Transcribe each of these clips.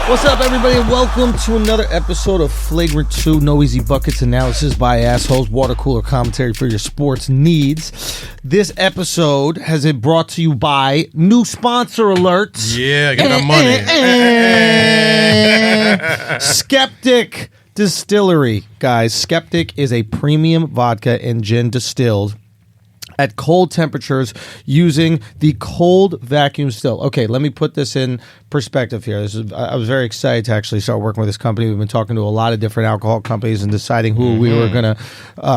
What's up, everybody, and welcome to another episode of Flagrant 2, No Easy Buckets analysis by assholes, water cooler commentary for your sports needs. This episode has been brought to you by new sponsor alerts. Yeah, get that money. Skeptic Distillery. Guys, Skeptic is a premium vodka and gin distilled at cold temperatures using the cold vacuum still. Okay, let me put this in perspective here. I was very excited to actually start working with this company. We've been talking to a lot of different alcohol companies and deciding who we were going to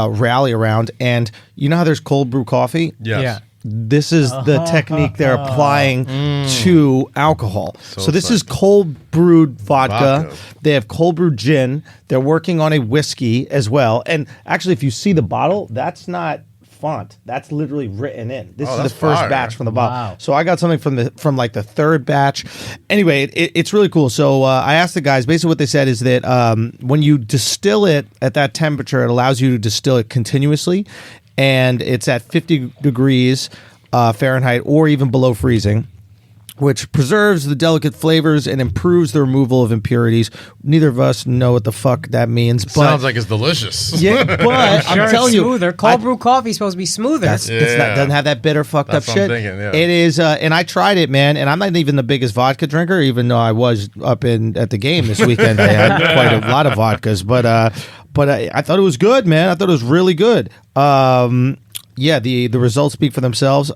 rally around. And you know how there's cold brew coffee? Yes. Yeah. This is the technique they're applying to alcohol. So this is cold brewed vodka. They have cold brewed gin. They're working on a whiskey as well. And actually, if you see the bottle, that's not font. That's literally written in. This is the first batch from the bottle. Wow. So I got something from like the third batch. Anyway, it's really cool. So I asked the guys, basically what they said is that when you distill it at that temperature, it allows you to distill it continuously, and it's at 50 degrees Fahrenheit or even below freezing, which preserves the delicate flavors and improves the removal of impurities. Neither of us know what the fuck that means. But sounds like it's delicious. Yeah, but I'm telling you, smoother. Cold brew coffee is supposed to be smoother. Doesn't have that bitter fucked up shit. Thinking, yeah. It is, and I tried it, man. And I'm not even the biggest vodka drinker, even though I was up at the game this weekend. I had quite a lot of vodkas, but I thought it was good, man. I thought it was really good. Yeah, the results speak for themselves.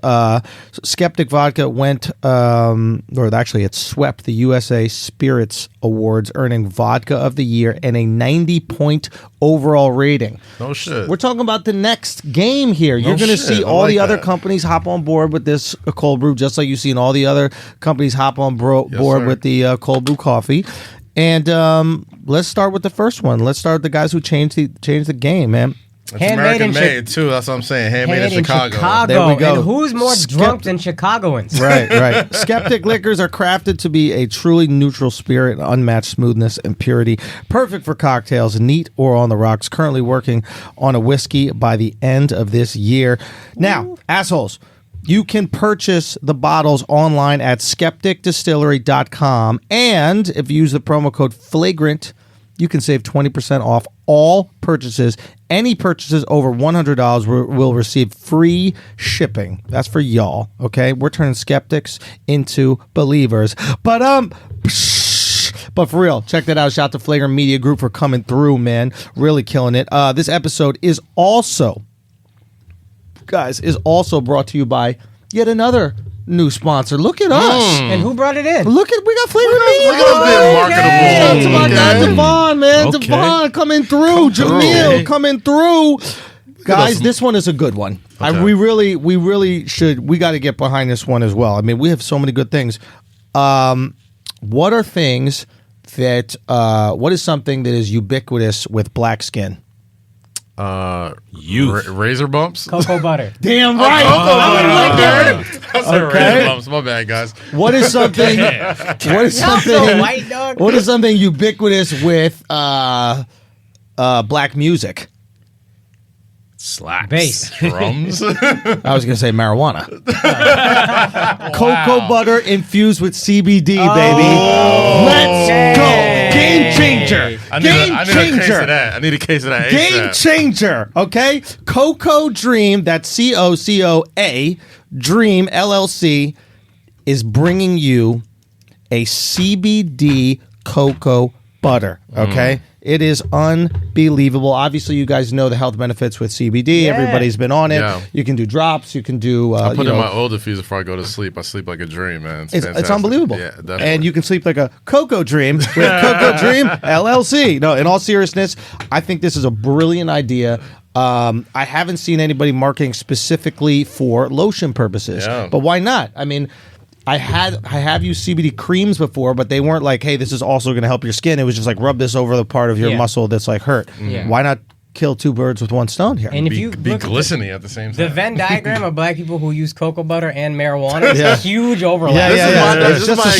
Skeptic Vodka went, or actually it swept the USA Spirits Awards, earning Vodka of the Year and a 90-point overall rating. No shit. We're talking about the next game here. You're going to see all the other companies hop on board with this cold brew, just like you've seen all the other companies hop on board with the cold brew coffee. And let's start with the first one. Let's start with the guys who changed the game, man. It's American made too. That's what I'm saying. Handmade in Chicago. There we go. And who's more drunk than Chicagoans? Right. Skeptic liquors are crafted to be a truly neutral spirit, unmatched smoothness and purity, perfect for cocktails, neat or on the rocks. Currently working on a whiskey by the end of this year. Now, assholes, you can purchase the bottles online at skepticdistillery.com, and if you use the promo code FLAGRANT, you can save 20% off all purchases. Any purchases over $100 will receive free shipping. That's for y'all, okay? We're turning skeptics into believers. But for real, check that out. Shout out to Flagrant Media Group for coming through, man. Really killing it. This episode is also brought to you by yet another new sponsor. Look at us. And who brought it in? We got Flagrant Media. Look at marketable. Shout out to my guy Devon, man. Okay. Devon coming through. Jamil coming through. Guys, this one is a good one. Okay. We really should. We got to get behind this one as well. I mean, we have so many good things. What are things that? What is something that is ubiquitous with black skin? Razor bumps, cocoa butter. Damn right. That's razor bumps. My bad, guys. What is something? What is something ubiquitous with black music? Slaps. Bass. Drums. I was gonna say marijuana. Cocoa butter infused with CBD, baby. Let's go. Game changer. I need a case of that. Game changer. Okay. Cocoa Dream. That's COCOA Dream LLC is bringing you a CBD cocoa butter. Okay. It is unbelievable. Obviously, you guys know the health benefits with CBD. Yeah. Everybody's been on it. Yeah. You can do drops. You can do. I put in my old diffuser before I go to sleep. I sleep like a dream, man. It's unbelievable. Yeah, definitely. And you can sleep like a Cocoa Dream with Cocoa Dream LLC. No, in all seriousness, I think this is a brilliant idea. I haven't seen anybody marketing specifically for lotion purposes, but why not? I mean, I have used CBD creams before, but they weren't like, hey, this is also going to help your skin. It was just like, rub this over the part of your muscle that's like hurt. Yeah. Why not kill two birds with one stone here? And if you be glistening at the same time. The Venn diagram of black people who use cocoa butter and marijuana is a huge overlap. This is my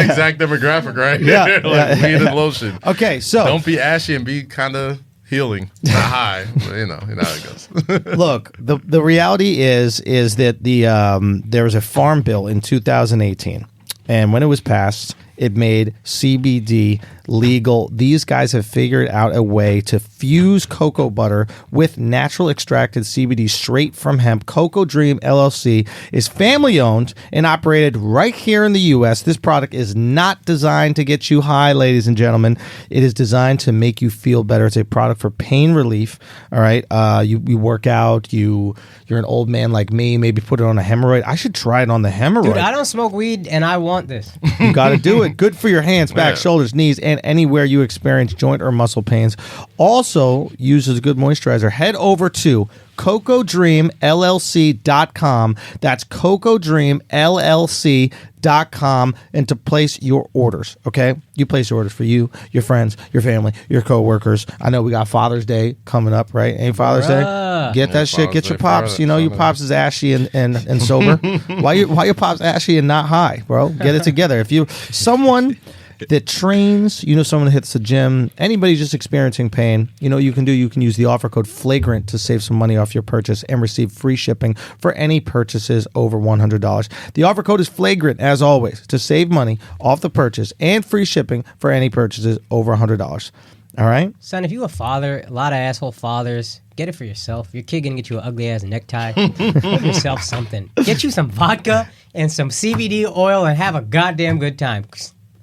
exact demographic, right? Yeah. Like weed and lotion. Okay, so don't be ashy and be kind of healing, not high. You know how it goes. Look, the reality is that there was a farm bill in 2018, and when it was passed, it made CBD legal. These guys have figured out a way to fuse cocoa butter with natural extracted CBD straight from hemp. Cocoa Dream LLC is family owned and operated right here in the U.S. This product is not designed to get you high, ladies and gentlemen. It is designed to make you feel better. It's a product for pain relief. All right. You work out, you're an old man like me, maybe put it on a hemorrhoid. I should try it on the hemorrhoid. Dude, I don't smoke weed and I want this. You got to do it. Good for your hands, back, shoulders, knees, and anywhere you experience joint or muscle pains. Also uses a good moisturizer. Head over to cocodreamllc.com. That's cocodreamllc.com, and to place your orders, okay? You place your orders for you, your friends, your family, your coworkers. I know we got Father's Day coming up, right? Ain't Father's Day? Get that shit. Get your pops. You know, your pops is ashy and sober. Why your pops ashy and not high, bro? Get it together. If you someone that trains, someone that hits the gym, anybody just experiencing pain, you can use the offer code Flagrant to save some money off your purchase and receive free shipping for any purchases over $100. The offer code is Flagrant, as always, to save money off the purchase and free shipping for any purchases over $100. All right? Son, if you a father, a lot of asshole fathers, get it for yourself. Your kid gonna get you an ugly ass necktie. Get yourself something. Get you some vodka and some CBD oil and have a goddamn good time.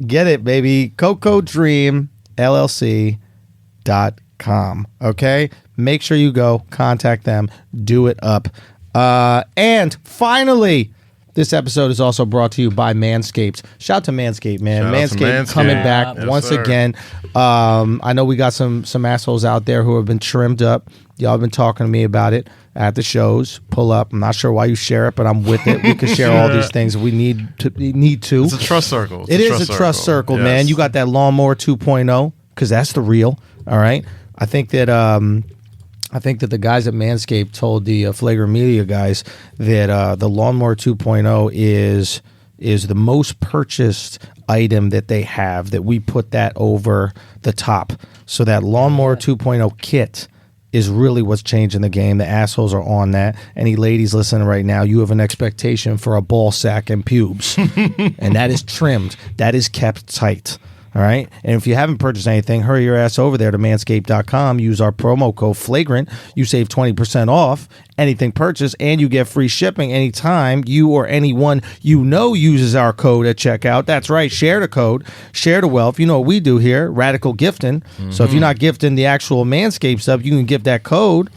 Get it, baby. cocodreamllc.com. Okay? Make sure you go. Contact them. Do it up. And finally, this episode is also brought to you by Manscaped. Shout out to Manscaped, man. Manscaped coming back once again. I know we got some assholes out there who have been trimmed up. Y'all have been talking to me about it at the shows. Pull up. I'm not sure why you share it, but I'm with it. We can share all these things we need to. It's a trust circle. It is a trust circle, yes. Man. You got that Lawnmower 2.0 because that's the real. All right. I think that the guys at Manscaped told the Flagrant Media guys that the Lawnmower 2.0 is the most purchased item that they have, that we put that over the top. So that Lawnmower 2.0 kit is really what's changing the game. The assholes are on that. Any ladies listening right now, you have an expectation for a ball sack and pubes. And that is trimmed. That is kept tight. All right. And if you haven't purchased anything, hurry your ass over there to manscaped.com. Use our promo code Flagrant. You save 20% off anything purchased, and you get free shipping anytime you or anyone uses our code at checkout. That's right. Share the code. Share the wealth. You know what we do here, radical gifting. Mm-hmm. So if you're not gifting the actual Manscaped stuff, you can gift that code.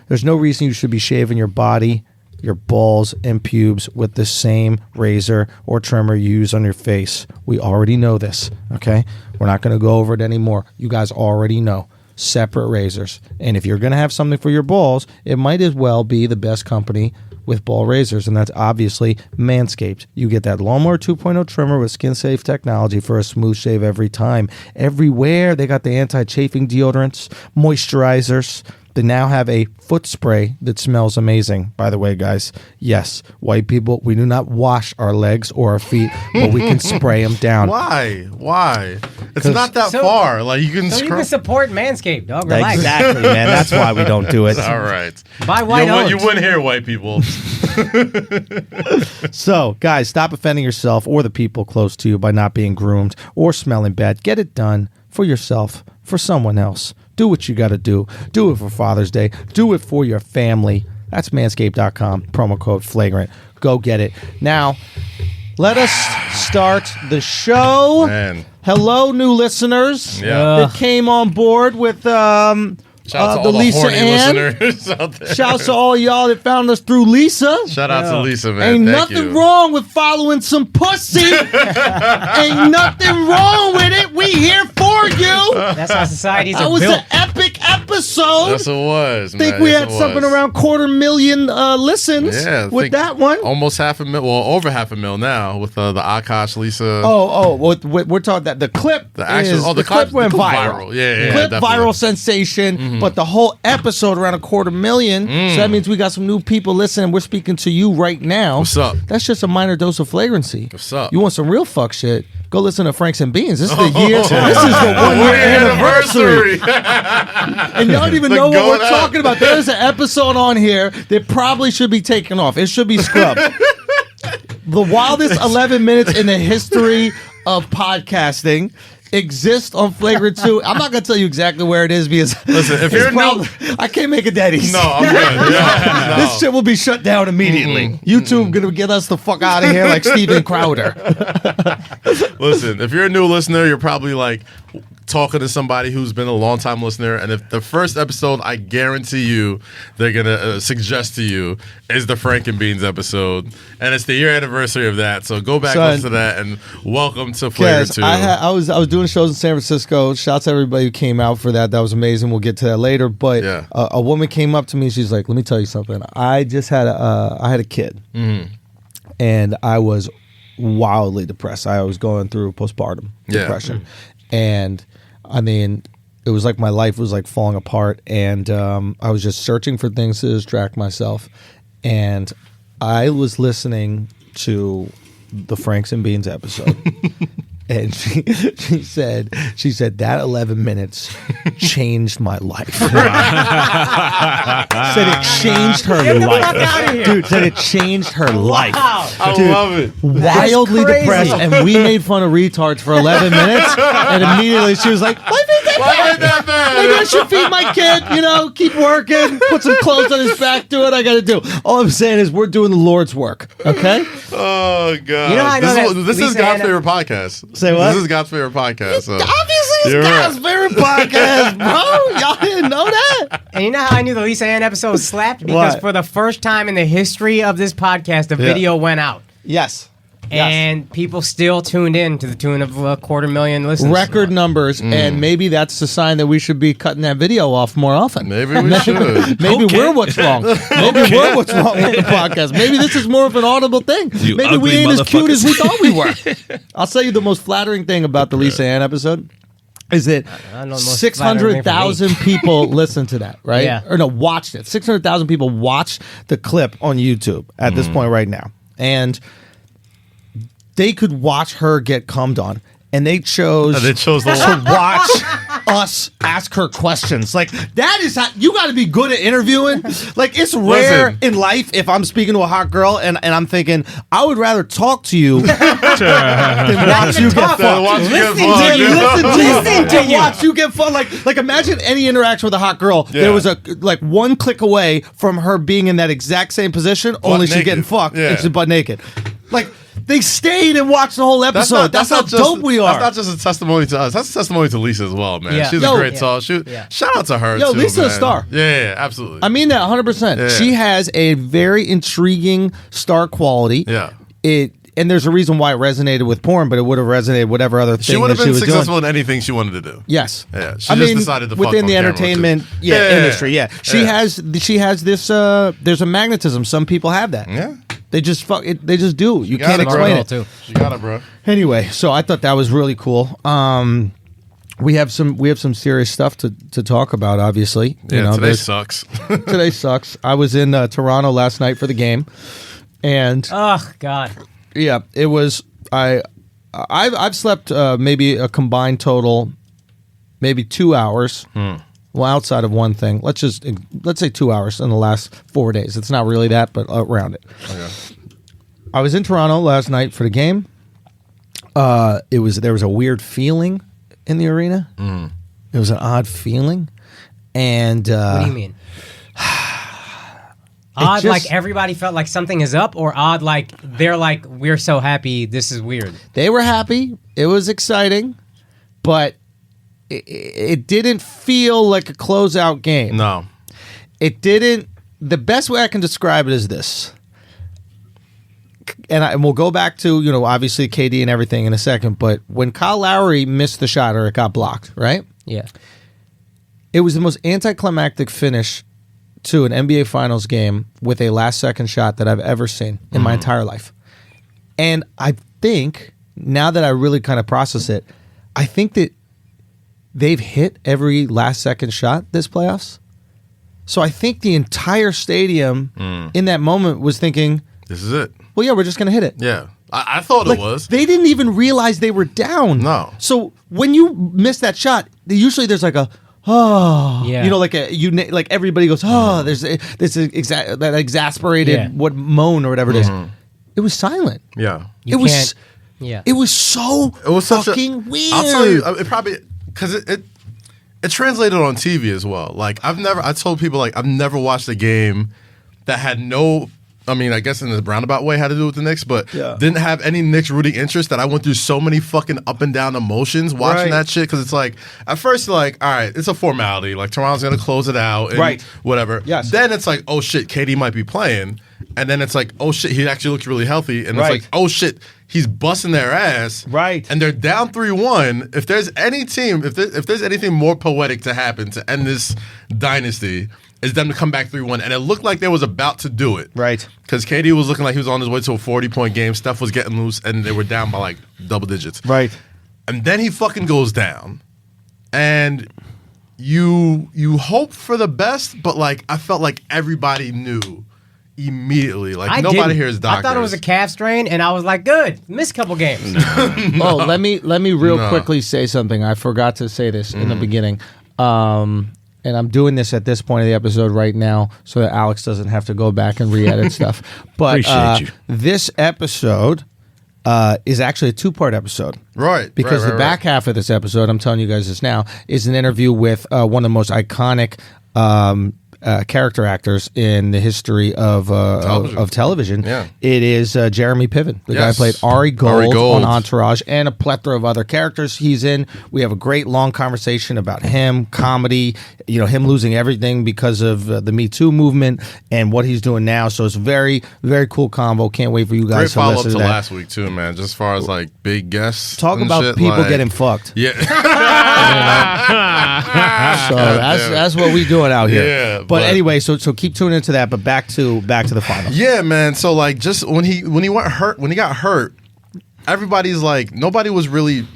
There's no reason you should be shaving your body, your balls, and pubes with the same razor or trimmer you use on your face. We already know this, okay? We're not going to go over it anymore. You guys already know. Separate razors. And if you're going to have something for your balls, it might as well be the best company with ball razors, and that's obviously Manscaped. You get that Lawnmower 2.0 trimmer with skin-safe technology for a smooth shave every time. Everywhere, they got the anti-chafing deodorants, moisturizers. They now have a foot spray that smells amazing, by the way, guys. Yes, white people, we do not wash our legs or our feet, but we can spray them down. Why? It's not that far. Like, you can you can support Manscaped, dog. Relax. Exactly, man. That's why we don't do it. All right. Buy white owned. You wouldn't hear white people. So, guys, stop offending yourself or the people close to you by not being groomed or smelling bad. Get it done for yourself, for someone else. Do what you got to do. Do it for Father's Day. Do it for your family. That's manscaped.com. Promo code Flagrant. Go get it. Now, let us start the show. Man. Hello, new listeners that came on board with Shout out to the all Lisa the horny Ann. listeners out there. Shout out to all y'all that found us through Lisa. Shout out to Lisa, man. Ain't Thank nothing you. wrong with following some pussy. Ain't nothing wrong with it. We here for you. That's how societies That are was built. an epic episode. Yes, it was. I think we had something around 250,000 listens with that one. Almost 500,000. Well, over 500,000 now with the Akaash, Lisa. We're talking that the clip. The actual, the clip went viral. Yeah, clip definitely. viral sensation, but the whole episode around 250,000. So that means we got some new people listening. We're speaking to you right now. What's up? That's just a minor dose of flagrancy. What's up? You want some real fuck shit? Go listen to Franks and Beans. This is the year. This is the 1 year anniversary. And y'all don't even know what we're talking about. There's an episode on here that probably should be taken off. It should be scrubbed. The wildest 11 minutes in the history of podcasting exists on Flagrant 2. I'm not going to tell you exactly where it is because Listen, if you're new, I can't make it that easy. no, I'm good. Yeah, no. This shit will be shut down immediately. YouTube going to get us the fuck out of here like Steven Crowder. Listen, if you're a new listener, you're probably like talking to somebody who's been a long time listener, and if the first episode, I guarantee you, they're gonna suggest to you is the Frank and Beans episode, and it's the year anniversary of that. So go back, listen to that, and welcome to Flagrant 2. I was doing shows in San Francisco. Shouts to everybody who came out for that. That was amazing. We'll get to that later. But a woman came up to me. She's like, "Let me tell you something. I just had a kid, and I was wildly depressed. I was going through postpartum depression, and I mean, it was like my life was like falling apart, and I was just searching for things to distract myself, and I was listening to the Franks and Beans episode." And she said that 11 minutes changed my life. Said it changed her life. Dude, said it changed her life. I Dude, love it. Wildly depressed, and we made fun of retards for 11 minutes, and immediately she was like, "Why ain't that bad? Maybe I should feed my kid, keep working, put some clothes on his back, do what I gotta do." All I'm saying is we're doing the Lord's work, okay? Oh, God. You know how I know this is God's favorite podcast. Say what? This is God's favorite podcast. So. Obviously, it's God's favorite podcast, bro. Y'all didn't know that? And you know how I knew the Lisa Ann episode slapped? Because for the first time in the history of this podcast, the video went out. Yes. And people still tuned in to the tune of 250,000 listeners. Record numbers, and maybe that's a sign that we should be cutting that video off more often. Maybe we should. Maybe we're what's wrong. Maybe we're what's wrong with the podcast. Maybe this is more of an audible thing. Maybe we ain't as cute as we thought we were. I'll tell you the most flattering thing about the Lisa Ann episode is that 600,000 people listened to that, right? Yeah. Or no, watched it. 600,000 people watched the clip on YouTube at this point right now. And they could watch her get cummed on, and they chose to watch us ask her questions. Like, that is how you got to be good at interviewing. Like, it's rare in life if I'm speaking to a hot girl and I'm thinking I would rather talk to you than watch you get fucked. Listen to you. Watch you get fucked. Like imagine any interaction with a hot girl. Yeah. There was a one click away from her being in that exact same position, only she's getting fucked and she's butt naked. Like, they stayed and watched the whole episode. That's how dope we are. That's not just a testimony to us. That's a testimony to Lisa as well, man. Yeah. She's a great talk. Shout out to her, too, Lisa's a star. Yeah, absolutely. I mean that 100%. Yeah. She has a very intriguing star quality. Yeah. And there's a reason why it resonated with porn, but it would have resonated whatever other thing she would have been successful doing. In anything she wanted to do. Yes. Yeah. She just decided to within the entertainment industry. Yeah. She has this. There's a magnetism. Some people have that. Yeah. They just They just do. You can't explain it. Too. She got it, bro. Anyway, so I thought that was really cool. We have some serious stuff to talk about. Obviously, today sucks. Today sucks. I was in Toronto last night for the game, and oh God. Yeah, it was. I've slept maybe a combined total, maybe 2 hours. Well, outside of one thing, let's say 2 hours in the last 4 days. It's not really that, but around it. Okay. I was in Toronto last night for the game. There was a weird feeling in the arena. It was an odd feeling, and what do you mean? Odd, like everybody felt like something is up, or odd, like they're like, we're so happy, this is weird. They were happy. It was exciting, but it didn't feel like a closeout game. No. It didn't. The best way I can describe it is this. And we'll go back to, obviously KD and everything in a second, but when Kyle Lowry missed the shot or it got blocked, right? Yeah. It was the most anticlimactic finish to an NBA Finals game with a last-second shot that I've ever seen in my entire life. And I think, now that I really kind of process it, I think that they've hit every last-second shot this playoffs. So I think the entire stadium in that moment was thinking, this is it. Well, yeah, we're just going to hit it. Yeah. I thought it was. They didn't even realize they were down. No. So when you miss that shot, usually there's like a, like everybody goes, there's this that exasperated moan or whatever it is. It was silent. Yeah. It was Yeah. It was so fucking weird. I'll tell you, it probably because it translated on TV as well. Like I told people like I've never watched a game that had no. I mean, I guess in the roundabout way had to do with the Knicks, but didn't have any Knicks rooting interest that I went through so many fucking up and down emotions watching that shit. Because it's like, at first you're like, all right, it's a formality. Like, Toronto's going to close it out and whatever. Yes. Then it's like, oh shit, KD might be playing. And then it's like, oh shit, he actually looks really healthy. And it's like, oh shit, he's busting their ass. Right. And they're down 3-1. If there's any team, if there's anything more poetic to happen to end this dynasty, is them to come back 3-1. And it looked like they was about to do it. Right. Because KD was looking like he was on his way to a 40-point game. Steph was getting loose, and they were down by like double digits. Right. And then he fucking goes down. And you hope for the best, but like I felt like everybody knew immediately. Like nobody here is doctors. I thought it was a calf strain, and I was like, good. Missed a couple games. Oh, let me real quickly say something. I forgot to say this in the beginning. And I'm doing this at this point of the episode right now so that Alex doesn't have to go back and re-edit stuff. But Appreciate you. This episode is actually a 2-part episode. Right. Because the back half of this episode, I'm telling you guys this now, is an interview with one of the most iconic character actors in the history of television. Yeah. It is Jeremy Piven, the guy who played Ari Gold on Entourage, and a plethora of other characters he's in. We have a great long conversation about him, comedy, him losing everything because of the Me Too movement and what he's doing now. So it's a very, very cool combo. Can't wait for you guys Great to listen to that. last week too, man. Just as far as like big guests. Talk and about shit, people like, getting fucked. Yeah. So that's what we doing out here. Yeah, but anyway, so keep tuning into that. But back to the final. Yeah, man. So like, just when he got hurt, everybody's like, nobody was really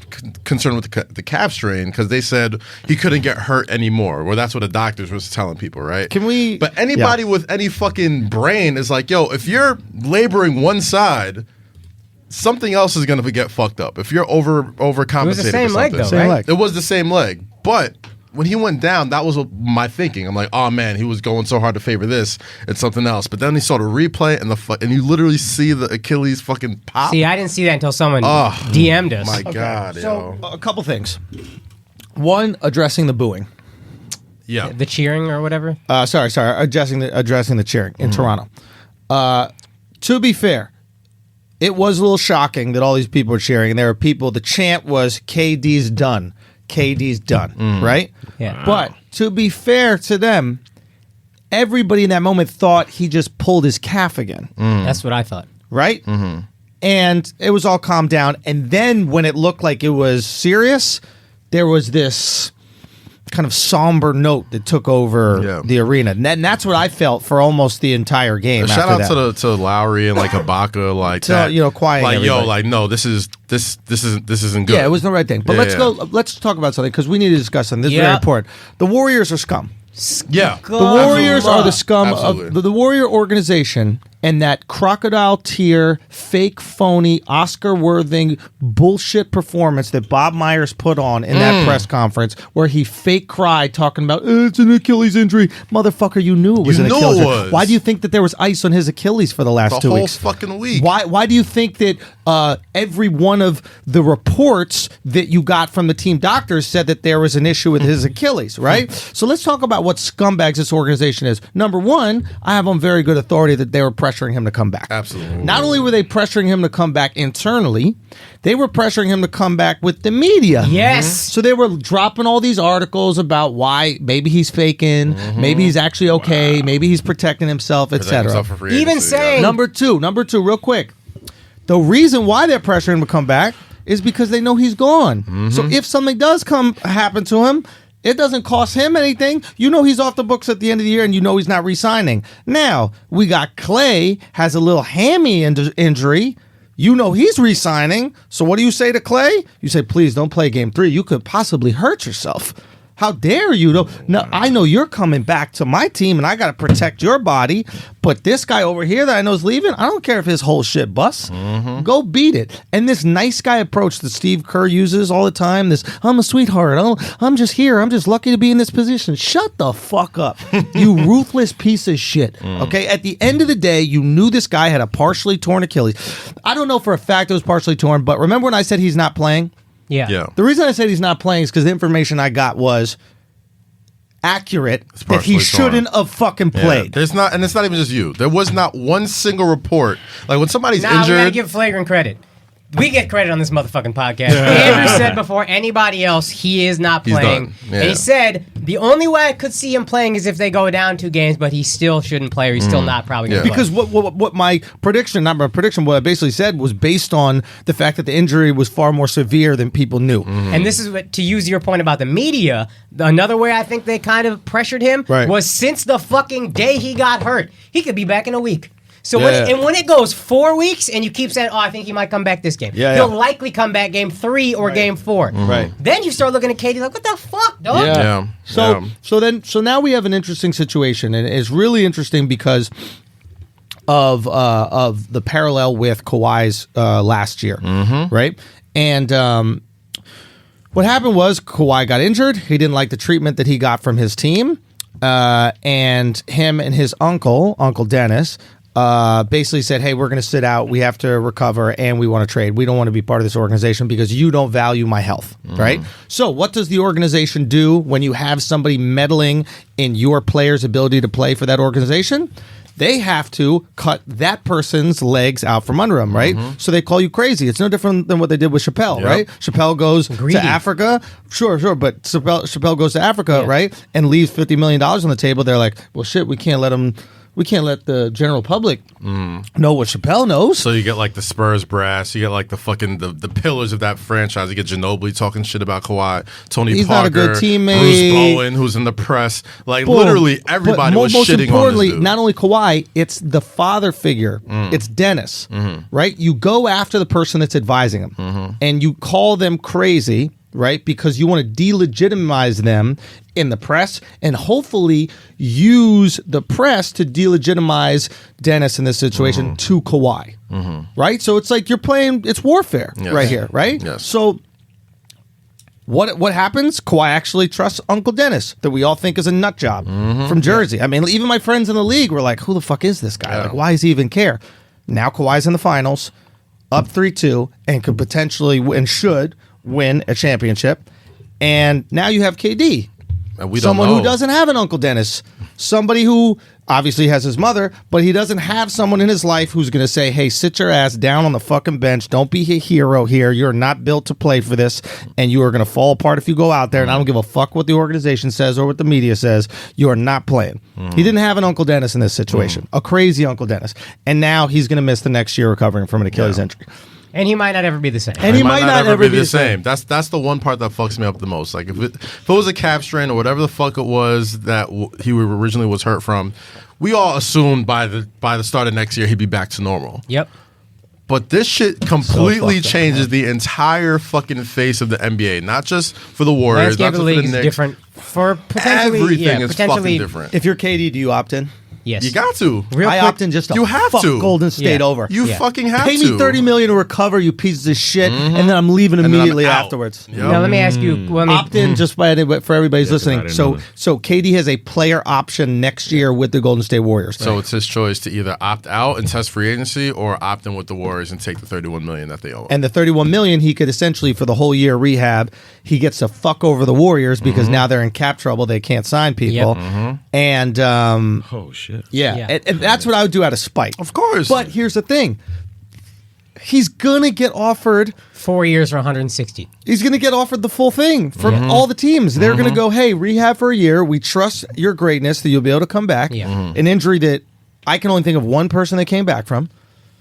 concerned with the calf strain because they said he couldn't get hurt anymore. Well, that's what the doctors was telling people, right? But anybody with any fucking brain is like, yo, if you're laboring one side, something else is gonna get fucked up. If you're overcompensating, it was the same for leg, something. though, right? It was the same leg, but when he went down, that was my thinking. I'm like, oh man, he was going so hard to favor this. It's something else. But then he saw the replay and you literally see the Achilles fucking pop. See, I didn't see that until someone DM'd us. My God, So yo. a couple things. One, addressing the booing. Yeah. The cheering or whatever. Sorry. Addressing the cheering in Toronto. To be fair, it was a little shocking that all these people were cheering. And there were people. The chant was KD's done. KD's done, right? Yeah. But to be fair to them, everybody in that moment thought he just pulled his calf again. That's what I thought. Right? Mm-hmm. And it was all calmed down. And then when it looked like it was serious, there was this kind of somber note that took over the arena. And that's what I felt for almost the entire game. Shout out to Lowry and like Ibaka, like that. Quieting like everybody. yo, like no, this isn't good. Yeah, it was the right thing. But let's talk about something because we need to discuss something. This is very important. The Warriors are scum. Yeah, the Warriors are the scum Absolutely. of the Warrior organization, and that crocodile tear, fake, phony, Oscar-worthy bullshit performance that Bob Myers put on in that press conference, where he fake cried talking about it's an Achilles injury. Motherfucker, you knew it was an Achilles injury. Why do you think that there was ice on his Achilles for the last 2 weeks? The whole fucking week. Why do you think that every one of the reports that you got from the team doctors said that there was an issue with his Achilles, right? So let's talk about what scumbags this organization is. Number one, I have on very good authority that they were pressuring him to come back. Absolutely. Not only were they pressuring him to come back internally, they were pressuring him to come back with the media. Yes. So they were dropping all these articles about why maybe he's faking, maybe he's actually okay, maybe he's protecting himself, etc. Even saying Number two, real quick. The reason why they're pressuring him to come back is because they know he's gone. So if something does happen to him, it doesn't cost him anything. You know he's off the books at the end of the year, and you know he's not re-signing. Now, we got Clay, has a little hammy injury. You know he's re-signing. So what do you say to Clay? You say, please don't play game 3. You could possibly hurt yourself. How dare you? No, I know you're coming back to my team, and I got to protect your body. But this guy over here that I know is leaving, I don't care if his whole shit busts. Go beat it. And this nice guy approach that Steve Kerr uses all the time, this, I'm a sweetheart. I'm just here. I'm just lucky to be in this position. Shut the fuck up, you ruthless piece of shit. Okay? At the end of the day, you knew this guy had a partially torn Achilles. I don't know for a fact it was partially torn, but remember when I said he's not playing? Yeah. The reason I said he's not playing is because the information I got was accurate that he shouldn't have fucking played. There's not, and it's not even just you. There was not one single report. Like when somebody's injured. We gotta give Flagrant credit. We get credit on this motherfucking podcast. Andrew said before anybody else he is not playing. And he said the only way I could see him playing is if they go down 2 games, but he still shouldn't play or he's still not probably going to play. Because what my prediction, not my prediction, what I basically said was based on the fact that the injury was far more severe than people knew. And this is what, to use your point about the media, another way I think they kind of pressured him was since the fucking day he got hurt. He could be back in a week. So when it goes 4 weeks and you keep saying, I think he might come back this game. He'll likely come back game 3 or game 4. Right. Then you start looking at Katie like, what the fuck, dog? So now we have an interesting situation, and it's really interesting because of the parallel with Kawhi's last year, right? And what happened was Kawhi got injured. He didn't like the treatment that he got from his team, and him and his uncle Dennis, basically said, hey, we're going to sit out. We have to recover, and we want to trade. We don't want to be part of this organization because you don't value my health, right? So what does the organization do when you have somebody meddling in your player's ability to play for that organization? They have to cut that person's legs out from under them, right? So they call you crazy. It's no different than what they did with Chappelle, right? Chappelle goes to Africa. Sure. But Chappelle goes to Africa, right? And leaves $50 million on the table. They're like, well, shit, we can't let the general public know what Chappelle knows. So you get like the Spurs brass, you get like the fucking the pillars of that franchise. You get Ginobili talking shit about Kawhi, Tony He's Parker, not a good teammate. Bruce Bowen, who's in the press. Like literally everybody was most shitting importantly, on this dude. not only Kawhi, it's the father figure. It's Dennis, right? You go after the person that's advising him, and you call them crazy, right? Because you want to delegitimize them in the press and hopefully use the press to delegitimize Dennis in this situation to Kawhi, right? So it's like you're playing, it's warfare right here, right? Yes. So what happens? Kawhi actually trusts Uncle Dennis, that we all think is a nut job from Jersey. I mean, even my friends in the league were like, who the fuck is this guy? Like, why does he even care? Now Kawhi's in the finals, up 3-2, and could potentially and should win a championship. And now you have KD. And we someone don't know. who doesn't have an Uncle Dennis. Somebody who obviously has his mother, but he doesn't have someone in his life who's going to say, hey, sit your ass down on the fucking bench. Don't be a hero here. You're not built to play for this, and you are going to fall apart if you go out there, and I don't give a fuck what the organization says or what the media says. You are not playing. He didn't have an Uncle Dennis in this situation, a crazy Uncle Dennis. And now he's going to miss the next year recovering from an Achilles injury. And he might not ever be the same. And he might not ever be the same. That's the one part that fucks me up the most. Like if it was a calf strain or whatever the fuck it was that he originally was hurt from, we all assumed by the start of next year he'd be back to normal. Yep. But this shit completely changes the entire fucking face of the NBA. Not just for the Warriors, not just for the Knicks. Different for potentially everything is potentially fucking different. If you're KD, do you opt in? Yes. You got to. I opt in just to fuck Golden State over. You fucking have Pay to. me $30 million to recover, you pieces of shit, and then I'm leaving immediately afterwards. Yep. Now let me ask you. Opt in just for everybody's listening. So KD has a player option next year with the Golden State Warriors. So it's his choice to either opt out and test free agency or opt in with the Warriors and take the $31 million that they owe him. And the $31 million, he could essentially, for the whole year rehab, he gets to fuck over the Warriors because now they're in cap trouble. They can't sign people. And oh shit. Yeah. And that's what I would do out of spite. Of course. But here's the thing. He's going to get offered 4 years for 160. He's going to get offered the full thing from all the teams. They're going to go, hey, rehab for a year. We trust your greatness that you'll be able to come back. Yeah. An injury that I can only think of one person that came back from.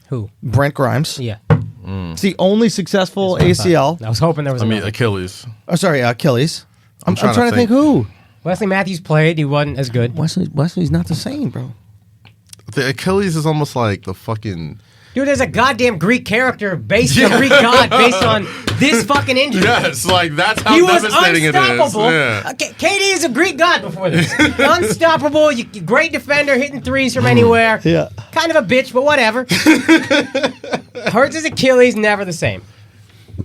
Who? Brent Grimes. Yeah. It's the only successful ACL. I was hoping there was another. Achilles. Oh, sorry, Achilles. I'm trying trying to think who. Wesley Matthews played. He wasn't as good. Wesley's not the same, bro. The Achilles is almost like the fucking... Dude, there's a goddamn Greek character based on Greek god based on this fucking injury. Yes, like that's how He was devastating it is. unstoppable. Yeah. KD is a Greek god before this. Unstoppable, great defender, hitting threes from anywhere. Yeah. Kind of a bitch, but whatever. Hurts his Achilles, never the same.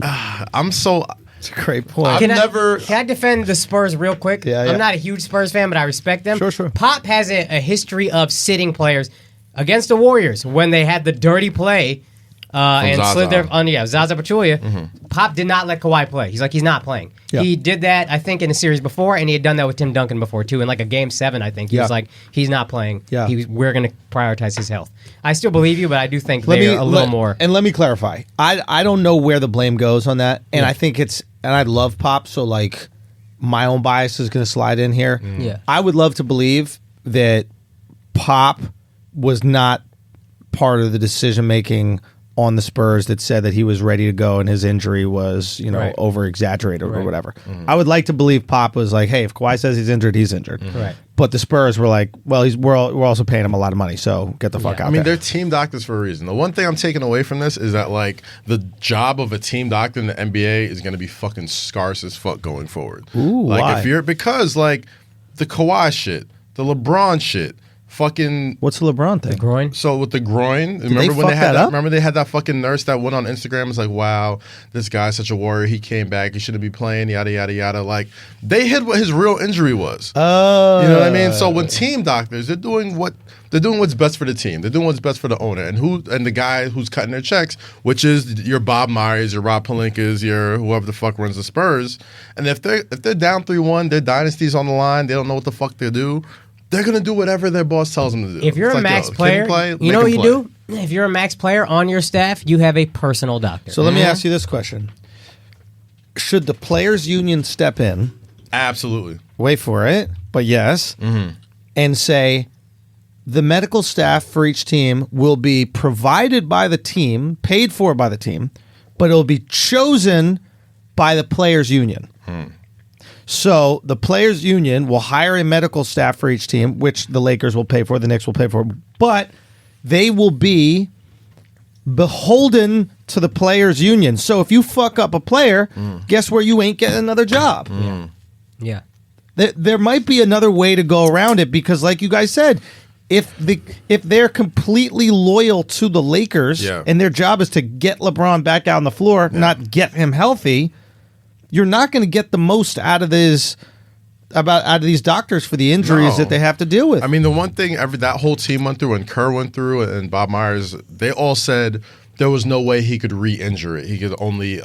I'm so. It's a great point. I've never. Can I defend the Spurs real quick? Yeah. I'm not a huge Spurs fan, but I respect them. Sure. Pop has a history of sitting players against the Warriors when they had the dirty play and Zaza. slid their Zaza Pachulia. Pop did not let Kawhi play. He's like, he's not playing. Yeah. He did that, I think, in a series before, and he had done that with Tim Duncan before, too. In like a Game 7, I think. He was like, he's not playing. Yeah. We're going to prioritize his health. I still believe you, but I do think they're a little more. And let me clarify. I don't know where the blame goes on that, and I think it's, and I love Pop, so like my own bias is going to slide in here. Yeah. I would love to believe that Pop was not part of the decision making on the Spurs that said that he was ready to go and his injury was, Right. over exaggerated or Right. whatever. I would like to believe Pop was like, hey, if Kawhi says he's injured, he's injured. Right. But the Spurs were like, well, we're also paying him a lot of money, so get the fuck out I mean, there. they're team doctors for a reason. The one thing I'm taking away from this is that, like, the job of a team doctor in the NBA is going to be fucking scarce as fuck going forward. Ooh, like, why? because, like, the Kawhi shit, the LeBron shit, fucking. What's the LeBron thing? Groin? So with the groin, they remember when fuck they had that that? up? Remember they had that fucking nurse that went on Instagram. Was like, wow, this guy's such a warrior. He came back. He shouldn't be playing. Yada yada yada. Like they hid what his real injury was. Oh, You know what I mean? So when team doctors, they're doing what's best for the team. They're doing what's best for the owner and the guy who's cutting their checks, which is your Bob Myers, your Rob Pelinka's, your whoever the fuck runs the Spurs. And if they're down 3-1, their dynasty's on the line. They don't know what the fuck they do. They're gonna do whatever their boss tells them to do. If you're It's a like, max yo, player, play, you know what you do? If you're a max player on your staff, you have a personal doctor. So let me ask you this question. Should the players' union step in, Absolutely. wait for it, but yes, and say the medical staff for each team will be provided by the team, paid for by the team, but it'll be chosen by the players' union. So the players' union will hire a medical staff for each team, which the Lakers will pay for, the Knicks will pay for, but they will be beholden to the players' union. So if you fuck up a player, guess where you ain't getting another job? Yeah. There might be another way to go around it because, like you guys said, if they're completely loyal to the Lakers and their job is to get LeBron back out on the floor, not get him healthy, you're not going to get the most out of these doctors for the injuries that they have to deal with. I mean, the one thing that whole team went through, and Kerr went through, and Bob Myers, they all said there was no way he could re-injure it. He could only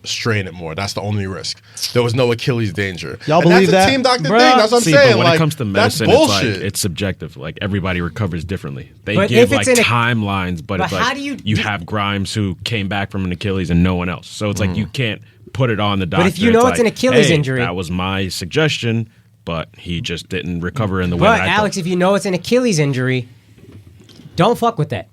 strain it more. That's the only risk. There was no Achilles danger. Y'all and believe that's that? a team doctor Bruh. thing. That's what I'm See, saying. but when like, it comes to medicine, that's it's like bullshit. it's subjective. Like everybody recovers differently. They But give if it's like in a- timelines, but it's But how like do you you do- have Grimes who came back from an Achilles and no one else. So it's like you can't put it on the doctor. if you know it's an like, Achilles hey, injury- that was my suggestion, but he just didn't recover in the way But that I Alex, thought. if you know it's an Achilles injury, don't fuck with that.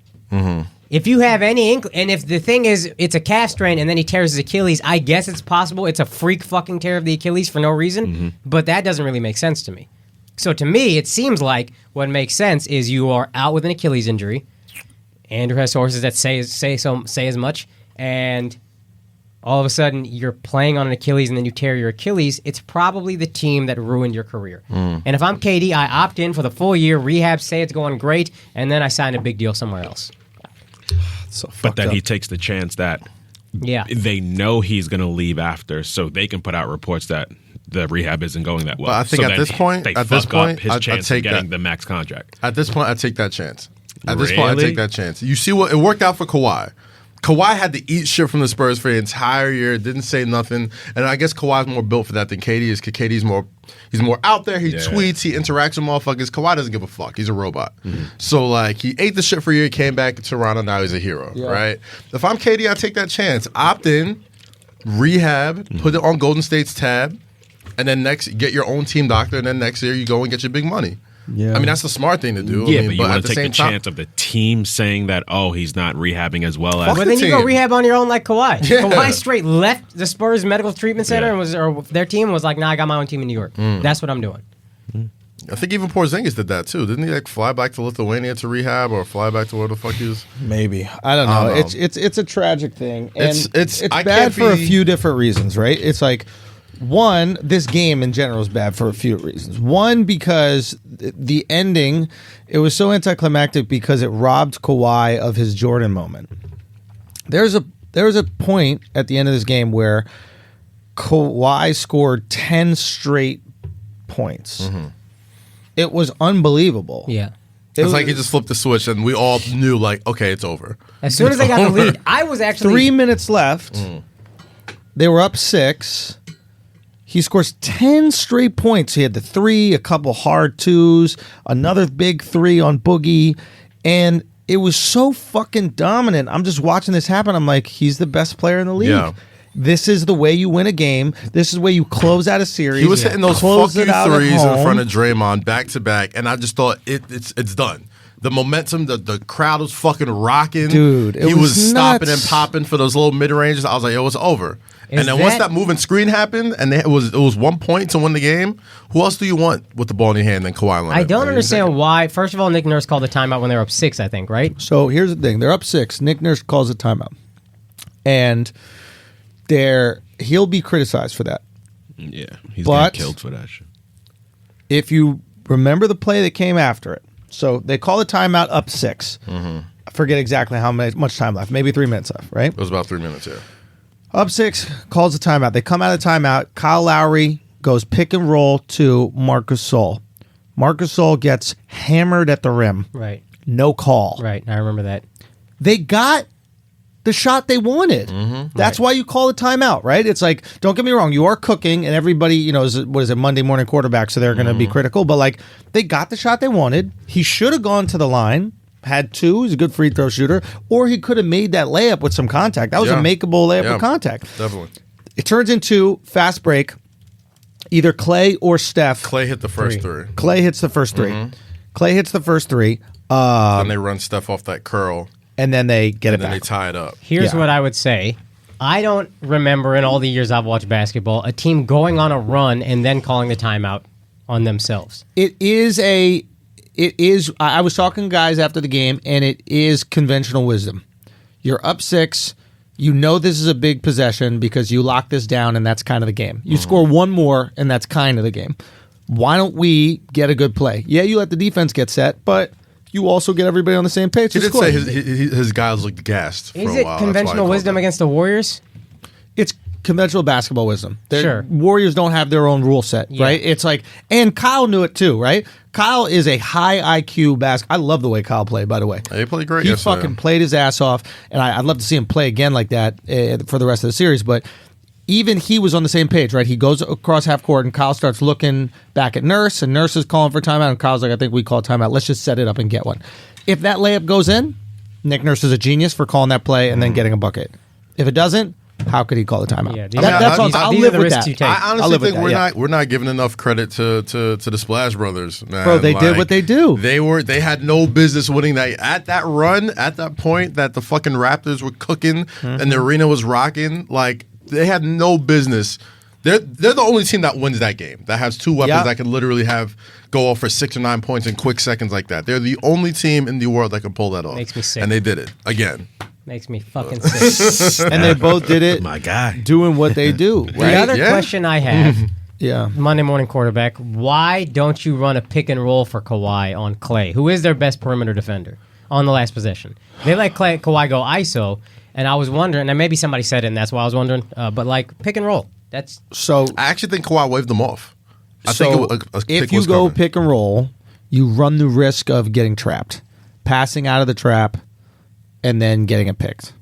If you have any and if the thing is it's a calf strain and then he tears his Achilles, I guess it's possible. It's a freak fucking tear of the Achilles for no reason, but that doesn't really make sense to me. So to me, it seems like what makes sense is you are out with an Achilles injury. Andrew has sources that say as much, and all of a sudden you're playing on an Achilles and then you tear your Achilles. It's probably the team that ruined your career. And if I'm KD, I opt in for the full year, rehab, say it's going great, and then I sign a big deal somewhere else. so But fucked then up. he takes the chance that Yeah. they know he's going to leave after, so they can put out reports that the rehab isn't going that well. But I think so at then this point- they at fuck this point, up his I'd chance take of getting that. the max contract. At this point, I take that chance. At this point, I Really? take that chance. You see what it worked out for Kawhi. Kawhi had to eat shit from the Spurs for the entire year. Didn't say nothing, and I guess Kawhi's more built for that than KD is. Because KD's he's more out there. He tweets, he interacts with motherfuckers. Kawhi doesn't give a fuck. He's a robot. So like he ate the shit for a year, came back to Toronto. Now he's a hero, right? If I'm KD, I take that chance. Opt in, rehab, put it on Golden State's tab, and then next get your own team doctor, and then next year you go and get your big money. Yeah. I mean that's the smart thing to do. Yeah, I mean, but you want at to the take same the time, chance of the team saying that, oh, he's not rehabbing as well as. Fuck But then you go team. rehab on your own like Kawhi. Yeah. Kawhi straight left the Spurs medical treatment center Yeah. and or their team was like, nah, I got my own team in New York. That's what I'm doing. I think even Porzingis did that too. Didn't he like fly back to Lithuania to rehab or fly back to where the fuck he was? Maybe. I don't know. It's a tragic thing. And it's I bad for a few different reasons, right? It's like, one, this game in general is bad for a few reasons. One, because the ending, it was so anticlimactic because it robbed Kawhi of his Jordan moment. There was a point at the end of this game where Kawhi scored 10 straight points. Mm-hmm. It was unbelievable. Yeah. It's like he just flipped the switch and we all knew, like, okay, it's over. As soon as they got the lead, I was actually... 3 minutes left. They were up 6. He scores 10 straight points. He had the 3, a couple hard 2s, another big 3 on Boogie, and it was so fucking dominant. I'm just watching this happen. I'm like, he's the best player in the league. Yeah. This is the way you win a game. This is the way you close out a series. He was hitting those fuck you threes in front of Draymond back to back, and I just thought it's done. The momentum, the crowd was fucking rocking. Dude, he was stopping and popping for those little mid ranges. I was like, yo, it's over. And then once that moving screen happened, and it was 1 point to win the game, who else do you want with the ball in your hand than Kawhi Leonard? I don't understand why. First of all, Nick Nurse called a timeout when they were up 6, I think, right? So here's the thing. They're up 6. Nick Nurse calls a timeout. And he'll be criticized for that. Yeah, he's getting killed for that shit. If you remember the play that came after it, so they call the timeout up 6. Mm-hmm. I forget exactly how much time left. Maybe 3 minutes left, right? It was about 3 minutes, yeah. Up 6, calls a timeout. They come out of timeout. Kyle Lowry goes pick and roll to Marcus Sol. Marcus Sol gets hammered at the rim. Right. No call. Right, I remember that. They got the shot they wanted. Mm-hmm. That's why you call a timeout, right? It's like, don't get me wrong, you are cooking, and everybody, what is it, Monday morning quarterback, so they're going to be critical, but like, they got the shot they wanted. He should have gone to the line, had 2, he's a good free throw shooter, or he could have made that layup with some contact. That was a makeable layup with contact. Definitely. It turns into fast break, either Clay or Steph. Clay hit the first 3. Clay hits the first 3. Mm-hmm. Clay hits the first 3. Then they run Steph off that curl. And then they get it back. And then they tie it up. Here's what I would say. I don't remember in all the years I've watched basketball a team going on a run and then calling the timeout on themselves. It is, I was talking to guys after the game, and it is conventional wisdom. You're up 6. You know this is a big possession because you lock this down, and that's kind of the game. You score 1 more, and that's kind of the game. Why don't we get a good play? Yeah, you let the defense get set, but you also get everybody on the same page. He did say his guys looked gassed for a while. Is it conventional wisdom against the Warriors? It's conventional basketball wisdom. Sure. Warriors don't have their own rule set, right? It's like, and Kyle knew it too, right? Kyle is a high IQ basketball. I love the way Kyle played, by the way. He played great. He fucking played his ass off, and I'd love to see him play again like that for the rest of the series, but even he was on the same page, right? He goes across half court, and Kyle starts looking back at Nurse, and Nurse is calling for timeout, and Kyle's like, I think we call timeout. Let's just set it up and get one. If that layup goes in, Nick Nurse is a genius for calling that play and then getting a bucket. If it doesn't, how could he call the timeout? Yeah, I'll live with that. I honestly think we're not giving enough credit to the Splash Brothers, man. Bro, they did what they do. They had no business winning that at that run, at that point that the fucking Raptors were cooking and the arena was rocking. Like, they had no business. They're the only team that wins that game, that has 2 weapons that can literally go off for 6 or 9 points in quick seconds like that. They're the only team in the world that can pull that off. Makes me sick. And they did it again. Makes me fucking sick. And they both did it. My guy. Doing what they do. Right? The other question I have, Yeah. Monday morning quarterback, why don't you run a pick and roll for Kawhi on Clay, who is their best perimeter defender on the last possession? They let Kawhi go ISO, and I was wondering, and maybe somebody said it, and that's why I was wondering, but like pick and roll. That's so. I actually think Kawhi waved them off. I think if you go pick and roll, you run the risk of getting trapped, passing out of the trap, and then getting it picked.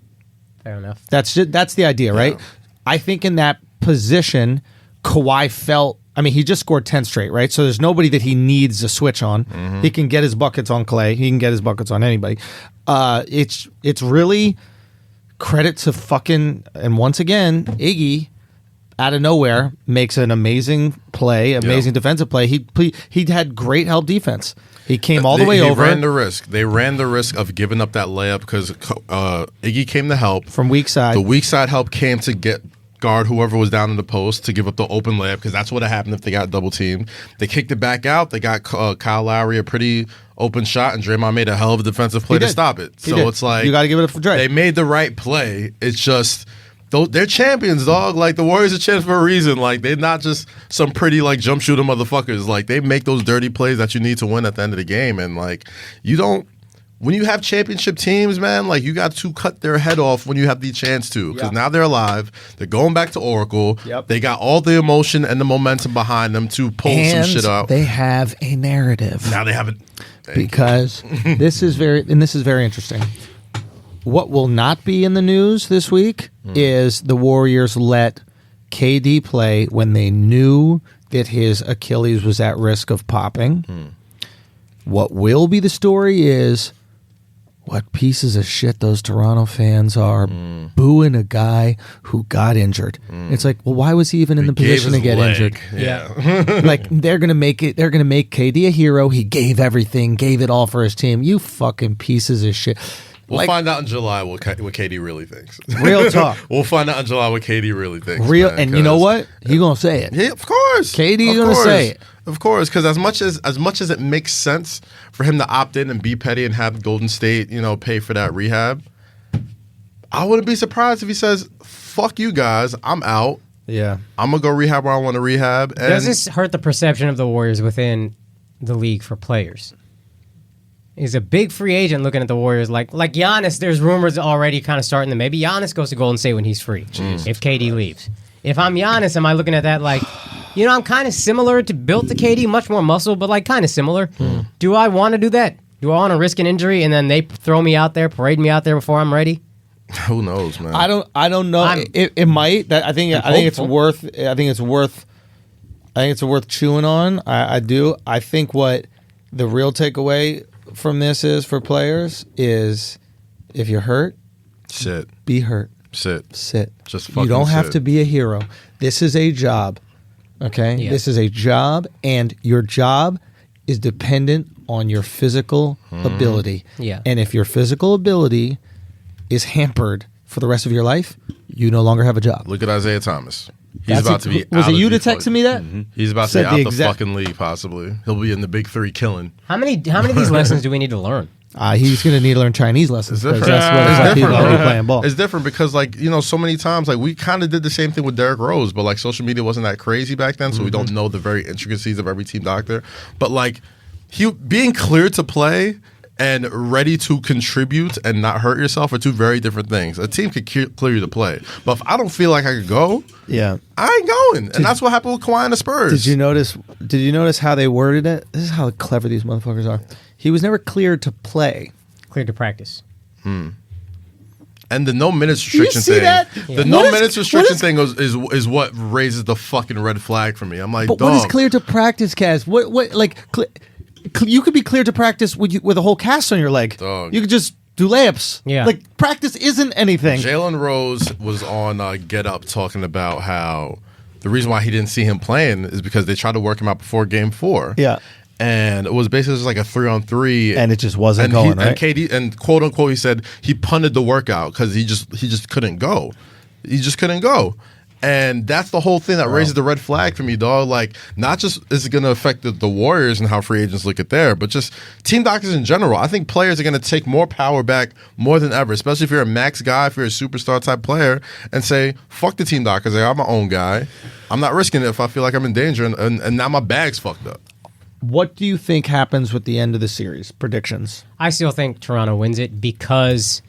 Fair enough. That's the idea, right? Yeah. I think in that position, Kawhi felt. I mean, he just scored 10 straight, right? So there's nobody that he needs a switch on. Mm-hmm. He can get his buckets on Clay. He can get his buckets on anybody. It's really credit to fucking, and once again, Iggy out of nowhere makes an amazing play, amazing defensive play. He had great help defense. He came all the way over. They ran the risk. They ran the risk of giving up that layup because Iggy came to help from weak side. The weak side help came to guard whoever was down in the post to give up the open layup because that's what would have happened if they got double teamed. They kicked it back out. They got Kyle Lowry a pretty open shot, and Draymond made a hell of a defensive play to stop it. So it's like you got to give it up for Dre. They made the right play. It's just they're champions, dog. Like the Warriors are champions for a reason. Like they're not just some pretty like jump shooter motherfuckers. Like they make those dirty plays that you need to win at the end of the game, and like you don't. When you have championship teams, man, like you got to cut their head off when you have the chance to, because now they're alive. They're going back to Oracle. Yep. They got all the emotion and the momentum behind them to pull some shit out. They have a narrative. Now they have it because this is very interesting. What will not be in the news this week is the Warriors let KD play when they knew that his Achilles was at risk of popping. What will be the story is what pieces of shit those Toronto fans are booing a guy who got injured. It's like, well, why was he even in the position to get injured? Yeah. Like they're gonna make KD a hero. He gave everything, gave it all for his team. You fucking pieces of shit. We'll find out in July what KD really thinks. Real talk. We'll find out in July what KD really thinks. And you know what? He's gonna say it. Yeah, of course. KD's gonna say it. Of course, because as much as it makes sense for him to opt in and be petty and have Golden State, pay for that rehab, I wouldn't be surprised if he says, "Fuck you guys, I'm out. Yeah, I'm gonna go rehab where I want to rehab." And does this hurt the perception of the Warriors within the league for players? Is a big free agent looking at the Warriors like Giannis? There's rumors already kind of starting that maybe Giannis goes to Golden State when he's free. If KD leaves, if I'm Giannis, am I looking at that like? I'm kind of similar to built to KD, much more muscle, but like kind of similar. Do I want to do that? Do I want to risk an injury and then they throw me out there, parade me out there before I'm ready? Who knows, man? I don't know. It might. I think it's worth chewing on. I do. I think what the real takeaway from this is for players is if you're hurt, sit. Be hurt. Sit. Just fucking You don't have sit. to be a hero. This is a job. Okay? Yeah. This is a job, and your job is dependent on your physical ability. Yeah. And if your physical ability is hampered for the rest of your life, you no longer have a job. Look at Isaiah Thomas. He's about to be. Was out it of you the that texted me that? He's about to Said be the out the exact- fucking league, possibly. He'll be in the big three killing. How many of these lessons do we need to learn? He's going to need to learn Chinese lessons because different. that's what it's like people bro. are playing ball. It's different because, so many times, we kind of did the same thing with Derrick Rose, but, social media wasn't that crazy back then, so we don't know the very intricacies of every team doctor. But, he being cleared to play and ready to contribute and not hurt yourself are two very different things. A team could clear you to play, but if I don't feel like I could go, Yeah. I ain't going. And that's what happened with Kawhi and the Spurs. Did you notice how they worded it? This is how clever these motherfuckers are. He was never cleared to play. Cleared to practice. And the no minutes restriction see thing. that? The no minutes restriction thing is what raises the fucking red flag for me. I'm like, But dog. what is cleared to practice, Kaz? You could be cleared to practice with a whole cast on your leg. Dog. You could just do layups. Yeah. Practice isn't anything. Jalen Rose was on Get Up talking about how the reason why he didn't see him playing is because they tried to work him out before Game 4. Yeah. And it was basically just like a 3-on-3, And it just wasn't going, right? And KD, and quote unquote, he said he punted the workout because he just couldn't go. He just couldn't go. And that's the whole thing that raises the red flag for me, dog. Not just is it going to affect the Warriors and how free agents look at there, but just team doctors in general. I think players are going to take more power back more than ever, especially if you're a max guy, if you're a superstar type player, and say, fuck the team doctors. I'm my own guy. I'm not risking it if I feel like I'm in danger, and now my bag's fucked up. What do you think happens with the end of the series? Predictions. I still think Toronto wins it because,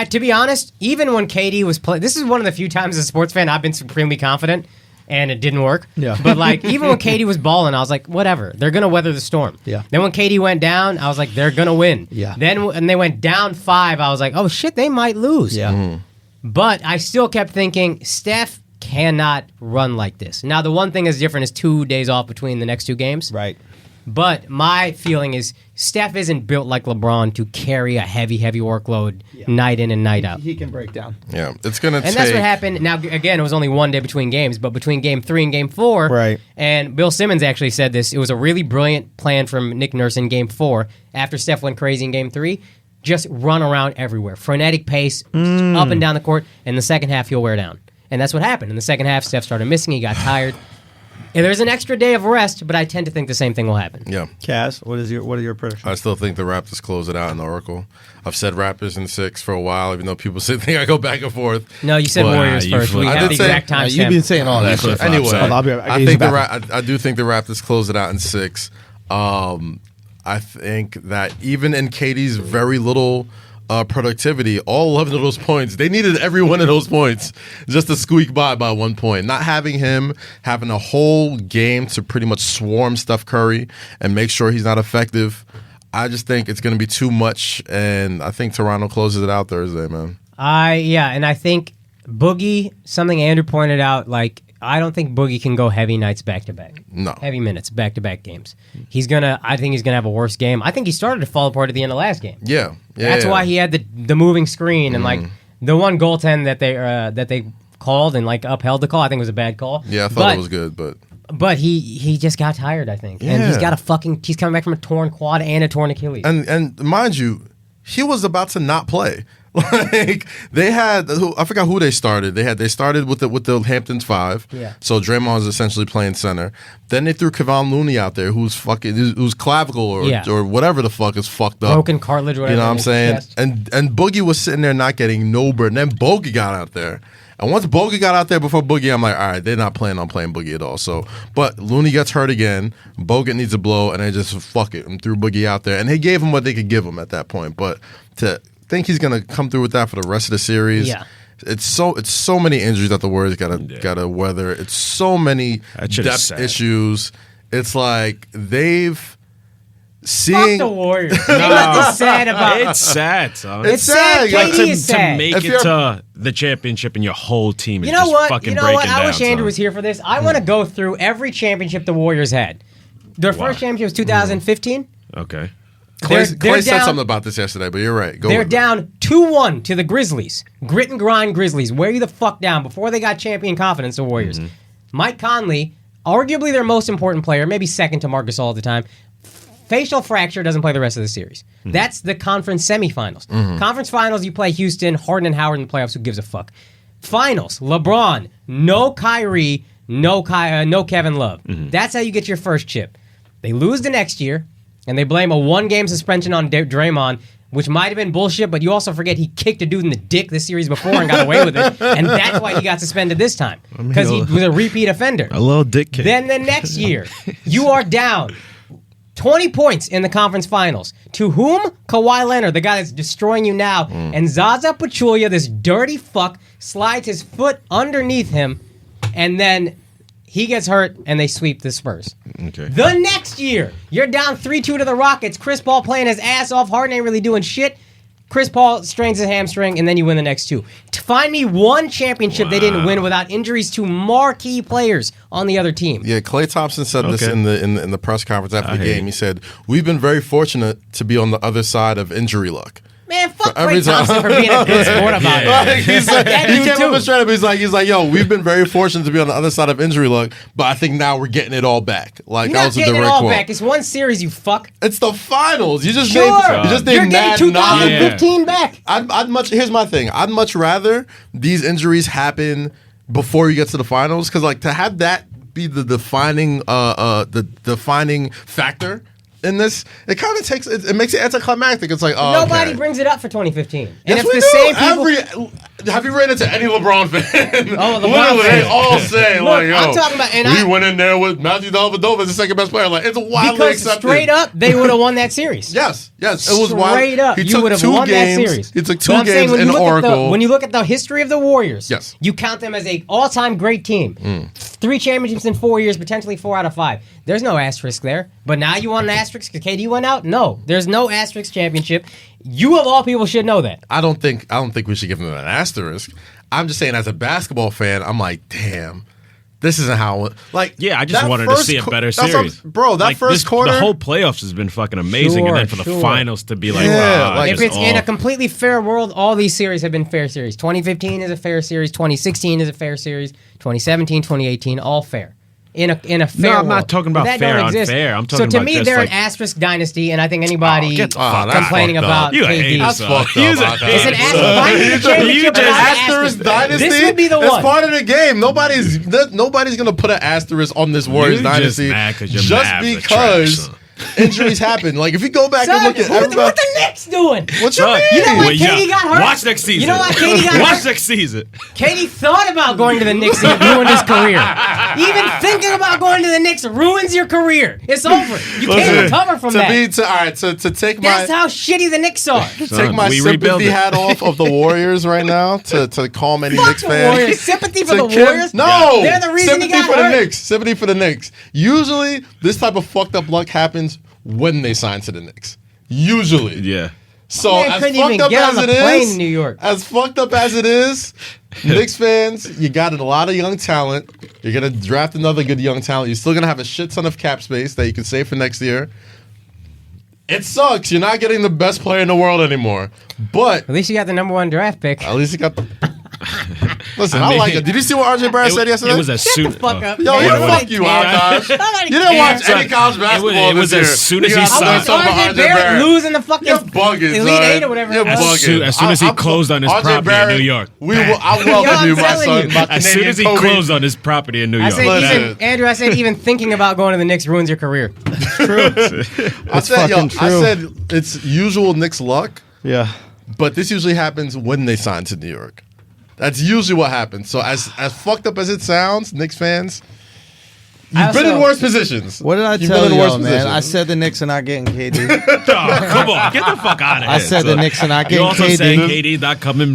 to be honest, even when KD was playing, this is one of the few times as a sports fan I've been supremely confident, and it didn't work. Yeah. But even when KD was balling, I was like, whatever, they're gonna weather the storm. Yeah. Then when KD went down, I was like, they're gonna win. Yeah. Then when they went down 5, I was like, oh shit, they might lose. Yeah. But I still kept thinking, Steph cannot run like this. Now the one thing that's different is 2 days off between the next 2 games. Right. But my feeling is Steph isn't built like LeBron to carry a heavy workload night in and night out. He can break down. Yeah, it's going to take... And that's what happened. Now, again, it was only 1 day between games, but between Game 3 and Game 4... Right. And Bill Simmons actually said this. It was a really brilliant plan from Nick Nurse in Game 4. After Steph went crazy in Game 3, just run around everywhere. Frenetic pace, up and down the court, and the second half he'll wear down. And that's what happened. In the second half, Steph started missing. He got tired. And there's an extra day of rest, but I tend to think the same thing will happen. Yeah. Kaz, what are your predictions? I still think the Raptors close it out in the Oracle. I've said Raptors in 6 for a while, even though people think I go back and forth. No, you said Warriors first. We have the exact time You've been saying all that shit. Anyway, I I do think the Raptors close it out in 6. I think that even in KD's very little productivity, all 11 of those points, they needed every one of those points just to squeak by 1 point. Not having him having a whole game to pretty much swarm Steph Curry and make sure he's not effective, I just think it's going to be too much, and I think Toronto closes it out Thursday, man. And I think Boogie, something Andrew pointed out, like, I don't think Boogie can go heavy nights back-to-back. No. Heavy minutes, back-to-back games. I think he's going to have a worse game. I think he started to fall apart at the end of last game. Yeah. That's why he had the moving screen and, like, the one goaltend that they called and, like, upheld the call. I think it was a bad call. Yeah, I thought it was good, But he just got tired, I think. Yeah. And he's coming back from a torn quad and a torn Achilles. And mind you, he was about to not play. Like they had, I forgot who they started. They started with the Hamptons 5. Yeah. So Draymond was essentially playing center. Then they threw Kevon Looney out there, who's clavicle or whatever the fuck is fucked up, broken cartilage, whatever. You know what I'm saying? Chest. And Boogie was sitting there not getting no burn. Then Bogey got out there. And once Bogey got out there before Boogie, I'm like, all right, they're not planning on playing Boogie at all. So, but Looney gets hurt again. Bogut needs a blow, and they just fuck it and threw Boogie out there. And they gave him what they could give him at that point. But to think he's gonna come through with that for the rest of the series, yeah. It's so many injuries that the Warriors gotta weather. It's so many depth issues. It's like they've. Fuck the Warriors. It's sad about It's sad, son. It's sad. KD is sad. To make it to the championship and your whole team is just fucking breaking down. I wish Andrew was here for this. I want to go through every championship the Warriors had. Their first championship was 2015. Okay. Clay said something about this yesterday, but you're right. They're down 2-1 to the Grizzlies. Grit and grind Grizzlies. Wear you the fuck down before they got champion confidence, the Warriors. Mike Conley, arguably their most important player, maybe second to Marc Gasol at the time, facial fracture, doesn't play the rest of the series. That's the conference semifinals. Conference finals, you play Houston, Harden and Howard in the playoffs. Who gives a fuck? Finals, LeBron, no Kyrie, no Kevin Love. That's how you get your first chip. They lose the next year, and they blame a one-game suspension on Draymond, which might have been bullshit, but you also forget he kicked a dude in the dick the series before and got away with it, and that's why he got suspended this time, because he was a repeat offender. A little dick kick. Then the next year, you are down 20 points in the conference finals. To whom? Kawhi Leonard, the guy that's destroying you now. And Zaza Pachulia, this dirty fuck, slides his foot underneath him, and then he gets hurt, and they sweep the Spurs. Okay. The next year, you're down 3-2 to the Rockets. Chris Paul playing his ass off. Harden ain't really doing shit. Chris Paul strains his hamstring, and then you win the next two. To find me one championship they didn't win without injuries to marquee players on the other team. Yeah, Klay Thompson said this in the press conference after the game. He said, "We've been very fortunate to be on the other side of injury luck." Man, fuck Klay Thompson for being a good sport about it. Like, he came up straight up. He's like, yo, we've been very fortunate to be on the other side of injury luck, but I think now we're getting it all back. Like, You're that not was a getting direct it all quote. back. It's one series, you fuck. It's the finals. You just Sure. You're getting 2015 back. Here's my thing. I'd much rather these injuries happen before you get to the finals, because like to have that be the defining factor in this, it kind of takes it makes it anticlimactic. It's like, oh, nobody brings it up for 2015. And yes, if we the do. same people, have you ran into any LeBron fan? Oh, LeBron Literally, fan. they all say, Look, like, yo, I'm talking about, and we went in there with Matthew Dellavedova as the second best player. Like, it's widely because accepted. straight up, they would have won that series. Yes, it was straight up. He You took would have 2 won games. that series. He took But 2 I'm saying, games in Oracle. When you look at the history of the Warriors, yes, you count them as a all-time great team. 3 championships in 4 years, potentially 4 out of 5. There's no asterisk there. But now you want an asterisk because KD went out? No, there's no asterisk championship. You of all people should know that. I don't think we should give them an asterisk. I'm just saying, as a basketball fan, I'm like, damn, this isn't how. Like, yeah, I just wanted to see a better series, bro. That first quarter, the whole playoffs has been fucking amazing, and then for the finals to be like, if it's in a completely fair world, all these series have been fair series. 2015 is a fair series. 2016 is a fair series. 2017, 2018, all fair. in a fair No, I'm world. not talking about That fair don't exist. unfair. I'm So talking to about me, just they're like, an asterisk dynasty, and I think anybody get the fuck complaining fucked about up. You a KD. hater, That's son. fucked He's up, a Akaash. It's an hater, son. asterisk. Why You is the championship just- without an asterisk asterisk? dynasty. This would be the It's one. part of the game. Nobody's gonna put an asterisk on this Warriors You just dynasty mad 'cause your just Mavs are because trash, son. injuries happen. Like if you go back Son, and look at what everybody, the Knicks doing? what you Son, mean? You know what? Wait, KD got hurt. Watch next season. You know why KD got Watch hurt? next season. KD thought about going to the Knicks and it ruined his career. Even thinking about going to the Knicks ruins your career. It's over. You can't recover from that. To take That's how shitty the Knicks are. take my we rebuild sympathy it. hat off of the Warriors right now to calm any Fuck Knicks the fans. Warriors. Sympathy for To the Kim- Warriors? No, They're the reason he sympathy got for hurt. the Knicks. Sympathy for the Knicks. Usually, this type of fucked up luck happens when they sign to the Knicks. Usually, Yeah. So Man as couldn't fucked even up get as on it the plane is, in New York. as fucked up as it is, Knicks fans, you got a lot of young talent. You're gonna draft another good young talent. You're still gonna have a shit ton of cap space that you can save for next year. It sucks. You're not getting the best player in the world anymore, but At least you got the number 1 draft pick. at least you got the. Listen, I I, mean, like it. Did you see what RJ Barrett said yesterday? It was as soon. Fuck up. Yo, man. yeah, Nobody fuck you, cares. Akaash. Nobody You didn't watch cares. any college basketball it was this year. as soon as You he gotta stop signed. talking about RJ Barrett losing the fucking You're bugging, Elite son. Eight or whatever. You're As bugging. As soon as he closed on his RJ property Barrett, in New York. I welcome Yo, you, I'm my telling son. you. My As soon Canadian as he Kobe. closed on his property in New I York. said Listen. even Andrew. I said even thinking about going to the Knicks ruins your career. I said, fucking true. I said it's usual Knicks luck, Yeah. but this usually happens when they sign to New York. That's usually what happens. So as fucked up as it sounds, Knicks fans, you've been in worse positions. What did I You've tell been in you, worse man? positions. I said the Knicks are not getting KD. Oh, come on, get the fuck out of here. I said the son. Knicks are not You getting also KD. said KD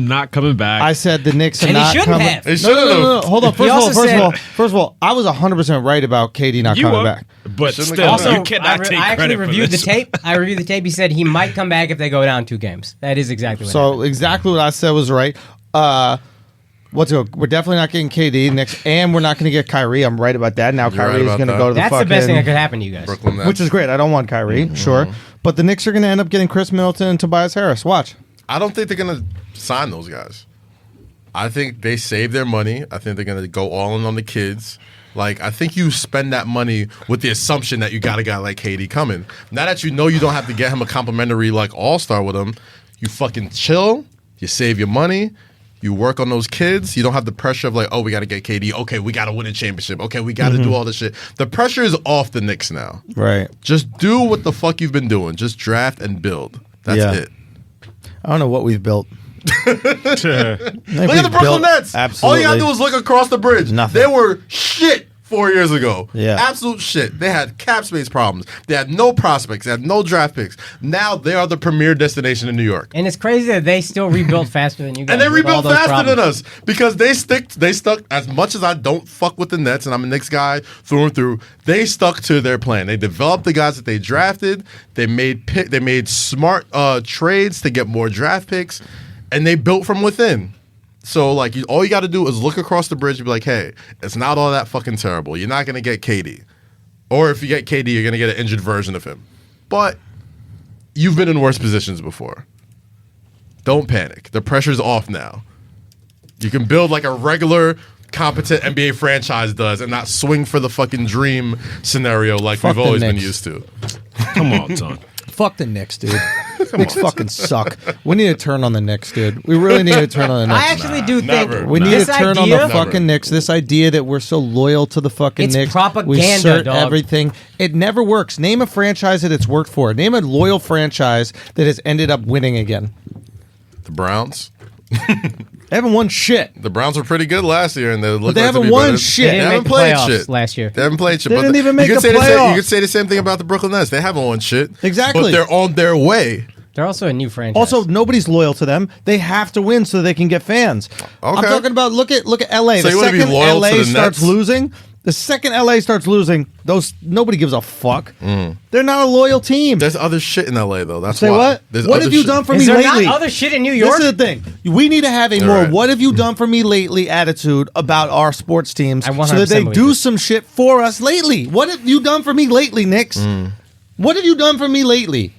not coming back. I said the Knicks are And he not shouldn't coming. have. They No. Hold on. First also of all, I was 100% right about KD not you coming were, back. but Shouldn't still, have come Also, you cannot take I actually credit for reviewed the this. tape. I reviewed the tape. He said he might come back if they go down 2 games. That is exactly what happened. So exactly what I said was right. We're definitely not getting KD next, and we're not going to get Kyrie. I'm right about that. Now You're right Kyrie is about going to that. go to the That's fucking, the best thing that could happen to you guys. Brooklyn Nets. which is great. I don't want Kyrie, sure, but the Knicks are going to end up getting Chris Middleton and Tobias Harris. Watch. I don't think they're gonna sign those guys. I think they save their money. I think they're gonna go all in on the kids. Like, I think you spend that money with the assumption that you got a guy like KD coming. Now that you know you don't have to get him a complimentary like all-star with him, you fucking chill, you save your money, you work on those kids. You don't have the pressure of like, oh, we got to get KD. Okay, we got to win a championship. Okay, we got to do all this shit. The pressure is off the Knicks now. Right. Just do what the fuck you've been doing. Just draft and build. That's Yeah. it. I don't know what we've built. Look at the Brooklyn Nets. Absolutely. All you gotta do is look across the bridge. Nothing. They were shit 4 years ago. Yeah. Absolute shit. They had cap space problems. They had no prospects. They had no draft picks. Now they are the premier destination in New York. And it's crazy that they still rebuilt faster than you guys. And they with all rebuilt those faster than problems. us because they stuck as much as I don't fuck with the Nets and I'm a Knicks guy through and through. They stuck to their plan. They developed the guys that they drafted. They made smart trades to get more draft picks, and they built from within. So like all you got to do is look across the bridge and be like, hey, it's not all that fucking terrible. You're not gonna get KD, or if you get KD, you're gonna get an injured version of him. But you've been in worse positions before. Don't panic. The pressure's off now. You can build like a regular, competent NBA franchise does and not swing for the fucking dream scenario like Fuck we've the always been Knicks. used to. Come on, son. Fuck the Knicks, dude. Knicks fucking suck. We need to turn on the Knicks, dude. We really need to turn on the I Knicks. actually do think never. We need this to turn on idea, the fucking Knicks. This idea that we're so loyal to the fucking It's Knicks. propaganda, we assert dog. everything. It never works. Name a franchise that it's worked for. Name a loyal franchise that has ended up winning again. The Browns. They haven't won shit. The Browns were pretty good last year, and they look they like to haven't be won better. shit. They They didn't haven't make the played playoffs shit last year. They haven't played shit. They but didn't even you make could the say playoffs. You could say the same thing about the Brooklyn Nets. They haven't won shit. Exactly. But they're on their way. They're also a new franchise. Also, nobody's loyal to them. They have to win so they can get fans. I'm Okay. talking about look at LA. So The you wanna be second loyal LA to the starts Nets? losing, the second LA starts losing, nobody gives a fuck. They're not a loyal team. There's other shit in LA though. That's Say why. what? There's What other have you shit. done for is me there lately? not other shit in New York? This is the thing. We need to have a more right. "What have you done for me lately" attitude about our sports teams, I so that they 100% do believe some shit for us lately. What have you done for me lately, Knicks? What have you done for me lately?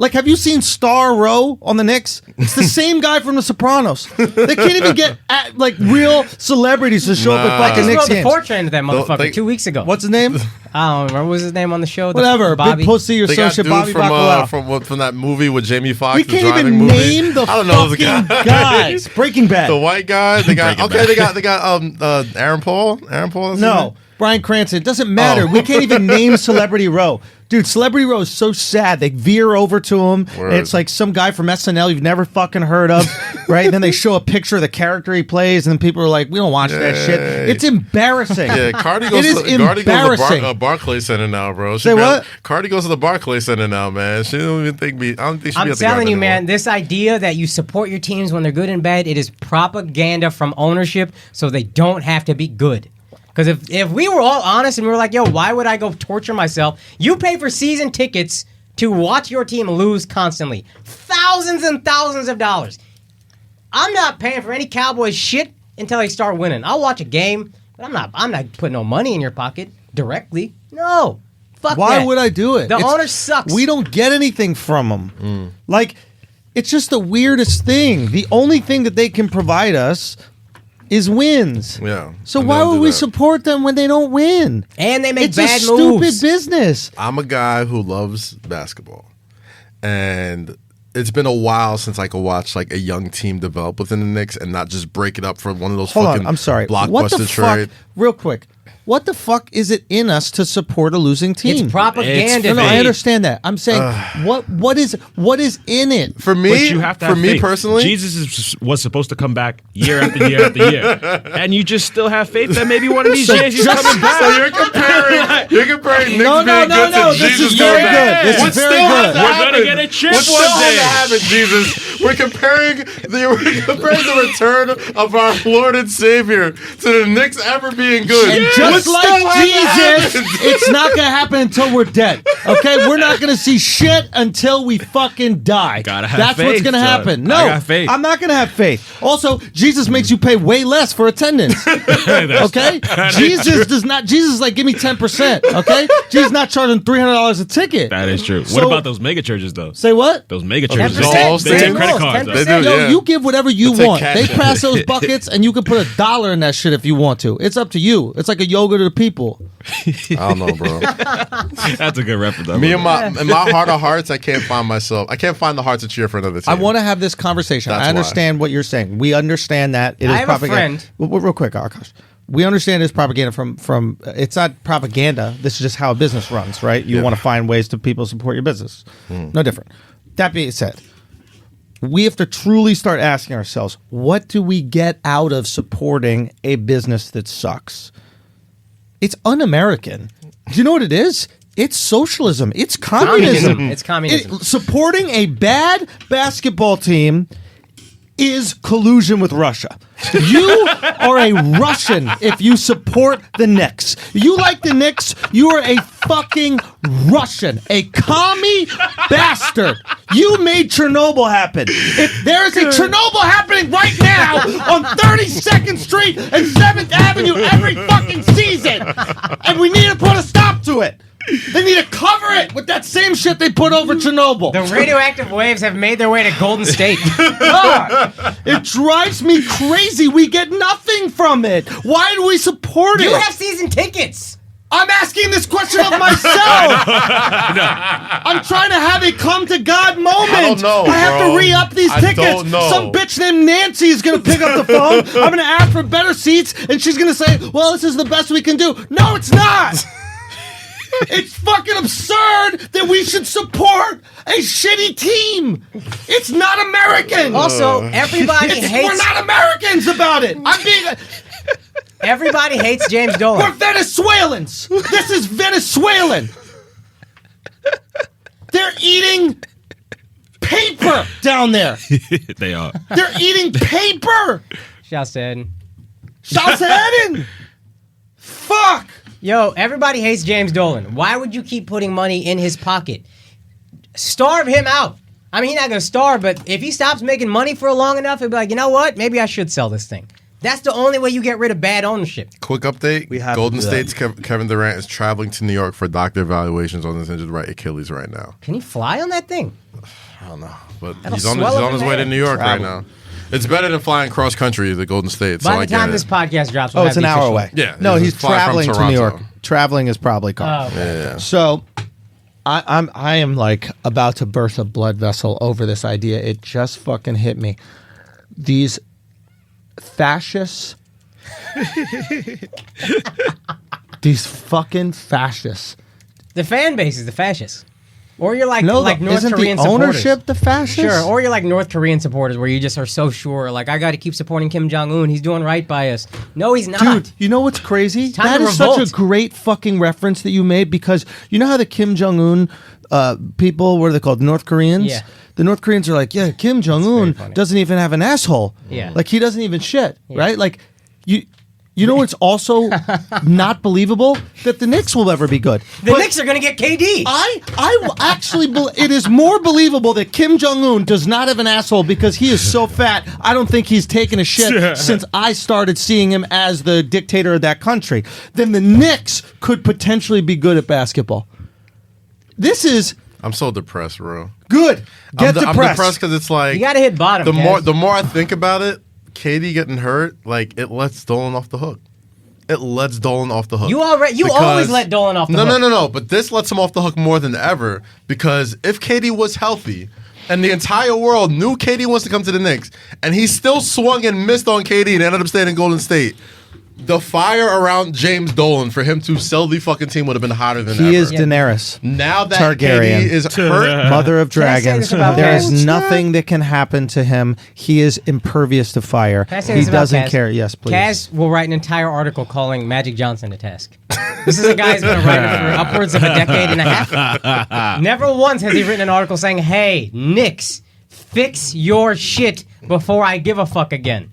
Like, have you seen Star Rowe on the Knicks? It's the same guy from The Sopranos. They can't even get real celebrities to show up at fucking Knicks games. I just wrote the 4chan to that motherfucker 2 weeks ago. What's his name? I don't remember. What was his name on the show? Whatever. Bobby? Big pussy or They some shit. got Bobby dude Bacalao. from that movie with Jamie Foxx. We can't even name the fucking guys. Breaking Bad. The white guy. They got They got Aaron Paul. Aaron Paul. No. Brian Cranston. It doesn't matter. We can't even name Celebrity Row. Dude, Celebrity Row is so sad. They veer over to him. And it's like some guy from SNL you've never fucking heard of, right? And then they show a picture of the character he plays, and then people are like, we don't watch that shit. It's embarrassing. Yeah, Cardi goes to the Barclays Center now, bro. Say what? Cardi goes to the Barclays Center now, man. She don't even think I don't think she I'm telling you, man, this idea that you support your teams when they're good and bad, it is propaganda from ownership so they don't have to be good. Because if we were all honest and we were like, yo, why would I go torture myself? You pay for season tickets to watch your team lose constantly. Thousands and thousands of dollars. I'm not paying for any Cowboys shit until they start winning. I'll watch a game, but I'm not putting no money in your pocket directly. No. Fuck Why that. would I do it? The owner sucks. We don't get anything from them. Like, it's just the weirdest thing. The only thing that they can provide us is wins. Yeah. So why would we support them when they don't win? And they make bad moves. It's a stupid business. I'm a guy who loves basketball. And it's been a while since I could watch like a young team develop within the Knicks and not just break it up for one of those blockbuster trades. Real quick. What the fuck is it in us to support a losing team? It's propaganda. No, I understand that. I'm saying what is in it? For me, but you have to have faith. Personally, Jesus was supposed to come back year after year after year, and you just still have faith that maybe one of these years he's coming back. So you're comparing Knicks no, being good to this Jesus is very coming back. good. This is very good. We're gonna get a chip What's one still day. to happen, Jesus? We're comparing the return of our Lord and Savior to the Knicks ever being good. And just like Jesus, it's not going to happen until we're dead. Okay? We're not going to see shit until we fucking die. Gotta have That's faith, what's going to happen. No, I got faith. I'm not going to have faith. Also, Jesus makes you pay way less for attendance. Okay? Jesus does not. Jesus is like, give me 10%. Okay? Jesus is not charging $300 a ticket. That is true. So, what about those mega churches, though? Say what? Those mega churches. 10%. They take credit cards. 10%. They do, Yo, yeah. you give whatever you It's like want. cash They app. pass those buckets, and you can put $1 in that shit if you want to. It's up to you. It's like a yoga to the people. I don't know, bro. That's a good reference. Me in my heart of hearts, I can't find myself. I can't find the heart to cheer for another team. I want to have this conversation. That's I understand what you're saying. We understand that it is I have a propaganda. friend. Real quick, Akaash. We understand it's propaganda from. It's not propaganda. This is just how a business runs, right? You want to find ways to people support your business. No different. That being said, we have to truly start asking ourselves, what do we get out of supporting a business that sucks? It's un-American. Do you know what it is? It's socialism. It's communism. It's communism. Supporting a bad basketball team is collusion with Russia. You are a Russian if you support the Knicks. You like the Knicks, you are a fucking Russian. A commie bastard. You made Chernobyl happen. If there is a Chernobyl happening right now on 32nd Street and 7th Avenue every fucking season, and we need to put a stop to it. They need to cover it with that same shit they put over Chernobyl. The radioactive waves have made their way to Golden State. God, it drives me crazy. We get nothing from it. Why do we support it? You have season tickets. I'm asking this question of myself. I'm trying to have a come to God moment. I don't know, I have bro. to re-up these I tickets. don't know. Some bitch named Nancy is going to pick up the phone. I'm going to ask for better seats, and she's going to say, well, this is the best we can do. No, it's not. It's fucking absurd that we should support a shitty team. It's not American. Also, everybody hates. We're not Americans about it. I'm being. Everybody hates James Dolan. We're Venezuelans. This is Venezuelan. They're eating paper down there. They are. They're eating paper. Shouts to Eden. Shouts to Eden. Fuck. Yo, everybody hates James Dolan. Why would you keep putting money in his pocket? Starve him out. I mean, he's not going to starve, but if he stops making money for long enough, he'll be like, you know what? Maybe I should sell this thing. That's the only way you get rid of bad ownership. Quick update. Golden State's Kevin Durant is traveling to New York for doctor evaluations on his injured right Achilles right now. Can he fly on that thing? I don't know. But he's on his way to New York right now. It's better than flying cross country to the Golden State. By the time this podcast drops, it's an hour away. Yeah. No, he's traveling to New York. Traveling is probably car. Oh, okay. Yeah. So I am like about to burst a blood vessel over this idea. It just fucking hit me. These fascists. These fucking fascists. The fan base is the fascists. Or you're like No, North isn't Korean the supporters. ownership the fascists? Sure, or you're like North Korean supporters where you just are so sure, like, I got to keep supporting Kim Jong-un. He's doing right by us. No, he's not. Dude, you know what's crazy? Time That to is revolt. such a great fucking reference that you made, because you know how the Kim Jong-un people, what are they called, North Koreans? Yeah. The North Koreans are like, yeah, Kim Jong-un doesn't even have an asshole. Yeah. Like, he doesn't even shit, right? Like, you know what's also not believable? That the Knicks will ever be good. The Knicks are going to get KD. I actually, it is more believable that Kim Jong-un does not have an asshole because he is so fat. I don't think he's taken a shit since I started seeing him as the dictator of that country. Then the Knicks could potentially be good at basketball. This is I'm so depressed, bro. good. I'm depressed because it's like You got to hit bottom. the more I think about it, KD getting hurt, like, it lets Dolan off the hook. It lets Dolan off the hook. You always let Dolan off the hook. No. But this lets him off the hook more than ever, because if KD was healthy and the entire world knew KD wants to come to the Knicks, and he still swung and missed on KD and ended up staying in Golden State, the fire around James Dolan for him to sell the fucking team would have been hotter than ever. He is Daenerys. Now that Targaryen. KD is hurt, Mother of Can I say dragons. this about There Kaz? is nothing that can happen to him. He is impervious to fire. Can I say He this about doesn't Kaz? care. Yes, please. Kaz will write an entire article calling Magic Johnson to task. This is a guy who's been a writer for upwards of a decade and a half. Never once has he written an article saying, hey, Knicks, fix your shit before I give a fuck again.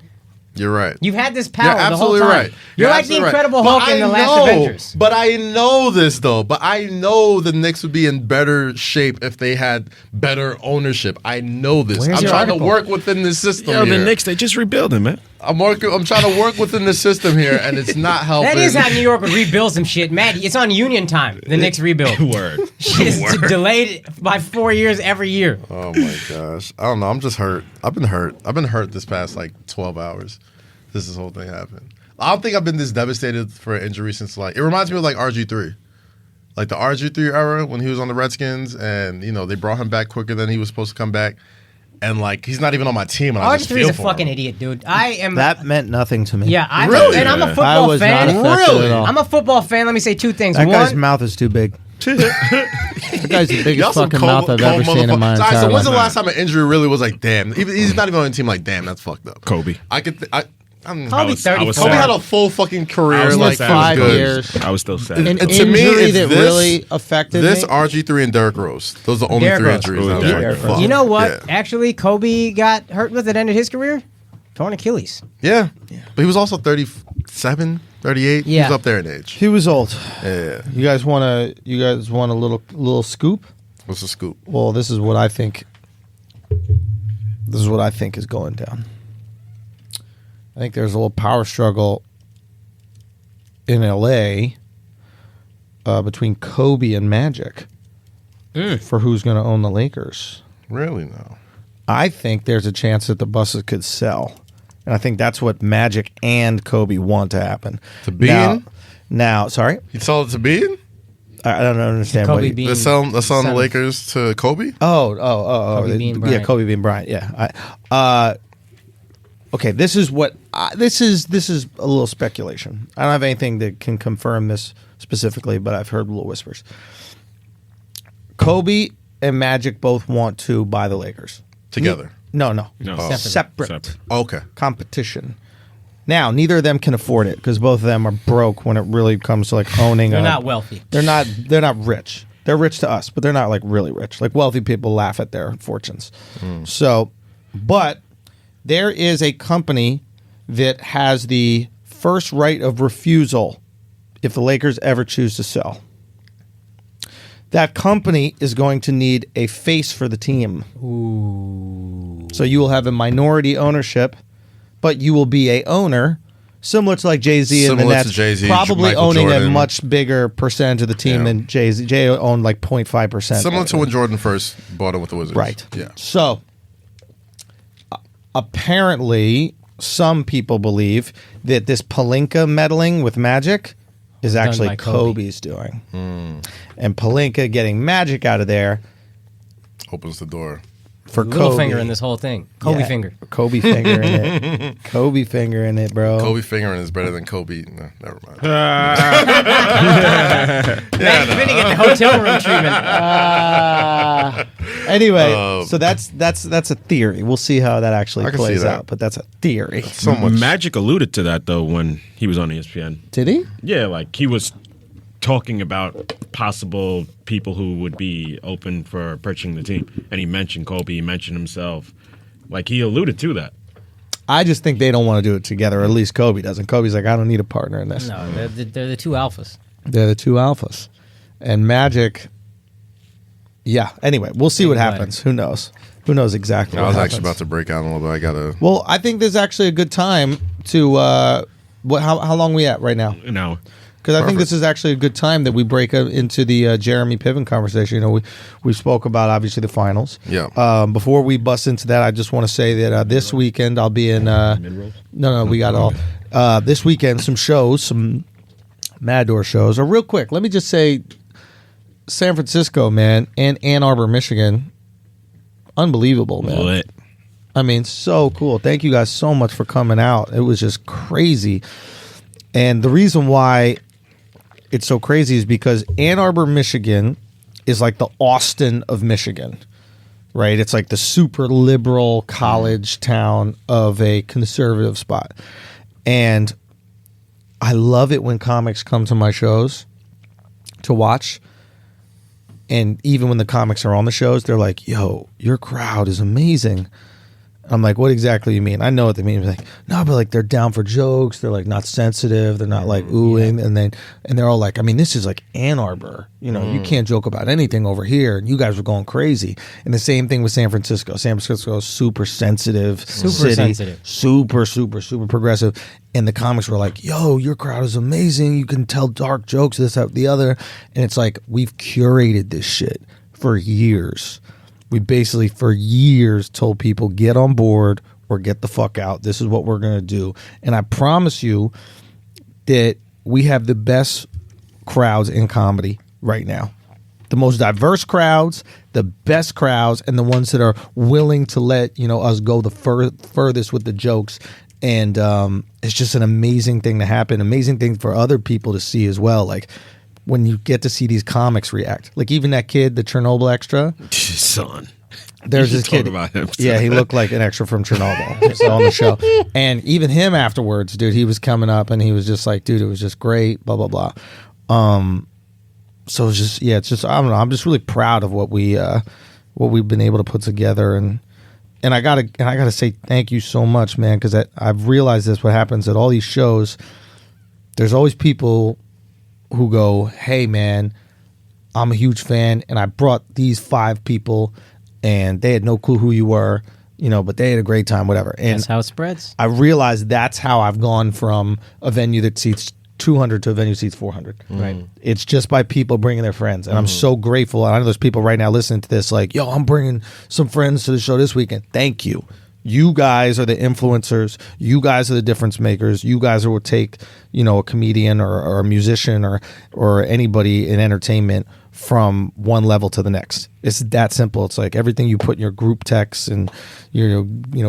you're right. You've had this power You're the whole absolutely time. right. You're like the absolutely Incredible right. Hulk in the But last I know- Avengers. But I know this, though. But I know the Knicks would be in better shape if they had better ownership. I know this. Where's I'm your trying article? to work within the system Yo, here. the Knicks, they just rebuilding, man. I'm trying to work within the system here, and it's not helping. That is how New York would rebuild some shit. Maddie, it's on union time, the Knicks rebuild. Word. Shit is delayed by 4 years every year. Oh my gosh. I don't know. I'm just hurt. I've been hurt this past like 12 hours. This whole thing happened. I don't think I've been this devastated for an injury since, like, it reminds me of like RG3. Like the RG3 era when he was on the Redskins, and they brought him back quicker than he was supposed to come back. And like, he's not even on my team. And I just RG3 feel is a for fucking him. idiot, dude. I am. That meant nothing to me. Yeah, Really? and I'm a I football was fan. not affected Really? at all. I'm a football fan. Let me say two things. That guy's One, mouth is too big. That guy's the Y'all biggest some fucking cold- mouth I've cold ever seen in my motherfuckers. All right, entire so when's the life. last time an injury really was like, damn? He's not even on the team. Like, damn, that's fucked up. Kobe. Kobe 34. Kobe had a full fucking career. I was Like, sad. it was 5 good. years. I was still sad. An And to me, injury it's that this- really affected This me. RG3 and Derrick Rose. Those are the only Derrick three Rose. injuries. Ooh, I was Derrick like, Rose. fuck. You know what? Yeah. Actually, Kobe got hurt with it, ended his career. Torn Achilles. Yeah. But he was also 37, 38. He Yeah. was up there in age. He was old. Yeah. You guys want a little scoop? What's the scoop? Well, this is what I think. This is what I think is going down. I think there's a little power struggle in LA between Kobe and Magic for who's going to own the Lakers. Really, no. I think there's a chance that the buses could sell. And I think that's what Magic and Kobe want to happen. To Bean? Now, sorry? He sold it to Bean? I don't understand. Kobe what you- Bean. They're selling the Seven. Lakers to Kobe? Oh. Kobe Bean Yeah, Bryant. Kobe Bean Bryant. Yeah. Okay, this is what this is a little speculation. I don't have anything that can confirm this specifically, but I've heard little whispers. Kobe and Magic both want to buy the Lakers Together. No. No. Separate. Okay. Competition. Now, neither of them can afford it because both of them are broke when it really comes to like owning. They're not wealthy. They're not rich. They're rich to us, but they're not like really rich. Like wealthy people laugh at their fortunes. So, but there is a company that has the first right of refusal if the Lakers ever choose to sell. That company is going to need a face for the team. Ooh. So you will have a minority ownership, but you will be a owner. Similar to like Jay-Z and the Nets, probably Michael owning Jordan. a much bigger percentage of the team than Jay-Z. Jay owned like 0.5%. Similar to when Jordan first bought it with the Wizards. Right. Yeah. So, apparently, some people believe that this Pelinka meddling with Magic is actually Kobe's doing. And Pelinka getting Magic out of there opens the door. For little Kobe. finger in this whole thing. Kobe finger. Kobe finger in it. Kobe finger in it, bro. Kobe fingering is better than Kobe. No, never mind. Vinny get the hotel room treatment. Anyway, so that's a theory. We'll see how that actually plays out, but that's a theory. So much. Magic alluded to that though when he was on ESPN. Did he? Yeah, like he was talking about possible people who would be open for purchasing the team, and he mentioned Kobe, he mentioned himself, like he alluded to that. I just think they don't want to do it together, or at least Kobe doesn't. Kobe's like, I don't need a partner in this. No, they're the two alphas. They're the two alphas, and Magic. Yeah. Anyway, we'll see what happens. Who knows? Who knows exactly? I was what actually about to break out a little bit. I gotta. Well, I think there's actually a good time to. How long are we at right now? An hour. Because I think this is actually a good time that we break into the Jeremy Piven conversation. You know, we spoke about obviously the finals. Yeah. Before we bust into that, I just want to say that this weekend I'll be in. No, we got it all. This weekend, some shows, some Mad Door shows. Or real quick, let me just say, San Francisco, man, and Ann Arbor, Michigan, unbelievable, man. Lit. I mean, so cool. Thank you guys so much for coming out. It was just crazy. And the reason why it's so crazy is because Ann Arbor, Michigan is like the Austin of Michigan, right? It's like the super liberal college town of a conservative spot. And I love it when comics come to my shows to watch. And even when the comics are on the shows, they're like, yo, your crowd is amazing. I'm like, what exactly do you mean? I know what they mean. Like, no, but like they're down for jokes. They're like not sensitive. They're not like oohing. And they're all like, I mean, this is like Ann Arbor. You know, you can't joke about anything over here. And you guys were going crazy. And the same thing with San Francisco. San Francisco is super sensitive. Super sensitive. Super progressive. And the comics were like, yo, your crowd is amazing. You can tell dark jokes, this, that, the other. And it's like, we've curated this shit for years. We basically, for years, told people, get on board or get the fuck out. This is what we're going to do. And I promise you that we have the best crowds in comedy right now. The most diverse crowds, the best crowds, and the ones that are willing to let us go the furthest with the jokes. And it's just an amazing thing to happen, amazing thing for other people to see as well. Like, when you get to see these comics react. Like even that kid, the Chernobyl extra. Son. There's this kid. About him, yeah, he looked like an extra from Chernobyl so on the show. And even him afterwards, dude, he was coming up and he was just like, dude, it was just great, blah, blah, blah. So it's just, it's just, I don't know. I'm just really proud of what we've been able to put together. And I gotta say thank you so much, man, because I've realized this, what happens at all these shows, there's always people who go, hey man, I'm a huge fan and I brought these 5 people and they had no clue who you were, but they had a great time, whatever. And that's how it spreads. I realized that's how I've gone from a venue that seats 200 to a venue that seats 400. Right. It's just by people bringing their friends. And I'm so grateful. And I know there's people right now listening to this like, yo, I'm bringing some friends to the show this weekend. Thank you. You guys are the influencers. You guys are the difference makers. You guys will take, a comedian or a musician or anybody in entertainment from one level to the next. It's that simple. It's like everything you put in your group texts and your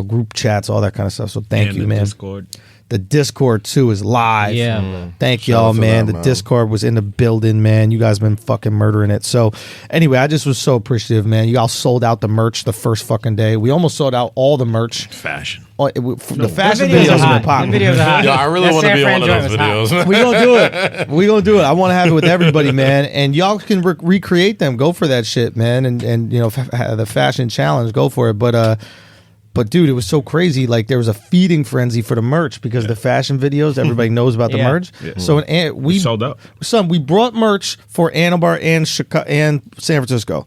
group chats, all that kind of stuff. So thank you, man. Discord. The Discord too is live. Yeah. Thank y'all, man. The Discord was in the building, man. You guys been fucking murdering it. So anyway, I just was so appreciative, man. You all sold out the merch the first fucking day. We almost sold out all the merch. Fashion. The fashion videos have been popping. Yo, I really want to be on one of those videos. We're going to do it. We're going to do it. I want to have it with everybody, man. And y'all can recreate them. Go for that shit, man. And the fashion challenge, go for it. But dude, it was so crazy. Like there was a feeding frenzy for the merch because the fashion videos, everybody knows about the merch. Yeah. So we sold out. We brought merch for Ann Arbor and Chicago and San Francisco.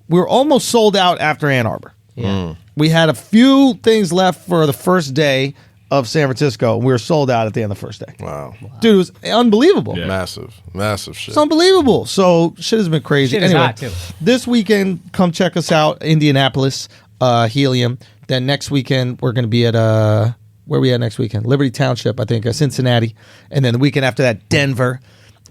We were almost sold out after Ann Arbor. Yeah. We had a few things left for the first day of San Francisco. We were sold out at the end of the first day. Wow. Dude, it was unbelievable. Yeah. Massive shit. It's unbelievable. So shit has been crazy. Shit is hot, too. This weekend, come check us out, Indianapolis, Helium. Then next weekend, we're going to be at, where are we at next weekend? Liberty Township, I think, Cincinnati. And then the weekend after that, Denver.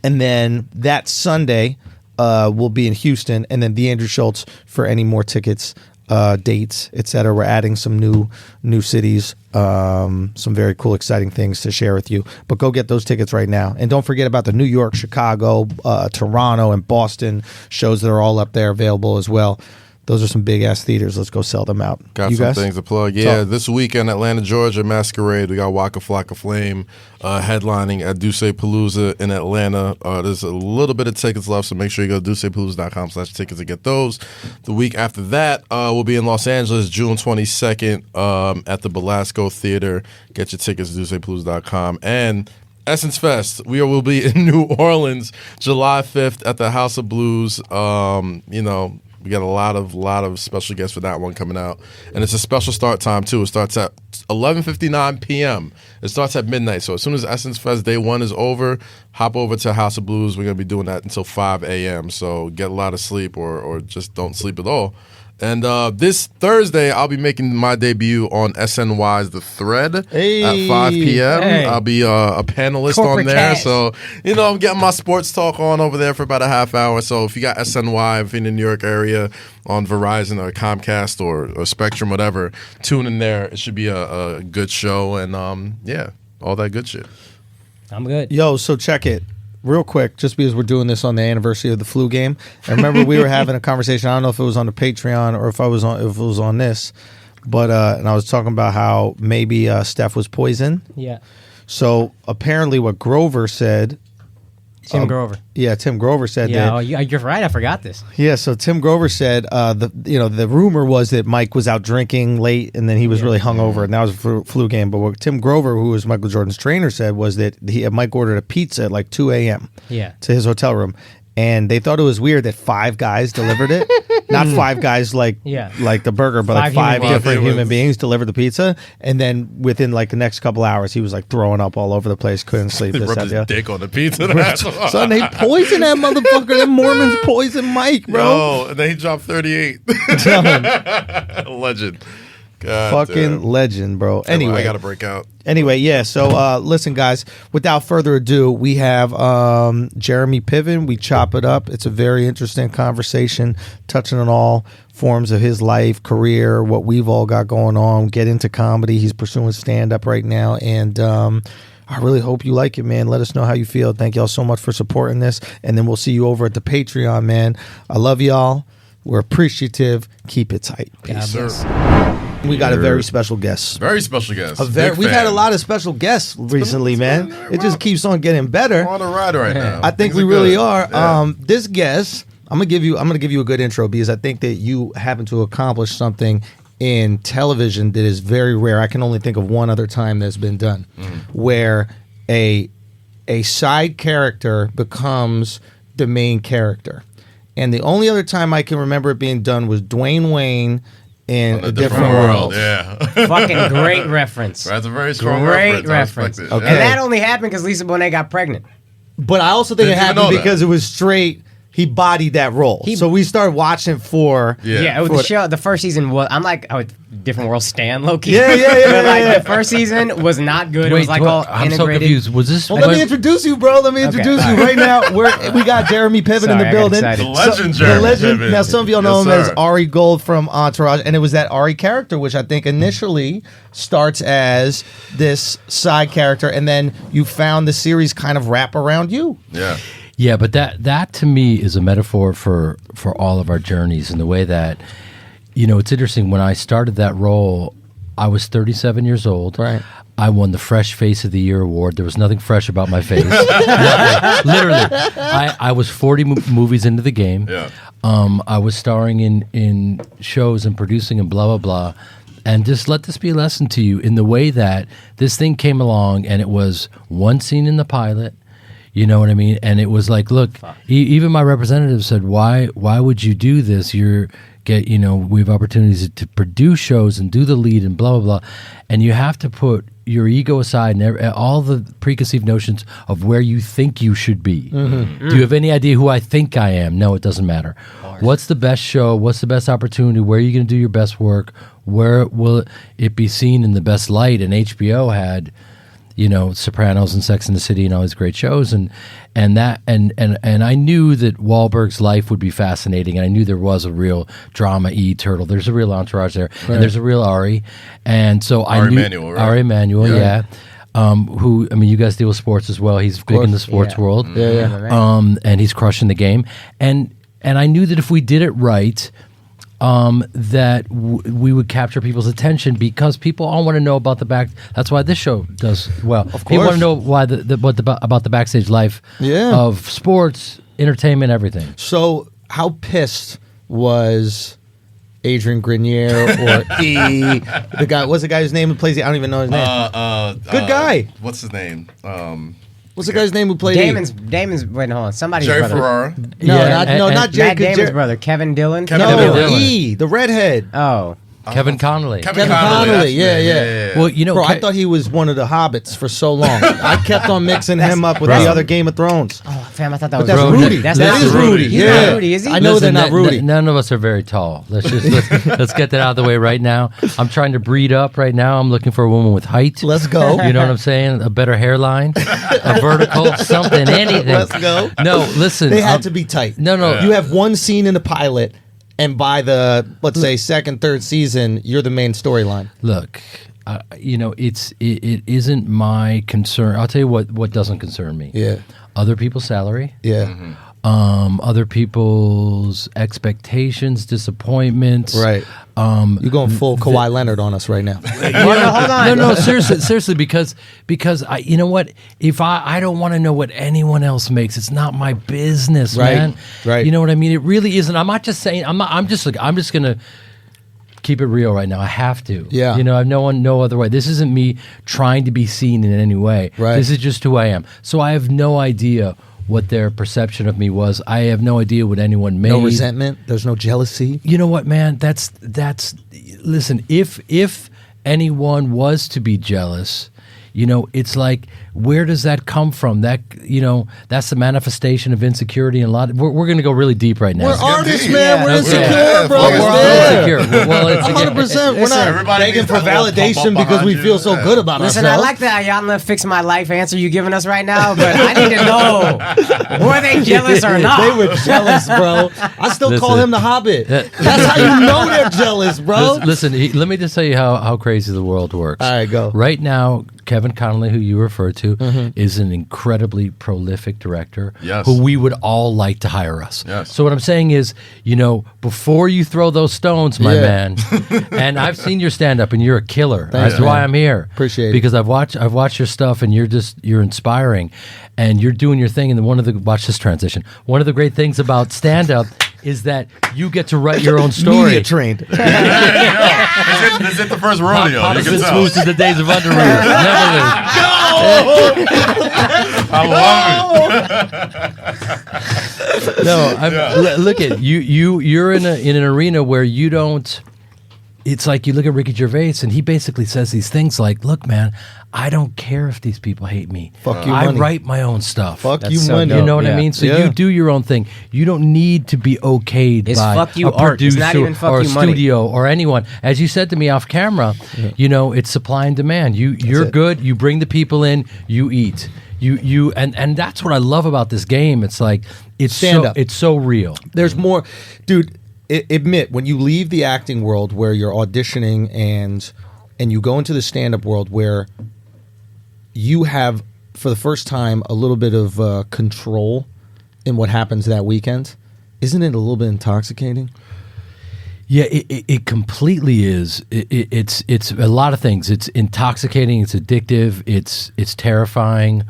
And then that Sunday, we'll be in Houston. And then the Andrew Schulz for any more tickets, dates, etc. We're adding some new cities, some very cool, exciting things to share with you. But go get those tickets right now. And don't forget about the New York, Chicago, Toronto, and Boston shows that are all up there available as well. Those are some big-ass theaters. Let's go sell them out. Got you some guys? things to plug. Yeah, this weekend, Atlanta, Georgia, Masquerade. We got Waka Flocka Flame headlining at Duce Palooza in Atlanta. There's a little bit of tickets left, so make sure you go to DucePalooza.com/tickets to get those. The week after that, we'll be in Los Angeles, June 22nd at the Belasco Theater. Get your tickets at DucePalooza.com. And Essence Fest. We will be in New Orleans, July 5th at the House of Blues. We got a lot of special guests for that one coming out. And it's a special start time, too. It starts at 11:59 p.m. It starts at midnight. So as soon as Essence Fest Day 1 is over, hop over to House of Blues. We're going to be doing that until 5 a.m. So get a lot of sleep or just don't sleep at all. And this Thursday, I'll be making my debut on SNY's The Thread at 5 p.m. Hey. I'll be a panelist Corporate on there. cash. So, I'm getting my sports talk on over there for about a half hour. So if you got SNY, if you're in the New York area on Verizon or Comcast or Spectrum, whatever, tune in there. It should be a good show. And, all that good shit. I'm good. Yo, so check it. Real quick, just because we're doing this on the anniversary of the flu game. I remember we were having a conversation. I don't know if it was on the Patreon or if it was on this, but and I was talking about how maybe Steph was poisoned. Yeah. So apparently, what Grover said. Tim Grover. Yeah, Tim Grover said that. Yeah, you're right. I forgot this. Yeah, so Tim Grover said the rumor was that Mike was out drinking late and then he was really hungover and that was a flu game. But what Tim Grover, who was Michael Jordan's trainer, said was that Mike ordered a pizza at like 2 a.m. To his hotel room. And they thought it was weird that 5 guys delivered it. Not 5 guys like the burger, but like 5 different human beings delivered the pizza. And then within like the next couple hours, he was like throwing up all over the place, couldn't sleep. He rubbed his dick on the pizza. Son, they poisoned that motherfucker. Them Mormons poisoned Mike, bro. Oh, and then he dropped 38. Legend. God fucking damn. legend, bro. Anyway, I gotta break out. Anyway, yeah. So listen, guys. Without further ado, we have Jeremy Piven. We chop it up. It's a very interesting conversation, touching on all forms of his life, career, what we've all got going on. Get into comedy. He's pursuing stand up right now, and I really hope you like it, man. Let us know how you feel. Thank y'all so much for supporting this, and then we'll see you over at the Patreon, man. I love y'all. We're appreciative. Keep it tight. Yes, sir. We got a very special guest. Very special guest. We've had a lot of special guests recently, man. It just keeps on getting better. We're on a ride right now. I think we really are. Yeah. This guest, I'm gonna give you a good intro because I think that you happen to accomplish something in television that is very rare. I can only think of one other time that's been done, where a side character becomes the main character. And the only other time I can remember it being done was Dwayne Wayne in A Different World. Yeah. Fucking great reference. That's a very strong reference. Okay. And that only happened because Lisa Bonet got pregnant. But I also think it happened because it was straight. He bodied that role. So we started watching for... Yeah, the show, the first season was... I'm like, Different World stan, low-key. Yeah. The first season was not good. It was like all I'm integrated. so confused. Was this... Well, let me introduce you, bro. Let me introduce you right now. We got Jeremy Piven in the building. The legend, Jeremy Piven. Now, some of y'all know him as Ari Gold from Entourage. And it was that Ari character, which I think initially starts as this side character. And then you found the series kind of wrap around you. Yeah. Yeah, but that to me is a metaphor for all of our journeys in the way that, it's interesting. When I started that role, I was 37 years old. Right. I won the Fresh Face of the Year award. There was nothing fresh about my face. Literally. I was 40 movies into the game. Yeah. I was starring in shows and producing and blah, blah, blah. And just let this be a lesson to you in the way that this thing came along and it was one scene in the pilot. You know what I mean? And it was like, look, even my representative said, why would you do this? We have opportunities to produce shows and do the lead and blah, blah, blah. And you have to put your ego aside and all the preconceived notions of where you think you should be. Do you have any idea who I think I am? No, it doesn't matter. What's the best show? What's the best opportunity? Where are you going to do your best work? Where will it be seen in the best light? And HBO had, Sopranos and Sex and the City and all these great shows, and I knew that Wahlberg's life would be fascinating, and I knew there was a real drama turtle. There's a real entourage there, and there's a real Ari, and so I knew Emanuel, right? Ari Emanuel, yeah. Who, I mean, you guys deal with sports as well. He's big in the sports world, and he's crushing the game, and I knew that if we did it right, that we would capture people's attention because people all want to know about the back. That's why this show does well. Of course, people want to know why about the backstage life of sports, entertainment, everything. So, how pissed was Adrian Grenier or the guy? What's the guy whose name who plays? I don't even know his name. Good guy. What's his name? What's the guy's name who played Damon's. Wait, hold on. Somebody's Jerry brother. Ferrara. Not Jerry. Matt Damon's brother, Kevin Dillon. The redhead. Oh. Kevin Connolly. Kevin Connolly. Yeah. Well, Bro, I thought he was one of the hobbits for so long. I kept on mixing him up with the other Game of Thrones. Oh, fam, I thought that was That's Rudy. Rudy. That's That is Rudy. He's Yeah. not Rudy, is he? I know they're not Rudy. None of us are very tall. Let's get that out of the way right now. I'm trying to breed up right now. I'm looking for a woman with height. Let's go. You know what I'm saying? A better hairline, a vertical, something, anything. Let's go. No, listen. They had to be tight. No. You have one scene in the pilot, and by the, let's say, second, third season, you're the main storyline. Look, it isn't my concern. I'll tell you what doesn't concern me. Yeah. Other people's salary. Yeah. Other people's expectations, disappointments. Right. You're going full Kawhi Leonard on us right now. Hold on. No, seriously, because I, you know what? If I don't want to know what anyone else makes, it's not my business, man. Right. You know what I mean? It really isn't. I'm not just saying. I'm just gonna keep it real right now. I have to. Yeah. I have no other way. This isn't me trying to be seen in any way. Right. This is just who I am. So I have no idea what their perception of me was. I have no idea what anyone made. No resentment. There's no jealousy. You know what, man? That's. Listen, if anyone was to be jealous, it's like, where does that come from? That that's the manifestation of insecurity and a lot. We're going to go really deep right now. We're artists, man. We're insecure, bro. We're insecure. Well, it's 100%. We're not begging for validation because we feel so good about Listen, ourselves. I like the Ayanna fix my life answer you giving us right now, but I need to know, were they jealous or not? They were jealous, bro. I still call him the Hobbit. That's how you know they're jealous, bro. Listen, let me just tell you how crazy the world works. All right, go. Right now, Kevin Connolly, who you refer to, is an incredibly prolific director who we would all like to hire us. Yes. So what I'm saying is, before you throw those stones, my man, and I've seen your stand-up, and you're a killer. That's why I'm here. Appreciate it. Because I've watched your stuff, and you're inspiring, and you're doing your thing. And watch this transition. One of the great things about stand-up is that you get to write your own story. Media trained. Is it the first rodeo? Hot You as can it tell. smooth to the days of underwear. Never lose. I love it. Look at you. You're in an arena where you don't. It's like you look at Ricky Gervais, and he basically says these things like, "Look, man, I don't care if these people hate me. Fuck you, I money. write my own stuff. Fuck That's you, so money. dope. You know what I Yeah. mean? So Yeah. you do your own thing. You don't need to be okayed It's by fuck you a art. It's producer not even fuck or a you money. studio or anyone. As you said to me off camera, it's supply and demand. You're it. good. You bring the people in. You eat. And that's what I love about this game. It's like Stand up. It's so real. There's more, dude. Admit when you leave the acting world where you're auditioning and you go into the stand-up world where you have for the first time a little bit of control in what happens that weekend. Isn't it a little bit intoxicating? Yeah, it completely is. It's a lot of things. It's intoxicating. It's addictive. It's terrifying.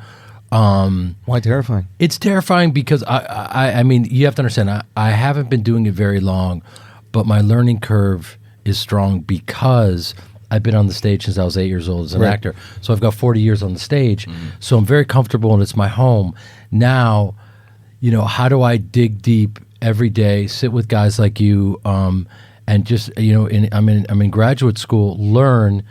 Why terrifying? It's terrifying because I mean, you have to understand. I haven't been doing it very long, but my learning curve is strong because I've been on the stage since I was 8 years old as an actor. So I've got 40 years on the stage. So I'm very comfortable, and it's my home. Now, how do I dig deep every day, sit with guys like you, and just I'm in graduate school, learn.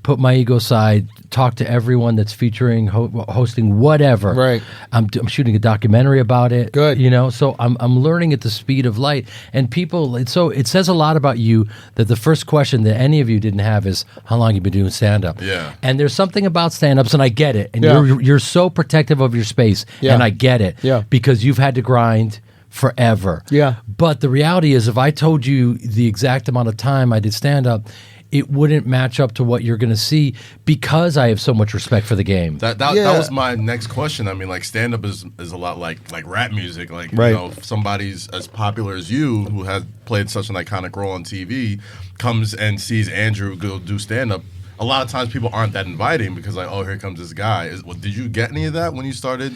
put my ego aside, talk to everyone that's featuring, hosting, whatever. Right. I'm shooting a documentary about it. Good. You know, so I'm learning at the speed of light. And people, it says a lot about you that the first question that any of you didn't have is, how long you been doing stand-up? Yeah. And there's something about stand-ups, and I get it. And Yeah. you're so protective of your space, Yeah. and I get it. Yeah. Because you've had to grind forever. Yeah. But the reality is, if I told you the exact amount of time I did stand-up, it wouldn't match up to what you're going to see because I have so much respect for the game. That was my next question. I mean, like stand up is a lot like rap music. Like Right. you know, if somebody's as popular as you who has played such an iconic role on TV comes and sees Andrew go do stand up. A lot of times people aren't that inviting because like, oh, here comes this guy. Did you get any of that when you started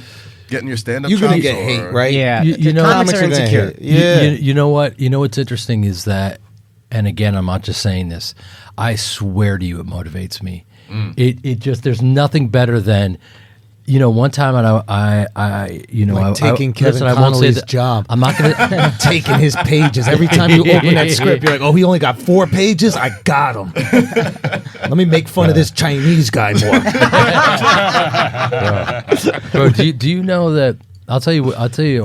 getting your stand up? You're gonna get hate, right? Yeah, You know, comics are comics are insecure. gonna hate. Yeah. You know what? You know what's interesting is that, and again, I'm not just saying this. I swear to you, it motivates me. It just, there's nothing better than, you know, one time I you know, Like taking Kevin listen, I won't say Connolly's that- job. I'm not gonna Taking his pages. Every time you open that script, you're like, oh, he only got 4 pages? I got him. Let me make fun of this Chinese guy more. Bro, do you know that? I'll tell you.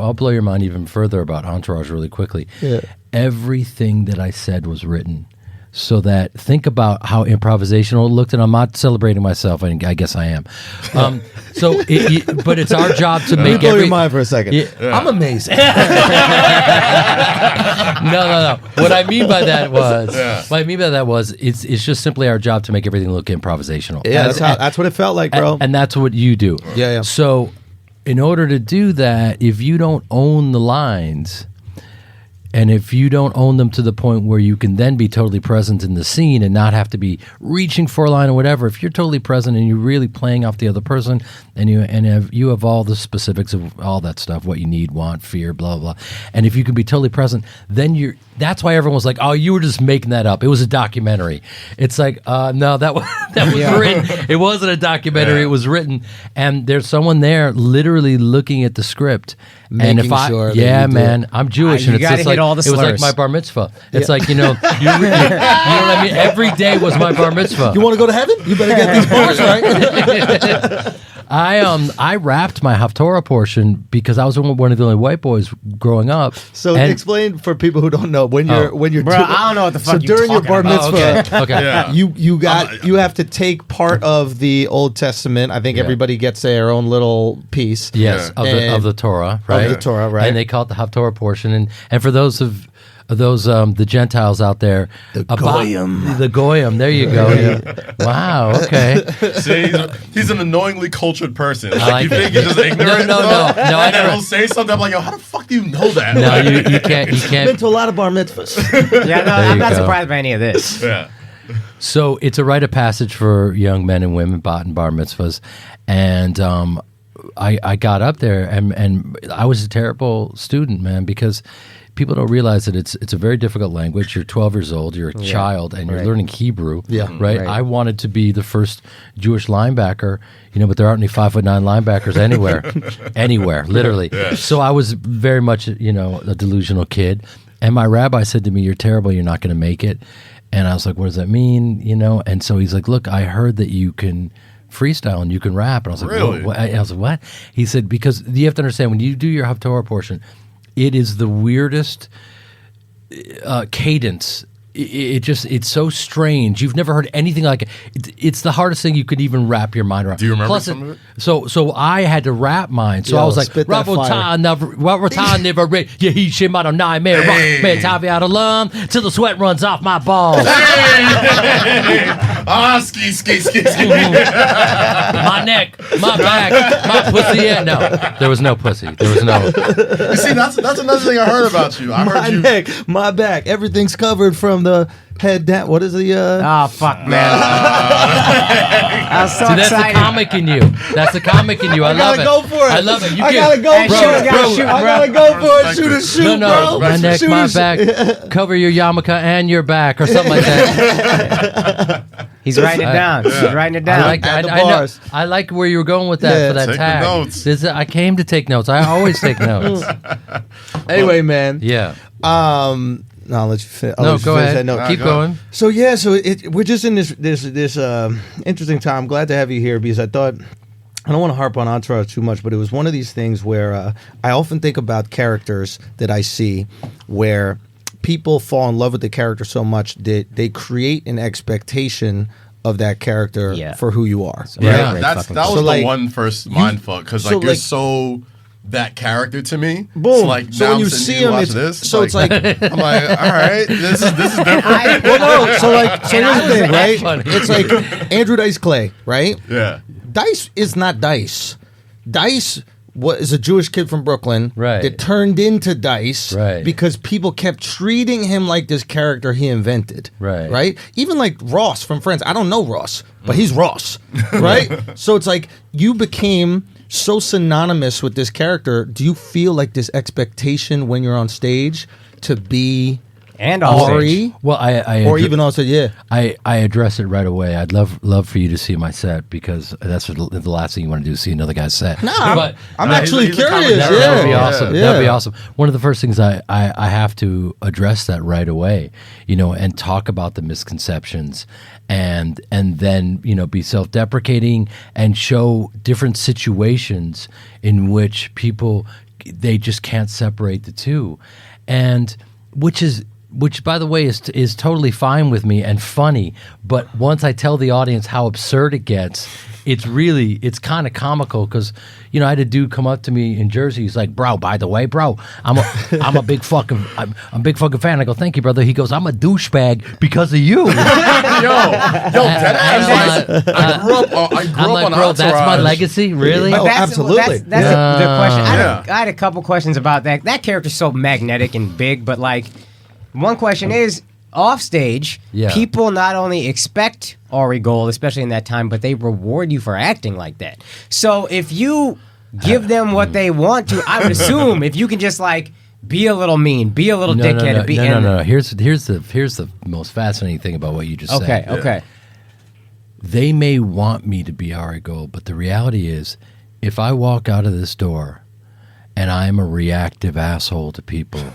I'll blow your mind even further about Entourage really quickly. Yeah. Everything that I said was written, so that think about how improvisational it looked. And I'm not celebrating myself. And I guess I am. But it's our job to make Blow every. your mind for a second. Yeah. I'm amazing. No. What I mean by that was, it's just simply our job to make everything look improvisational. Yeah, that's what it felt like, bro. And that's what you do. Yeah. So, in order to do that, if you don't own the lines, and if you don't own them to the point where you can then be totally present in the scene and not have to be reaching for a line or whatever, if you're totally present and you're really playing off the other person, and you have all the specifics of all that stuff, what you need, want, fear, blah blah, and if you can be totally present, then that's why everyone was like, oh, you were just making that up. It was a documentary. It's like, no, that was written. It wasn't a documentary. It was written, and there's someone there literally looking at the script. Making And if I, sure that yeah, you do man, it. I'm Jewish, You and it's gotta just hit like all the it was like slurs. my bar mitzvah. It's like you know what I mean. Every day was my bar mitzvah. You want to go to heaven? You better get these bars right. I rapped my Haftorah portion because I was one of the only white boys growing up. So And- explain for people who don't know when you're Bro, I don't know what the fuck So you're during your bar talking about. mitzvah, Okay. Yeah. you have to take part of the Old Testament. I think everybody gets their own little piece. Yes, Yeah. of the Torah, right? the Torah, right. And they call it the Haftorah portion. And for those the Gentiles out there, The Goyim. the Goyim. There you go. Wow. Okay. See, he's an annoyingly cultured person. Like, like you it. think he's just ignorant? No, I And never- he'll say something. I'm like, yo, how the fuck do you know that? No, Like, you can't. You Been can't. to a lot of bar mitzvahs. Yeah, no, There I'm you not go. surprised by any of this. yeah. So it's a rite of passage for young men and women, bat and bar mitzvahs, and I got up there and I was a terrible student, man, because people don't realize that it's a very difficult language. You're 12 years old, you're a child, and you're learning Hebrew. Yeah. Right? I wanted to be the first Jewish linebacker, but there aren't any 5'9" linebackers anywhere, literally. So I was very much, a delusional kid. And my rabbi said to me, "You're terrible. You're not going to make it." And I was like, "What does that mean?" And so he's like, "Look, I heard that you can freestyle and you can rap." And I was like, Really? What? I was like, "What?" He said, "Because you have to understand, when you do your Haftorah portion, it is the weirdest cadence. It's so strange. You've never heard anything like it. It's the hardest thing you could even wrap your mind around." Do you remember Plus some of it? So I had to rap mine. So Yo, I was like, spit that fire. Rabotah never read. Yeah, he shit out of 9 man. Hey. Man, Tavi out of lung till the sweat runs off my balls. Ski. My neck, my back, my pussy. Yeah, no, there was no pussy. There was no. You see, that's another thing I heard about you. I My heard you. neck, my back, everything's covered from the head down. What is the? Oh, fuck, man. I was so See, that's the excited. comic in you. That's the comic in you. I love gotta it. go for it. I love it. You I get- gotta go Hey, for shoot, it. gotta shoot, I bro. gotta go for it. Shoot a Respect shoot, No, bro. my neck, Shoot my a shoot. back, cover your yarmulke and your back, or something like that. He's writing it down. He's writing it down. Add the I know- bars. I like where you were going with that Yeah. for that Take the tag. notes. I came to take notes. I always take notes. Anyway, man. Yeah. No, I'll let you finish. No, go ahead. Keep going. So yeah, we're just in this interesting time. I'm glad to have you here because I thought I don't want to harp on Entourage too much, but it was one of these things where I often think about characters that I see where people fall in love with the character so much that they create an expectation of that character for who you are. Yeah, that was the one first mind fuck because like you're so that character to me. Boom. So when you see him, it's like, I'm like, all right, this is different. Well, no, so here's the thing, right? It's like Andrew Dice Clay, right? Yeah. Dice is not Dice. Dice is a Jewish kid from Brooklyn that turned into Dice because people kept treating him like this character he invented. Right? Even like Ross from Friends. I don't know Ross, but he's Ross. Right? So it's like you became so synonymous with this character. Do you feel like this expectation when you're on stage to be and Ari? Well, I even also, I address it right away. I'd love for you to see my set because that's what the last thing you want to do is see another guy's set. No, I'm actually curious. That would be awesome. Yeah. That'd be awesome. One of the first things I have to address that right away, and talk about the misconceptions, and then be self-deprecating and show different situations in which people they just can't separate the two, and which by the way is totally fine with me and funny, but once I tell the audience how absurd it gets, it's kind of comical because I had a dude come up to me in Jersey. He's like, "Bro, by the way, bro, I'm a big fucking fan." I go, "Thank you, brother." He goes, "I'm a douchebag because of you." I grew up on bro, Entourage. that's my legacy, really? Absolutely. That's the question. I had a couple questions about that. That character's so magnetic and big, but like, one question is, off stage, people not only expect Ari Gold, especially in that time, but they reward you for acting like that. So if you give them what they want to, I would assume if you can just like be a little mean, be a little dickhead. No. Here's the most fascinating thing about what you just said. Okay. They may want me to be Ari Gold, but the reality is, if I walk out of this door and I'm a reactive asshole to people,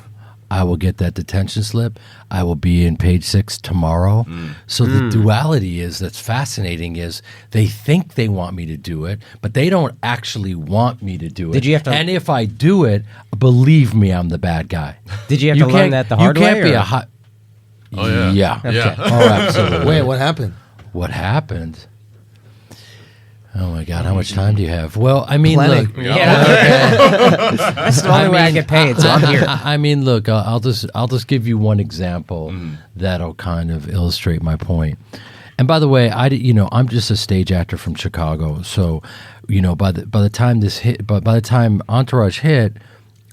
I will get that detention slip. I will be in page 6 tomorrow. So the duality that's fascinating is they think they want me to do it, but they don't actually want me to do it. Did you have to? And if I do it, believe me, I'm the bad guy. Did you have to learn that the hard way? You can't be a hot. Oh yeah. Yeah. Okay. Oh, absolutely. Wait, what happened? What happened? Oh my God! How much time do you have? Well, I mean, Plenty. look. That's the only way I get paid, so I'm here. I mean, look. I'll just give you one example that'll kind of illustrate my point. And by the way, I'm just a stage actor from Chicago, so by the time this hit, by the time Entourage hit,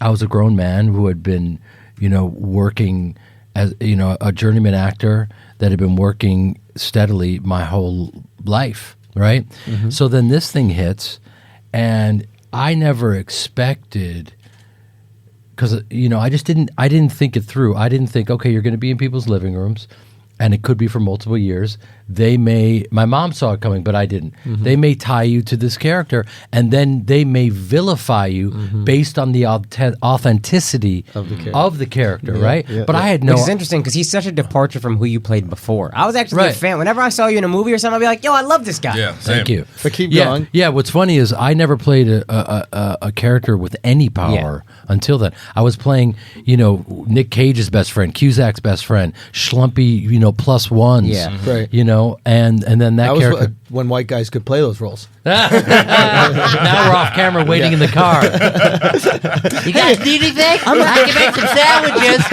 I was a grown man who had been working as a journeyman actor that had been working steadily my whole life. Right? Mm-hmm. So then this thing hits, and I never expected, because I didn't think it through. I didn't think, okay, you're going to be in people's living rooms, and it could be for multiple years. My mom saw it coming, but I didn't. Mm-hmm. They may tie you to this character, and then they may vilify you based on the authenticity of the character, right? Yeah, but I had no... Which is interesting, because he's such a departure from who you played before. I was actually a fan. Whenever I saw you in a movie or something, I'd be like, yo, I love this guy. Yeah, Thank you. But keep going. Yeah, what's funny is I never played a character with any power until then. I was playing, Nick Cage's best friend, Cusack's best friend, schlumpy, plus ones. Yeah, right. And then that character... was when white guys could play those roles. Now we're off camera waiting in the car. You guys need anything? I can make some sandwiches.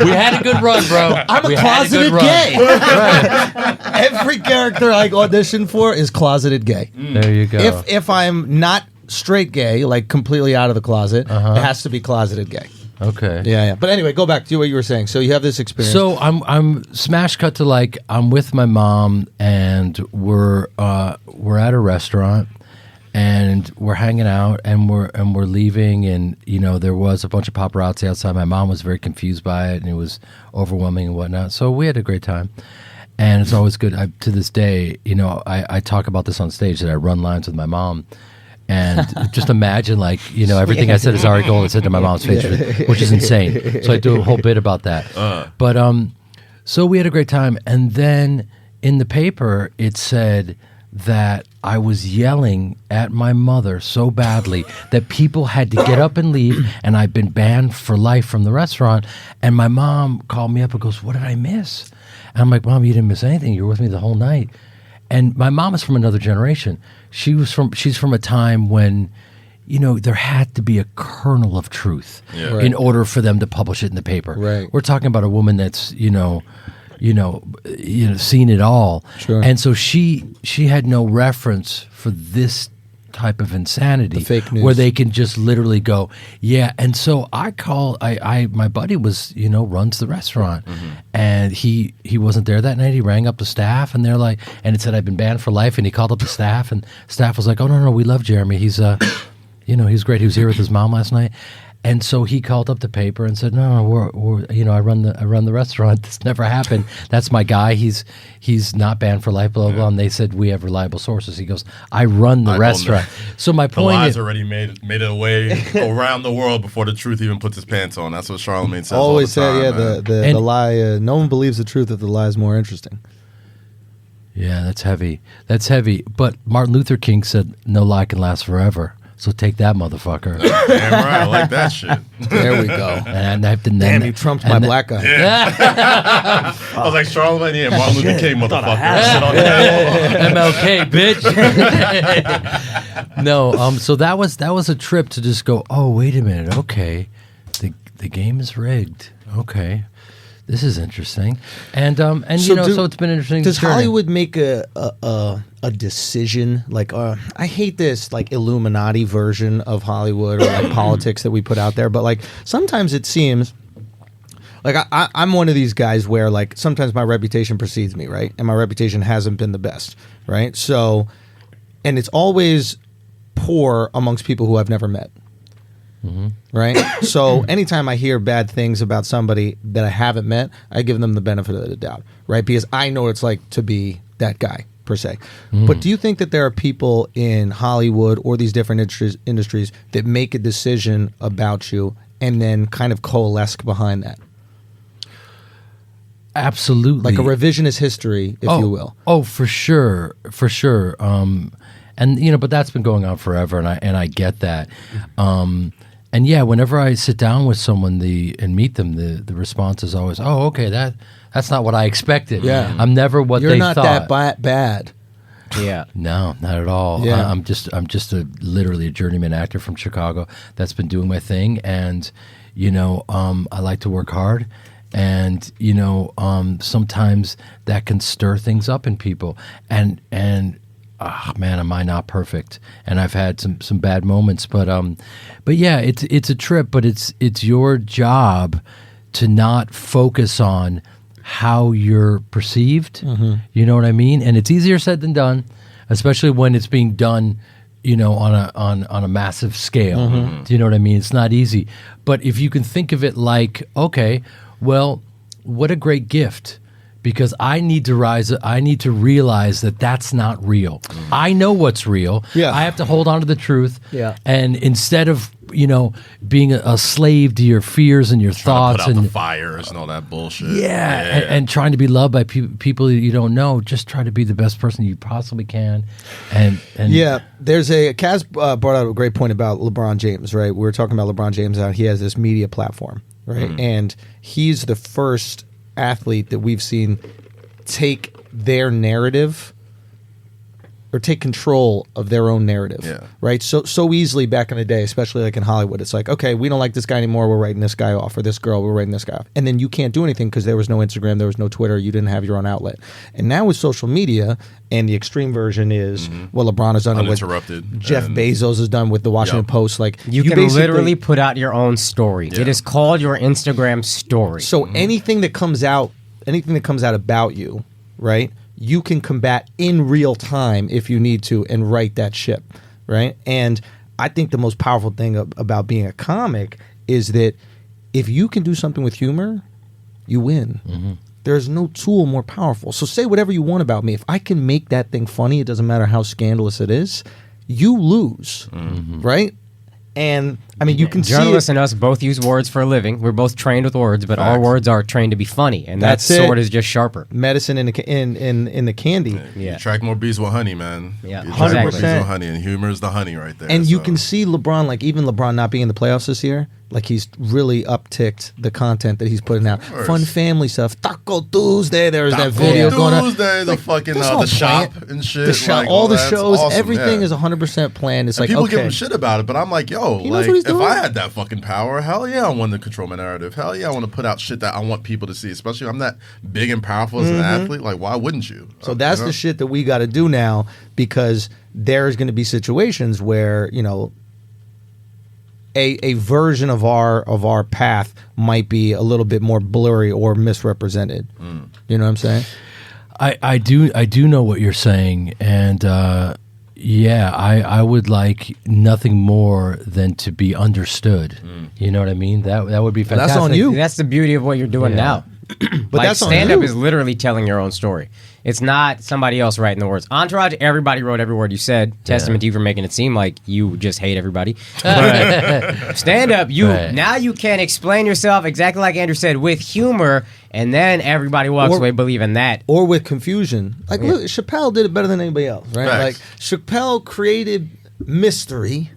We had a good run, bro. I'm a closeted gay. Right. Every character I audition for is closeted gay. There you go. If I'm not straight gay, like completely out of the closet, it has to be closeted gay. Okay. Yeah. But anyway, go back to what you were saying. So you have this experience. So I'm smash cut to I'm with my mom and we're at a restaurant and we're hanging out and we're leaving and there was a bunch of paparazzi outside. My mom was very confused by it and it was overwhelming and whatnot. So we had a great time. And it's always good. To this day, I talk about this on stage that I run lines with my mom. And just imagine, like, everything I said is Ari Gold I said to my mom's face, which is insane. So I do a whole bit about that. But so we had a great time. And then in the paper, it said that I was yelling at my mother so badly that people had to get up and leave, and I'd been banned for life from the restaurant. And my mom called me up and goes, "What did I miss?" And I'm like, "Mom, you didn't miss anything. You were with me the whole night." And my mom is from another generation. She's from a time when, there had to be a kernel of truth in order for them to publish it in the paper. Right. We're talking about a woman that's, seen it all. Sure. And so she had no reference for this type of insanity, the fake news, where they can just literally go, yeah. And so my buddy was, runs the restaurant, and he wasn't there that night. He rang up the staff, and they're like, and it said I've been banned for life. And he called up the staff, and staff was like, "Oh no, we love Jeremy. He's he's great. He was here with his mom last night." And so he called up the paper and said, "No, we're I run the restaurant. This never happened. That's my guy. He's not banned for life, blah blah." And they said, "We have reliable sources." He goes, "I run the restaurant." So my the point lies is, already made it away around the world before the truth even puts its pants on. That's what Charlemagne says. Always all the say, time, the lie. No one believes the truth if the lie is more interesting. yeah, that's heavy. That's heavy. But Martin Luther King said, "No lie can last forever." So take that, motherfucker. Damn right, I like that shit. There we go. And I have to Damn, you trumped my black guy. I was like, Charlemagne, yeah, Martin Luther King, motherfucker. Sit on MLK, bitch. No, so that was a trip to just go, oh, wait a minute, okay, the game is rigged. Okay, this is interesting, and so it's been interesting. Does Hollywood make a decision? Like, I hate this like Illuminati version of Hollywood or like politics that we put out there, but like sometimes it seems like I'm one of these guys where like sometimes my reputation precedes me, right? And my reputation hasn't been the best, right? So, and it's always poor amongst people who I've never met. Mm-hmm. Right? So anytime I hear bad things about somebody that I haven't met, I give them the benefit of the doubt, right? Because I know what it's like to be that guy, per se. But do you think that there are people in Hollywood or these different industries that make a decision about you and then kind of coalesce behind that? Absolutely. Like a revisionist history, if you will. Oh, for sure. For sure. And but that's been going on forever, and I get that. And yeah, whenever I sit down with someone and meet them, the response is always, "Oh, okay, that's not what I expected. Yeah. I'm never what they thought." You're not that bad. Yeah. No, not at all. Yeah. I'm just literally a journeyman actor from Chicago that's been doing my thing, and I like to work hard, and sometimes that can stir things up in people, and oh, man, am I not perfect? And I've had some bad moments, but yeah, it's a trip. But it's your job to not focus on how you're perceived. Mm-hmm. You know what I mean? And it's easier said than done, especially when it's being done, on a massive scale. Mm-hmm. Do you know what I mean? It's not easy. But if you can think of it like, okay, well, what a great gift. Because I need to realize that that's not real. I know what's real. Yeah. I have to hold on to the truth. Yeah. And instead of, being a slave to your fears and your thoughts put out and the fires and all that bullshit. Yeah. And trying to be loved by people you don't know, just try to be the best person you possibly can. And yeah, there's Kaz brought out a great point about LeBron James, right? We were talking about LeBron James out. He has this media platform, right? Mm-hmm. And he's the first athlete that we've seen take their narrative or take control of their own narrative, right? So easily back in the day, especially like in Hollywood, it's like, okay, we don't like this guy anymore, we're writing this guy off, or this girl, we're writing this guy off. And then you can't do anything because there was no Instagram, there was no Twitter, you didn't have your own outlet. And now with social media, and the extreme version is, well, LeBron has done it with Jeff Bezos has done with the Washington Post. Like you can literally put out your own story. Yeah. It is called your Instagram story. So anything that comes out about you, right? You can combat in real time if you need to and right that ship, right? And I think the most powerful thing about being a comic is that if you can do something with humor, you win. Mm-hmm. There's no tool more powerful. So say whatever you want about me. If I can make that thing funny, it doesn't matter how scandalous it is, you lose, right? And I mean, you can see journalists and us both use words for a living. We're both trained with words, but our words are trained to be funny, and that sword is just sharper. Medicine in the candy. You attract more bees with honey, man. Yeah, you attract more bees 100%. with honey, and humor is the honey right there. And you can see LeBron, like even LeBron not being in the playoffs this year, like he's really upticked the content that he's putting out. Fun family stuff. Taco Tuesday. There was that video going on. Tuesday, the fucking the shop and shit. The shop, like, all the shows, awesome, everything is 100% planned. It's and like people okay. give him shit about it, but I'm like, yo, He knows like what he's if doing. I had that fucking power, hell yeah, I want to control my narrative. Hell yeah, I want to put out shit that I want people to see. Especially if I'm that big and powerful as an athlete. Like, why wouldn't you? So that's the shit that we got to do now, because there's going to be situations where, you know, a version of our path might be a little bit more blurry or misrepresented. You know what I'm saying? I do know what you're saying, and yeah, I would like nothing more than to be understood. You know what I mean? That would be fantastic. That's on you. That's the beauty of what you're doing now. But like, that's on stand-up you. is literally telling your own story. It's not somebody else writing the words. Entourage, everybody wrote every word you said. Testament to you for making it seem like you just hate everybody. But stand-up, now you can explain yourself exactly like Andrew said, with humor, and then everybody walks away believing that. Or with confusion. Like, look, Chappelle did it better than anybody else, right? Facts. Like, Chappelle created mystery,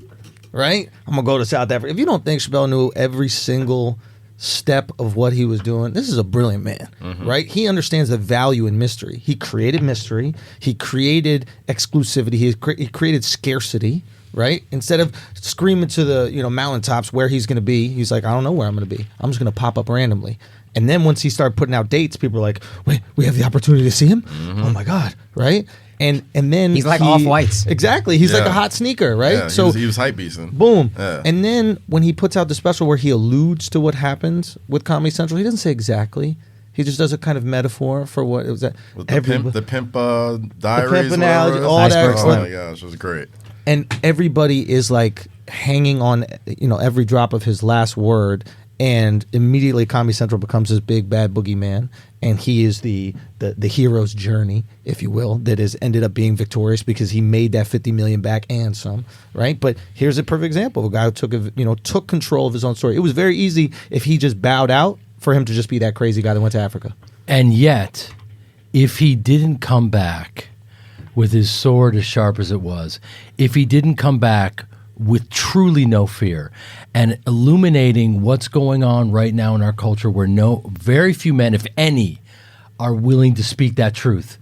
right? I'm going to go to South Africa. If you don't think Chappelle knew every single step of what he was doing, this is a brilliant man, right? He understands the value in mystery. He created mystery. He created exclusivity. He created scarcity, right? Instead of screaming to the mountaintops where he's going to be, he's like, I don't know where I'm going to be. I'm just going to pop up randomly. And then once he started putting out dates, people were like, wait, we have the opportunity to see him? Oh my God, right? And then He's like Off-Whites. Exactly. He's like a hot sneaker, right? Yeah, so he was hype beasting. boom. Yeah. And then when he puts out the special where he alludes to what happens with Comedy Central, he doesn't say exactly. He just does a kind of metaphor for what it was that With the pimp diaries, pimp analogy, whatever it is. all that. Oh my gosh, it was great. And everybody is like hanging on, every drop of his last word. And immediately Comedy Central becomes this big bad boogeyman, and he is the hero's journey, if you will, that has ended up being victorious because he made that $50 million back and some, right? But here's a perfect example of a guy who took control of his own story. It was very easy if he just bowed out for him to just be that crazy guy that went to Africa. And yet, if he didn't come back with his sword as sharp as it was, if he didn't come back with truly no fear and illuminating what's going on right now in our culture where very few men, if any, are willing to speak that truth,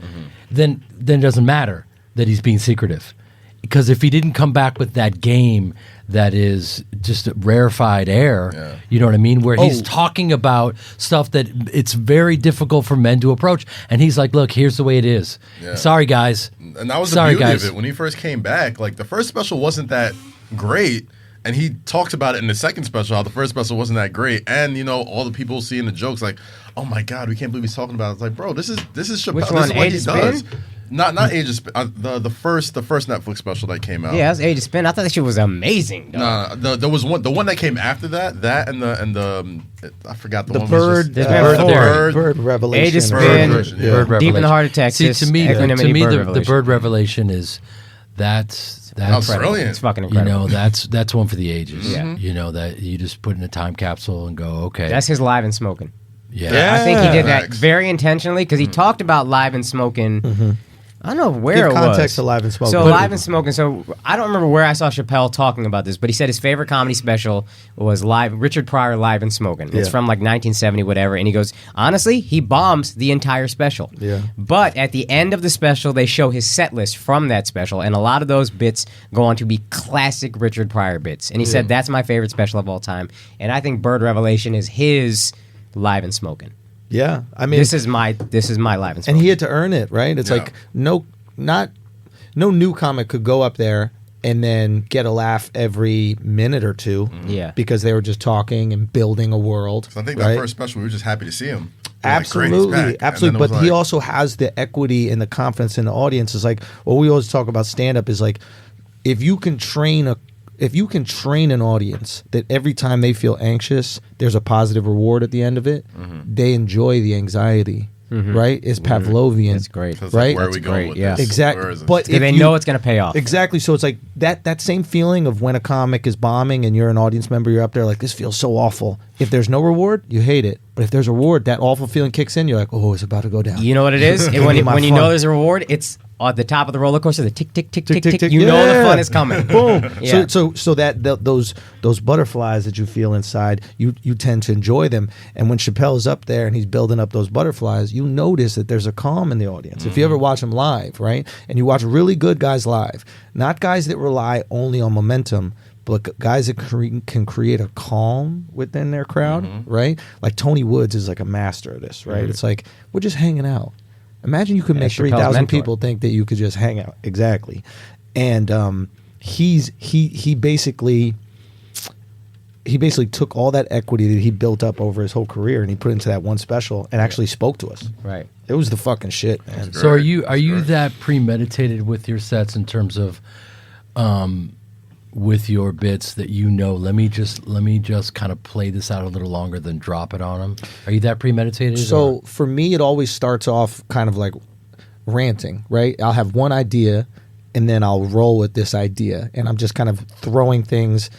then it doesn't matter that he's being secretive. Because if he didn't come back with that game that is just rarefied air, you know what I mean? Where he's talking about stuff that it's very difficult for men to approach. And he's like, look, here's the way it is. Yeah. Sorry, guys. And that was the beauty of it. When he first came back, like the first special wasn't that great. And he talked about it in the second special, how the first special wasn't that great. And, all the people seeing the jokes like, oh my God, we can't believe he's talking about it. It's like, bro, this is Chappelle. Which This one, is what Age he of does. Spin? Not Age of Spin. The first Netflix special that came out. Yeah, that's Age of Spin. I thought that shit was amazing. No, there was the one that came after that and the I forgot the one. Bird, Bird Revelation. Age of Spin, Bird Revelation. Deep in the Heart of Texas. See, to me, Equanimity, the Bird Revelation is that's brilliant. It's fucking incredible. That's one for the ages. Yeah. That you just put in a time capsule and go, okay. That's his live and smoking. Yeah. I think he did that Facts. very intentionally because he talked about live and smoking. I don't know where Give it was. context to Live and Smoking. So Live and Smoking. So I don't remember where I saw Chappelle talking about this, but he said his favorite comedy special was Richard Pryor Live and Smoking. It's from like 1970, whatever. And he goes, honestly, he bombs the entire special. Yeah. But at the end of the special, they show his set list from that special, and a lot of those bits go on to be classic Richard Pryor bits. And he said that's my favorite special of all time. And I think Bird Revelation is his Live and Smoking. Yeah, I mean, this is my Live and Smoking. and he had to earn it, right? It's like no new comic could go up there and then get a laugh every minute or two, because they were just talking and building a world. So I think right? that first special, we were just happy to see him. Absolutely, absolutely. But he also has the equity and the confidence in the audience. Is like what we always talk about. Stand up is like if you can train an audience that every time they feel anxious, there's a positive reward at the end of it. They enjoy the anxiety. right, is Pavlovian. That's great. So it's Right? like, where are That's we going great, with yeah. this? Exactly. Where is it? But if They you- know it's going to pay off. Exactly. So it's like that same feeling of when a comic is bombing and you're an audience member, you're up there like, this feels so awful. If there's no reward, you hate it. But if there's a reward, that awful feeling kicks in. You're like, oh, it's about to go down. You know what it is? Give when me you, my when you fun. know there's a reward, it's at the top of the roller coaster, the tick, tick, tick, tick, Tick, tick. tick, You know the yeah. fun is coming. Boom. Yeah. So that those butterflies that you feel inside, you tend to enjoy them. And when Chappelle's up there and he's building up those butterflies, you notice that there's a calm in the audience. If you ever watch him live, right, and you watch really good guys live, not guys that rely only on momentum, but guys that can create a calm within their crowd, right? Like Tony Woods is like a master of this, right? It's like we're just hanging out. Imagine you could make Chappelle's 3,000 mentor. people think that you could just hang out. Exactly. And he basically took all that equity that he built up over his whole career and he put it into that one special and actually spoke to us. Right. It was the fucking shit, man. So are you that premeditated with your sets in terms of with your bits that let me just kind of play this out a little longer than drop it on them? Are you that premeditated? So for me, it always starts off kind of like ranting, right? I'll have one idea and then I'll roll with this idea and I'm just kind of throwing things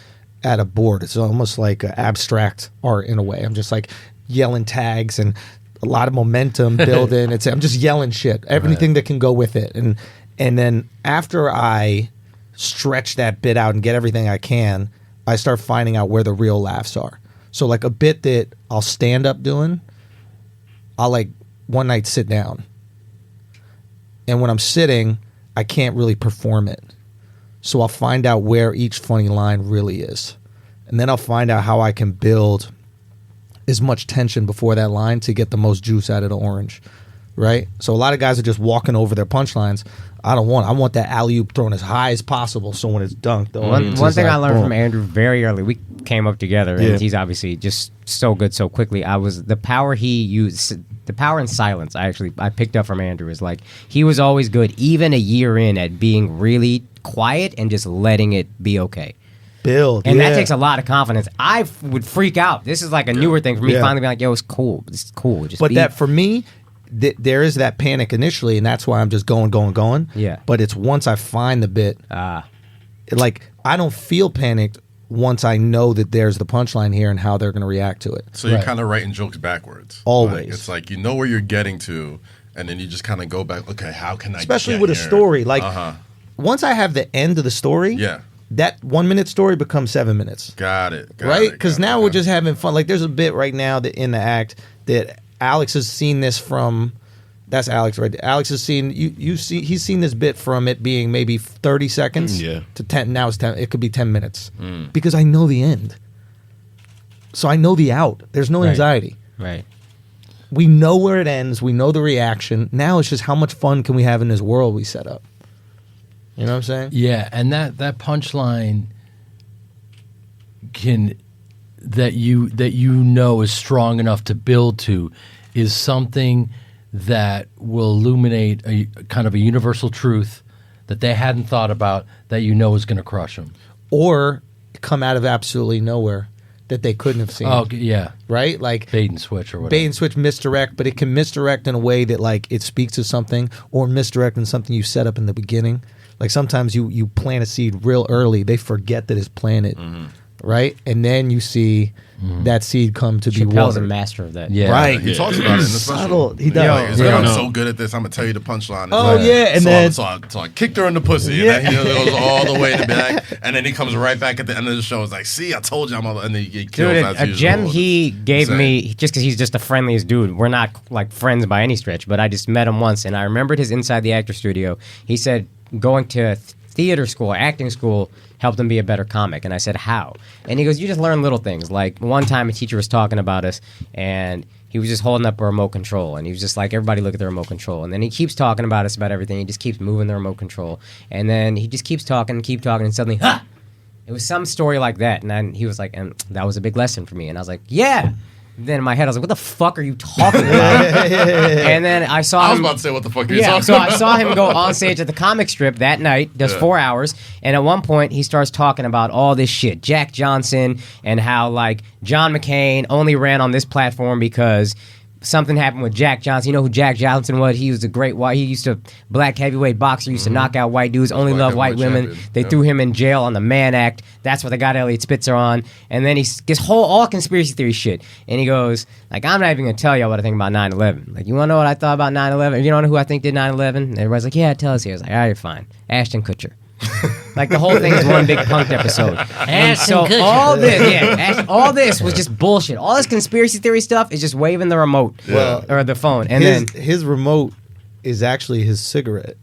at a board. It's almost like abstract art in a way. I'm just like yelling tags and a lot of momentum building. I'm just yelling shit, everything that can go with it. And then after I stretch that bit out and get everything I can, I start finding out where the real laughs are. So like a bit that I'll stand up doing, I'll like one night sit down. And when I'm sitting, I can't really perform it. So I'll find out where each funny line really is. And then I'll find out how I can build as much tension before that line to get the most juice out of the orange. Right? So a lot of guys are just walking over their punchlines. I want that alley-oop thrown as high as possible so when it's dunked, the One audience is thing like, I learned boom. from Andrew very early, we came up together, and Yeah. he's obviously just so good so quickly. The power he used, the power in silence, I picked up from Andrew is like, he was always good, even a year in, at being really quiet and just letting it be okay. Build. And yeah. that takes a lot of confidence. I would freak out. This is like a newer thing for me, Yeah. finally being like, yo, it's cool. This is cool. Just But be, that for me, there is that panic initially, and that's why I'm just going. Yeah. But it's once I find the bit, like I don't feel panicked once I know that there's the punchline here and how they're going to react to it. So you're Right. kind of writing jokes backwards. Always. Like, it's like you know where you're getting to, and then you just kind of go back. Okay, how can I? Especially get with a here? story. Like once I have the end of the story, Yeah. that 1 minute story becomes 7 minutes. Got it. Right? Because now we're just having fun. Like there's a bit right now that in the act that Alex has seen this from. That's Alex, right? Alex has seen he's seen this bit from it being maybe 30 seconds Yeah. to 10. Now it's 10. It could be 10 minutes because I know the end. So I know the out. There's no Right. anxiety. right. We know where it ends. We know the reaction. Now it's just how much fun can we have in this world we set up. You know what I'm saying? Yeah, and that punchline that you know is strong enough to build to is something that will illuminate a kind of a universal truth that they hadn't thought about that you know is going to crush them. Or come out of absolutely nowhere that they couldn't have seen. Oh yeah, Right? Like bait and switch or whatever. bait and switch misdirect, but it can misdirect in a way that like it speaks to something, or misdirect in something you set up in the beginning. Like sometimes you plant a seed real early, they forget that it's planted, right? And then you see that seed come to be Chappelle's a watered. master of that. Yeah. Right. He talks about it in the special. Subtle. He Yeah, does. like, it's Yeah. like, I'm No. so good at this. I'm gonna tell you the punchline. It's Oh, like, yeah, and then- so I kicked her in the pussy, Yeah. and then he goes all the way in the back, and then he comes right back at the end of the show. It's like, see, I told you, and then he kills. Dude, as a usual. gem he gave Insane. me, just because he's just the friendliest dude. We're not like friends by any stretch, but I just met him once, and I remembered his Inside the Actor Studio. He said going to theater school, acting school, helped him be a better comic. And I said, how? And he goes, you just learn little things. Like one time a teacher was talking about us, and he was just holding up a remote control, and he was just like, everybody look at the remote control. And then he keeps talking about us, about everything. He just keeps moving the remote control. And then he just keeps talking, and suddenly, ha! It was some story like that. And then he was like, and that was a big lesson for me. And I was like, yeah. Then in my head, I was like, what the fuck are you talking about? And then I saw I was him. about to say, what the fuck are you Yeah, talking so about? I saw him go on stage at the comic strip that night, does 4 hours, and at one point he starts talking about all this shit, Jack Johnson, and how like John McCain only ran on this platform because something happened with Jack Johnson. You know who Jack Johnson was? He was a great white. He used to black heavyweight boxer. Used to knock out white dudes. Only loved white women. Champion. They threw him in jail on the Mann Act. That's what they got Elliot Spitzer on. And then he gets all conspiracy theory shit. And he goes like, I'm not even gonna tell y'all what I think about 9/11. Like, you wanna know what I thought about 9/11? You don't know who I think did 9/11? And everybody's like, yeah, tell us here. I was like, all right, you're fine. Ashton Kutcher. Like the whole thing is one big punked episode. And so all this was just bullshit. All this conspiracy theory stuff is just waving the remote or the phone. And his remote is actually his cigarette.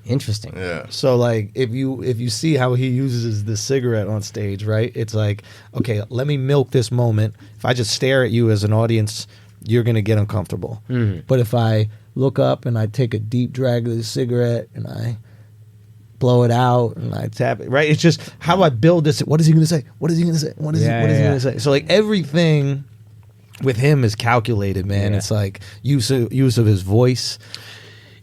Interesting. Yeah. So like if you see how he uses the cigarette on stage, right? It's like, okay, let me milk this moment. If I just stare at you as an audience, you're gonna get uncomfortable. But if I look up and I take a deep drag of the cigarette and I blow it out and I tap it, right? It's just how I build this. What is he gonna say? What is he gonna say? What is he gonna say? So like everything with him is calculated, man. It's like use of his voice.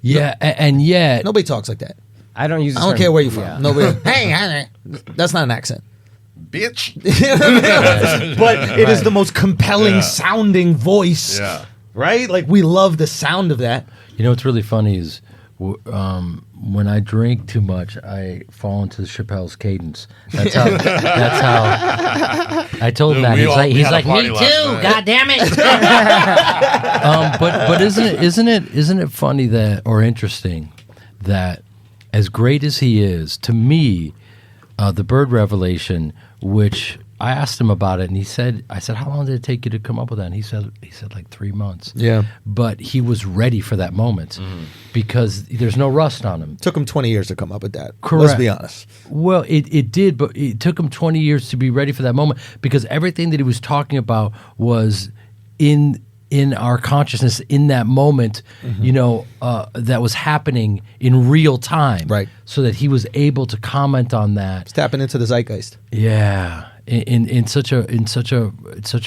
Yeah, and yet Nobody talks like that. I don't use. I don't care where you're from. Nobody. Hey, that's not an accent, Bitch. but it is the most compelling sounding voice. Yeah. Right? Like we love the sound of that. You know what's really funny is when I drink too much, I fall into Chappelle's cadence. That's how. I told him that. He's like me too. God damn it. But isn't it funny that, or interesting that, as great as he is, to me, the Bird revelation, which I asked him about it, and I said, how long did it take you to come up with that? And he said like 3 months. Yeah. But he was ready for that moment because there's no rust on him. Took him 20 years to come up with that. Correct. Let's be honest. Well, it did, but it took him 20 years to be ready for that moment because everything that he was talking about was in our consciousness in that moment, that was happening in real time. Right. So that he was able to comment on that. It's tapping into the zeitgeist. Yeah. In such a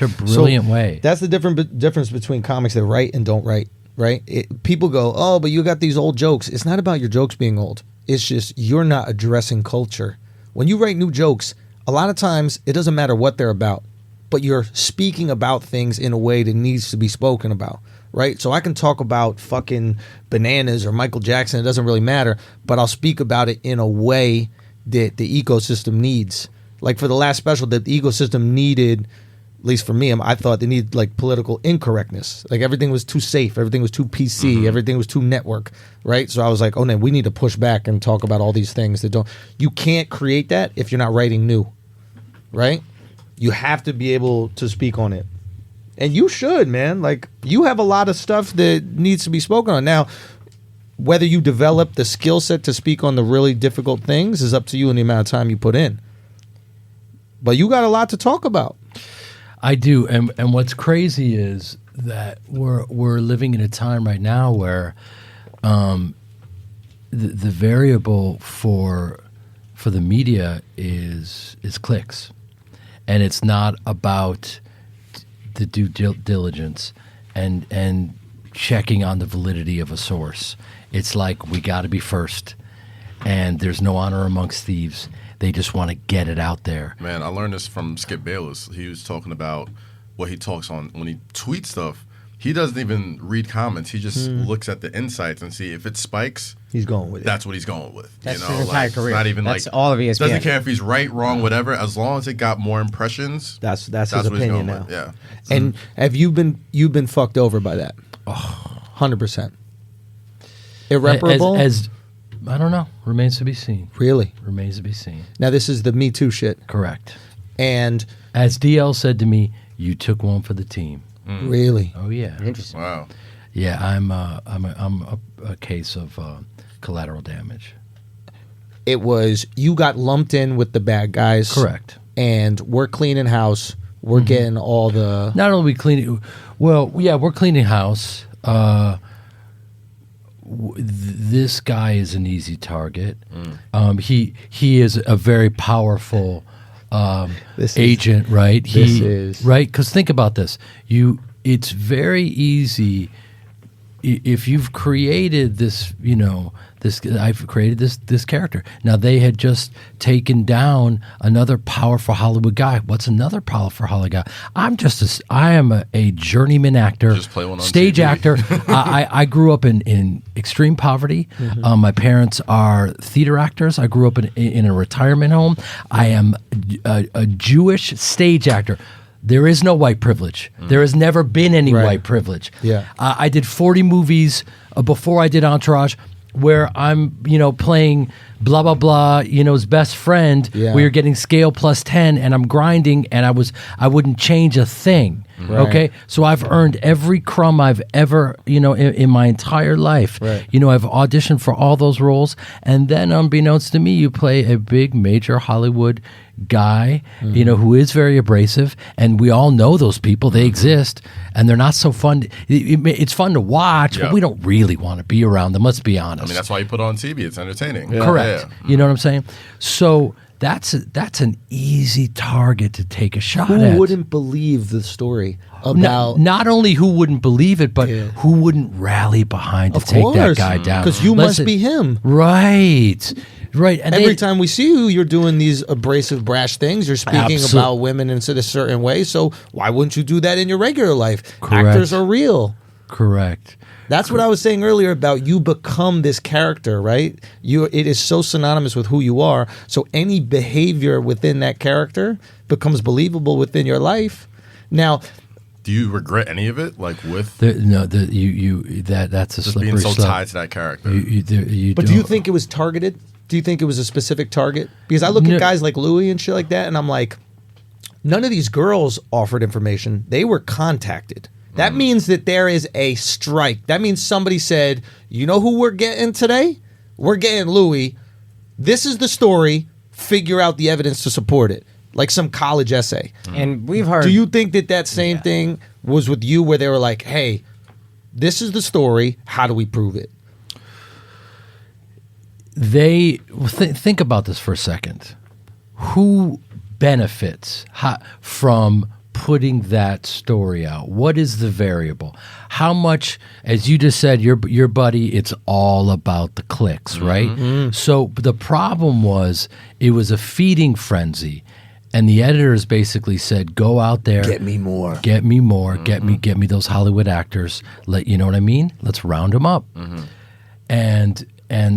brilliant way. That's the difference between comics that write and don't write, right? People go, oh, but you got these old jokes. It's not about your jokes being old. It's just you're not addressing culture. When you write new jokes, a lot of times it doesn't matter what they're about, but you're speaking about things in a way that needs to be spoken about, right? So I can talk about fucking bananas or Michael Jackson. It doesn't really matter, but I'll speak about it in a way that the ecosystem needs. Like for the last special, the ecosystem needed, at least for me, I thought they needed like political incorrectness. Like everything was too safe, everything was too PC, everything was too network, right? So I was like, oh no, we need to push back and talk about all these things that don't. You can't create that if you're not writing new, right? You have to be able to speak on it. And you should, man. Like you have a lot of stuff that needs to be spoken on. Now, whether you develop the skill set to speak on the really difficult things is up to you and the amount of time you put in. But you got a lot to talk about. I do, and what's crazy is that we're living in a time right now where the variable for the media is clicks, and it's not about the due diligence and checking on the validity of a source. It's like we got to be first, and there's no honor amongst thieves. They just want to get it out there. Man, I learned this from Skip Bayless. He was talking about what he talks on when he tweets stuff. He doesn't even read comments. He just looks at the insights and see if it spikes. He's going with it. That's what he's going with. That's his entire career. It's not even that's like all of ESPN. Doesn't care if he's right, wrong, whatever. As long as it got more impressions. That's his what he's opinion going now. with. Yeah. And have you've been fucked over by that? 100%. Irreparable. As I don't know. Remains to be seen. Really? Remains to be seen. Now this is the Me Too shit. Correct. And as DL said to me, you took one for the team. Really? Oh yeah. Interesting. Wow. Yeah, I'm a case of collateral damage. It was you got lumped in with the bad guys. Correct. And we're cleaning house. We're getting all the. Not only cleaning. Well, yeah, we're cleaning house. This guy is an easy target. He is a very powerful agent, right? This is right because think about this. It's very easy. if you've created this, I've created this character. Now they had just taken down another powerful Hollywood guy. What's another powerful Hollywood guy? I am a journeyman actor, Just play one on stage TV. actor. I grew up in extreme poverty. My parents are theater actors. I grew up in a retirement home. I am a Jewish stage actor. There is no white privilege. There has never been any white privilege. Yeah. I did 40 movies before I did Entourage, where I'm, playing blah blah blah, his best friend. Yeah. We were getting scale plus 10, and I'm grinding, and I wouldn't change a thing. Right. Okay, so I've earned every crumb I've ever, in my entire life. Right. I've auditioned for all those roles, and then unbeknownst to me, you play a big major Hollywood guy, who is very abrasive, and we all know those people. They exist, and they're not so fun. It's fun to watch, but we don't really want to be around them. Let's be honest. I mean, that's why you put it on TV. It's entertaining. Correct. Yeah. You know what I'm saying? So that's an easy target to take a shot at. Who wouldn't believe the story about? Not only who wouldn't believe it, but who wouldn't rally behind to Of take that course, guy down? because you must Listen, be him. Right. And Every time we see you, you're doing these abrasive, brash things. You're speaking Absol- about women in a certain way. So why wouldn't you do that in your regular life? Correct. Actors are real. Correct. That's what I was saying earlier about you become this character, right? It is so synonymous with who you are. So any behavior within that character becomes believable within your life. Now, Do you regret any of it? Like with That's a just slippery being so slope. tied to that character? but do you think it was targeted? Do you think it was a specific target? Because I look at guys like Louis and shit like that, and I'm like, none of these girls offered information. They were contacted. That means that there is a strike. That means somebody said, you know who we're getting today? We're getting Louis. This is the story. Figure out the evidence to support it. Like some college essay. And we've heard. Do you think that same thing was with you where they were like, hey, this is the story. How do we prove it? Think about this for a second. Who benefits from putting that story out? What is the variable? How much, as you just said, your buddy, it's all about the clicks, right? So the problem was it was a feeding frenzy. And the editors basically said, go out there. Get me more. Get me more. Get me those Hollywood actors. You know what I mean? Let's round them up. And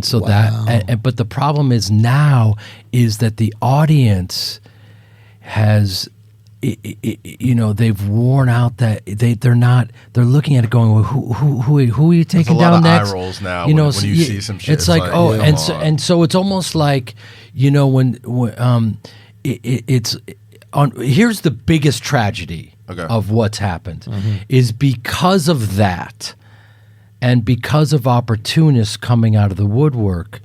so but the problem is now is that the audience has, they've worn out that they're looking at it going, well, who are you taking There's a lot down of next? eye rolls now when you see some shit. It's like, come on. so it's almost like, it's on. Here's the biggest tragedy of what's happened is because of that. And because of opportunists coming out of the woodwork,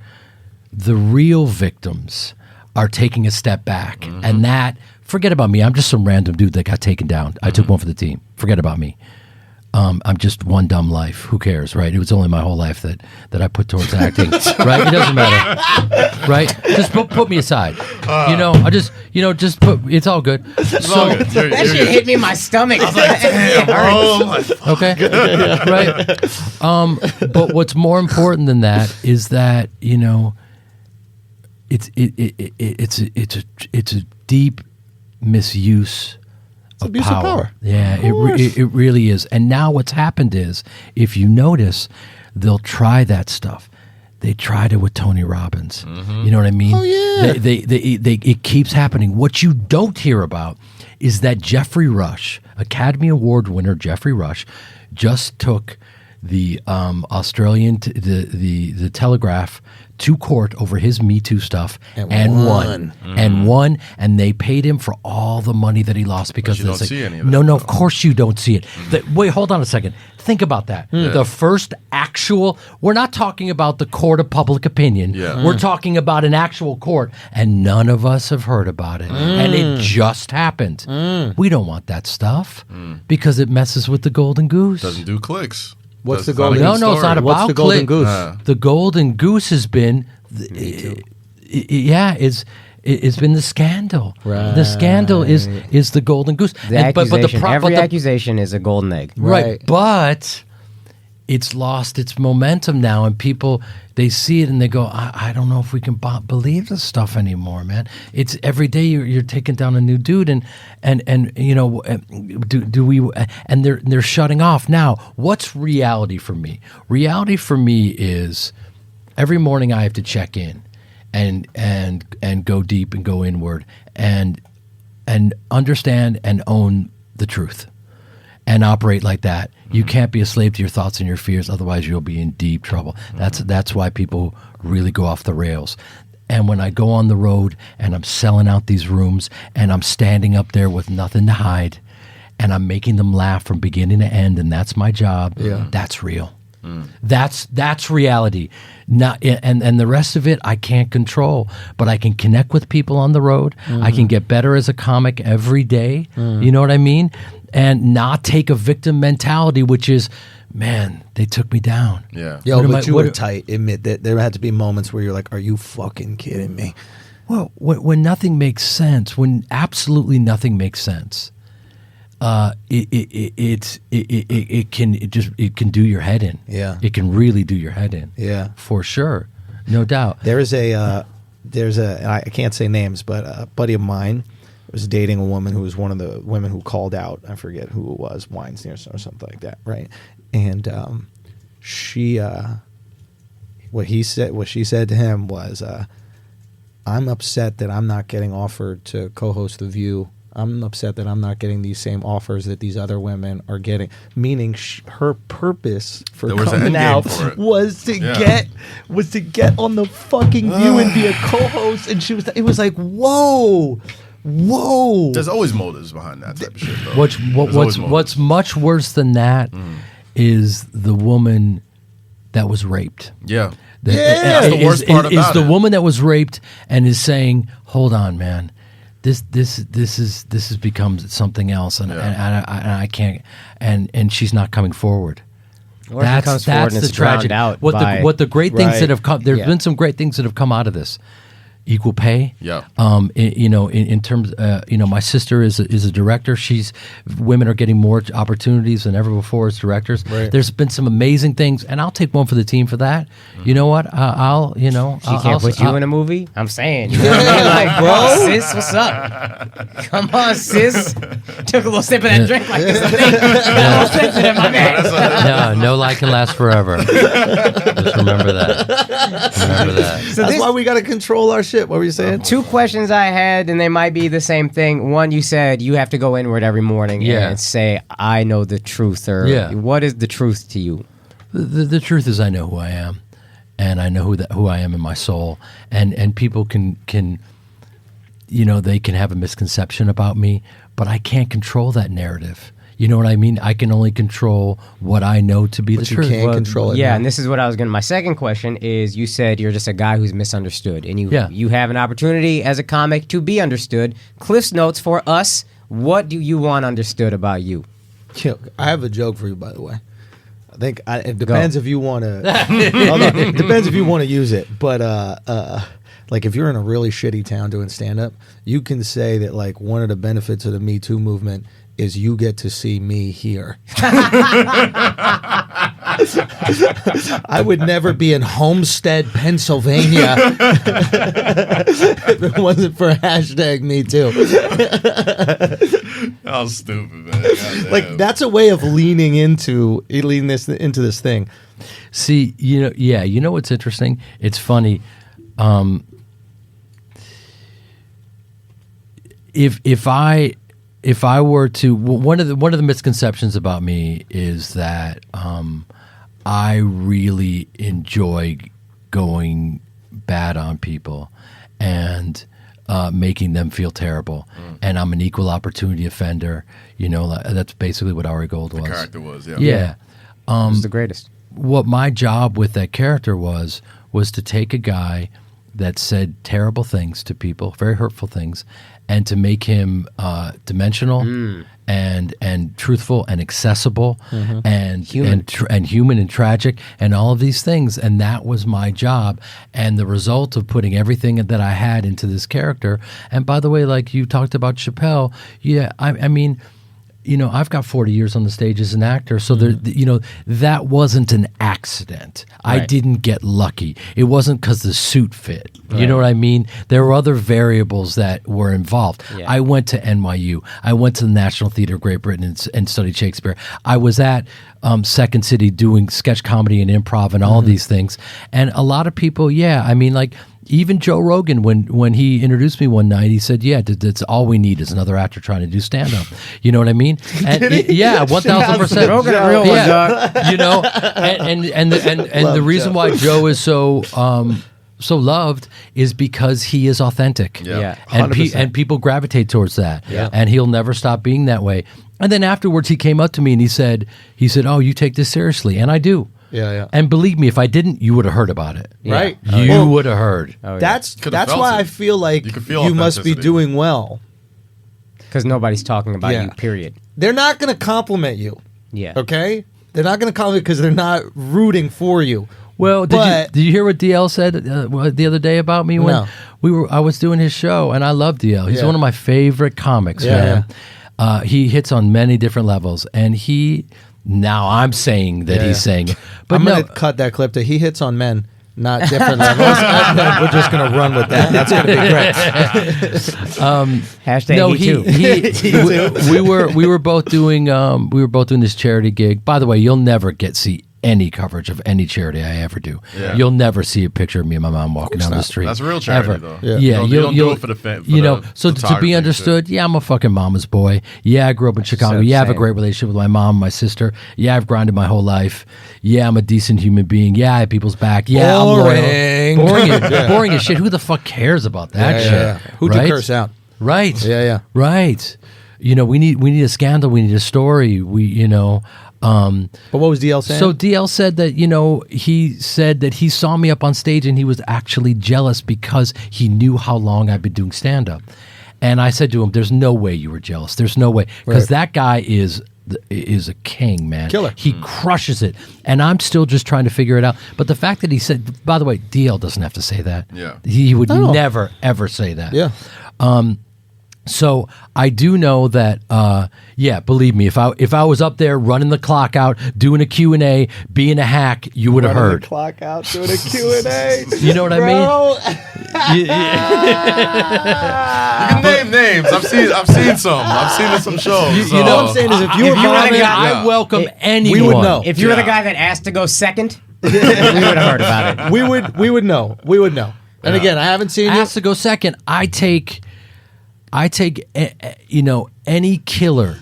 the real victims are taking a step back. And that, forget about me. I'm just some random dude that got taken down. I took one for the team. Forget about me. I'm just one dumb life. Who cares, right? It was only my whole life that I put towards acting, right? It doesn't matter, right? Just put me aside. I just put. It's all good. So that shit hit me in my stomach. I was like, damn, okay, right. But what's more important than that is that it's a deep misuse. Abuse of power. Yeah, it really is. And now what's happened is, if you notice, they'll try that stuff. They tried it with Tony Robbins. You know what I mean? Oh yeah. It keeps happening. What you don't hear about is that Jeffrey Rush, Academy Award winner Jeffrey Rush, just took the Australian the Telegraph to court over his Me Too stuff and won. And they paid him for all the money that he lost because you don't see any of it. No, of course you don't see it. Wait, hold on a second. Think about that. The first actual, we're not talking about the court of public opinion. We're talking about an actual court, and none of us have heard about it. And it just happened. We don't want that stuff because it messes with the golden goose. Doesn't do clicks. What's the That's golden? not a good No, it's not story. about What's the golden goose? The golden goose has been, it's been the scandal. Right. The scandal is the golden goose. The accusation. Every accusation is a golden egg. Right, but it's lost its momentum now, and people, they see it and they go, I don't know if we can believe this stuff anymore, man. It's every day you're taking down a new dude, and you know, do we? And they're shutting off now. What's reality for me? Reality for me is every morning I have to check in, and go deep and go inward, and understand and own the truth, and operate like that. You can't be a slave to your thoughts and your fears, otherwise you'll be in deep trouble. That's why people really go off the rails. And when I go on the road and I'm selling out these rooms and I'm standing up there with nothing to hide and I'm making them laugh from beginning to end, and that's my job, that's real. That's reality. Not and the rest of it I can't control, but I can connect with people on the road. I can get better as a comic every day. You know what I mean? And not take a victim mentality, which is, man, they took me down. Yeah. Yo, but you were tight. Admit that there had to be moments where you're like, are you fucking kidding me? Well, when nothing makes sense, when absolutely nothing makes sense, it can do your head in. Yeah. It can really do your head in. Yeah. For sure. No doubt. There's I can't say names, but a buddy of mine was dating a woman who was one of the women who called out. I forget who it was, Weinstein or something like that, right? And she, what she said to him was, "I'm upset that I'm not getting offered to co-host The View. I'm upset that I'm not getting these same offers that these other women are getting." Meaning, her purpose for coming out was to get on the fucking View and be a co-host. And it was like, whoa. There's always motives behind that type of shit, though. What's much worse than that is the woman that was raped. Yeah. That's the worst part about it. Is the woman that was raped and is saying, "Hold on, man. This has become something else, and I can't," and she's not coming forward. Or that's the tragedy. What the great things that have come. There's been some great things that have come out of this. Equal pay. Yeah. In terms, my sister is a director. Women are getting more opportunities than ever before as directors. Right. There's been some amazing things, and I'll take one for the team for that. You know what? She can't put you in a movie. I'm saying, you know what I mean? Like, bro, sis, what's up? Come on, sis. Took a little sip of that drink like this. My man. No lie can last forever. Just remember that. So that's why we got to control our shit. What were you saying? Two questions I had, and they might be the same thing. One, you said you have to go inward every morning and say, "I know the truth," or what is the truth to you? The truth is, I know who I am, and I know who I am in my soul, and people can they can have a misconception about me, but I can't control that narrative. You know what I mean? I can only control what I know to be the truth. You can't control it. Yeah, now. And this is what I was going to... My second question is, you said you're just a guy who's misunderstood, and you have an opportunity as a comic to be understood. Cliff's Notes for us, what do you want understood about you? I have a joke for you, by the way. I think it depends if you want to... It depends if you want to use it, but... like if you're in a really shitty town doing stand-up, you can say that like one of the benefits of the Me Too movement is you get to see me here. I would never be in Homestead, Pennsylvania if it wasn't for #MeToo. How stupid, man. Like that's a way of leaning into this thing. See, you know what's interesting? It's funny. If I were to, one of the misconceptions about me is that I really enjoy going bad on people and making them feel terrible, and I'm an equal opportunity offender. That's basically what Ari Gold was. The character was, yeah. Yeah, He was the greatest. What my job with that character was to take a guy that said terrible things to people, very hurtful things, and to make him dimensional and truthful and accessible and human and tragic and all of these things. And that was my job. And the result of putting everything that I had into this character. And by the way, like you talked about Chappelle, I mean, I've got 40 years on the stage as an actor, so that wasn't an accident. Right. I didn't get lucky. It wasn't because the suit fit. Right. You know what I mean? There were other variables that were involved. Yeah. I went to NYU. I went to the National Theatre of Great Britain and studied Shakespeare. I was at Second City doing sketch comedy and improv and all of these things. And a lot of people, even Joe Rogan, when he introduced me one night, he said, "Yeah, that's all we need is another actor trying to do stand up." You know what I mean? And 1,000%. Rogan, a real one, dog. And the reason why Joe is so loved is because he is authentic. Yeah. And people gravitate towards that. Yeah. And he'll never stop being that way. And then afterwards, he came up to me and he said, "Oh, you take this seriously," and I do. Yeah. And believe me, if I didn't, you would have heard about it. Yeah. Right. You would have heard. Oh, yeah. That's why I feel like you must be doing well. Because nobody's talking about you, period. They're not going to compliment you. Yeah. Okay? They're not going to compliment because they're not rooting for you. Well, did you hear what DL said the other day about me? When I was doing his show, and I love DL. He's one of my favorite comics, man. Yeah. He hits on many different levels, and now I'm saying that he's saying it. But I'm going to cut that clip to he hits on men, not different levels. We're just going to run with that. That's going to be great. Hashtag we were both doing this charity gig. By the way, you'll never see any coverage of any charity I ever do. Yeah. You'll never see a picture of me and my mom walking down the street. That's a real charity, though. Yeah, you don't do it for the fan. So to be understood, I'm a fucking mama's boy. Yeah, I grew up in Chicago. I have a great relationship with my mom, my sister. Yeah, I've grinded my whole life. Yeah, I'm a decent human being. Yeah, I have people's back. Yeah, I'm loyal. Boring as shit. Who the fuck cares about that shit? Yeah. Who'd you curse out? Right. Yeah. Right. We need a scandal. We need a story. But what was DL saying? So DL said that, he said that he saw me up on stage and he was actually jealous because he knew how long I've been doing stand-up. And I said to him, "There's no way you were jealous. There's no way." Because that guy is a king, man. Killer. He crushes it. And I'm still just trying to figure it out. But the fact that he said, by the way, DL doesn't have to say that. Yeah. He would never, ever say that. Yeah. So I do know that, believe me, if I was up there running the clock out, doing a Q&A, being a hack, you would have heard. The clock out, doing a Q&A. You know what I mean? You can name names. I've seen some. I've seen some shows. You know what I'm saying is if you were the guy, I welcome anyone. We would know. If you were the guy that asked to go second, we would have heard about it. We would know. We would know. And again, I haven't seen asked to go second. I take any killer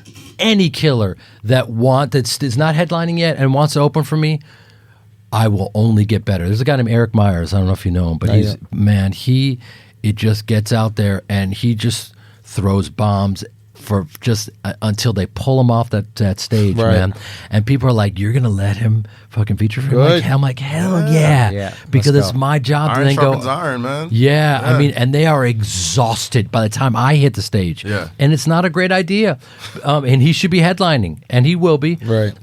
that's not headlining yet and wants to open for me, I will only get better. There's a guy named Eric Myers. I don't know if you know him, but it just gets out there and he just throws bombs for just until they pull him off that stage, man. And people are like, "You're gonna let him fucking feature for him?" I'm like, hell yeah. Because it's my job to then go. Iron, man. Yeah, I mean, and they are exhausted by the time I hit the stage. Yeah, and it's not a great idea. And he should be headlining, and he will be. Right.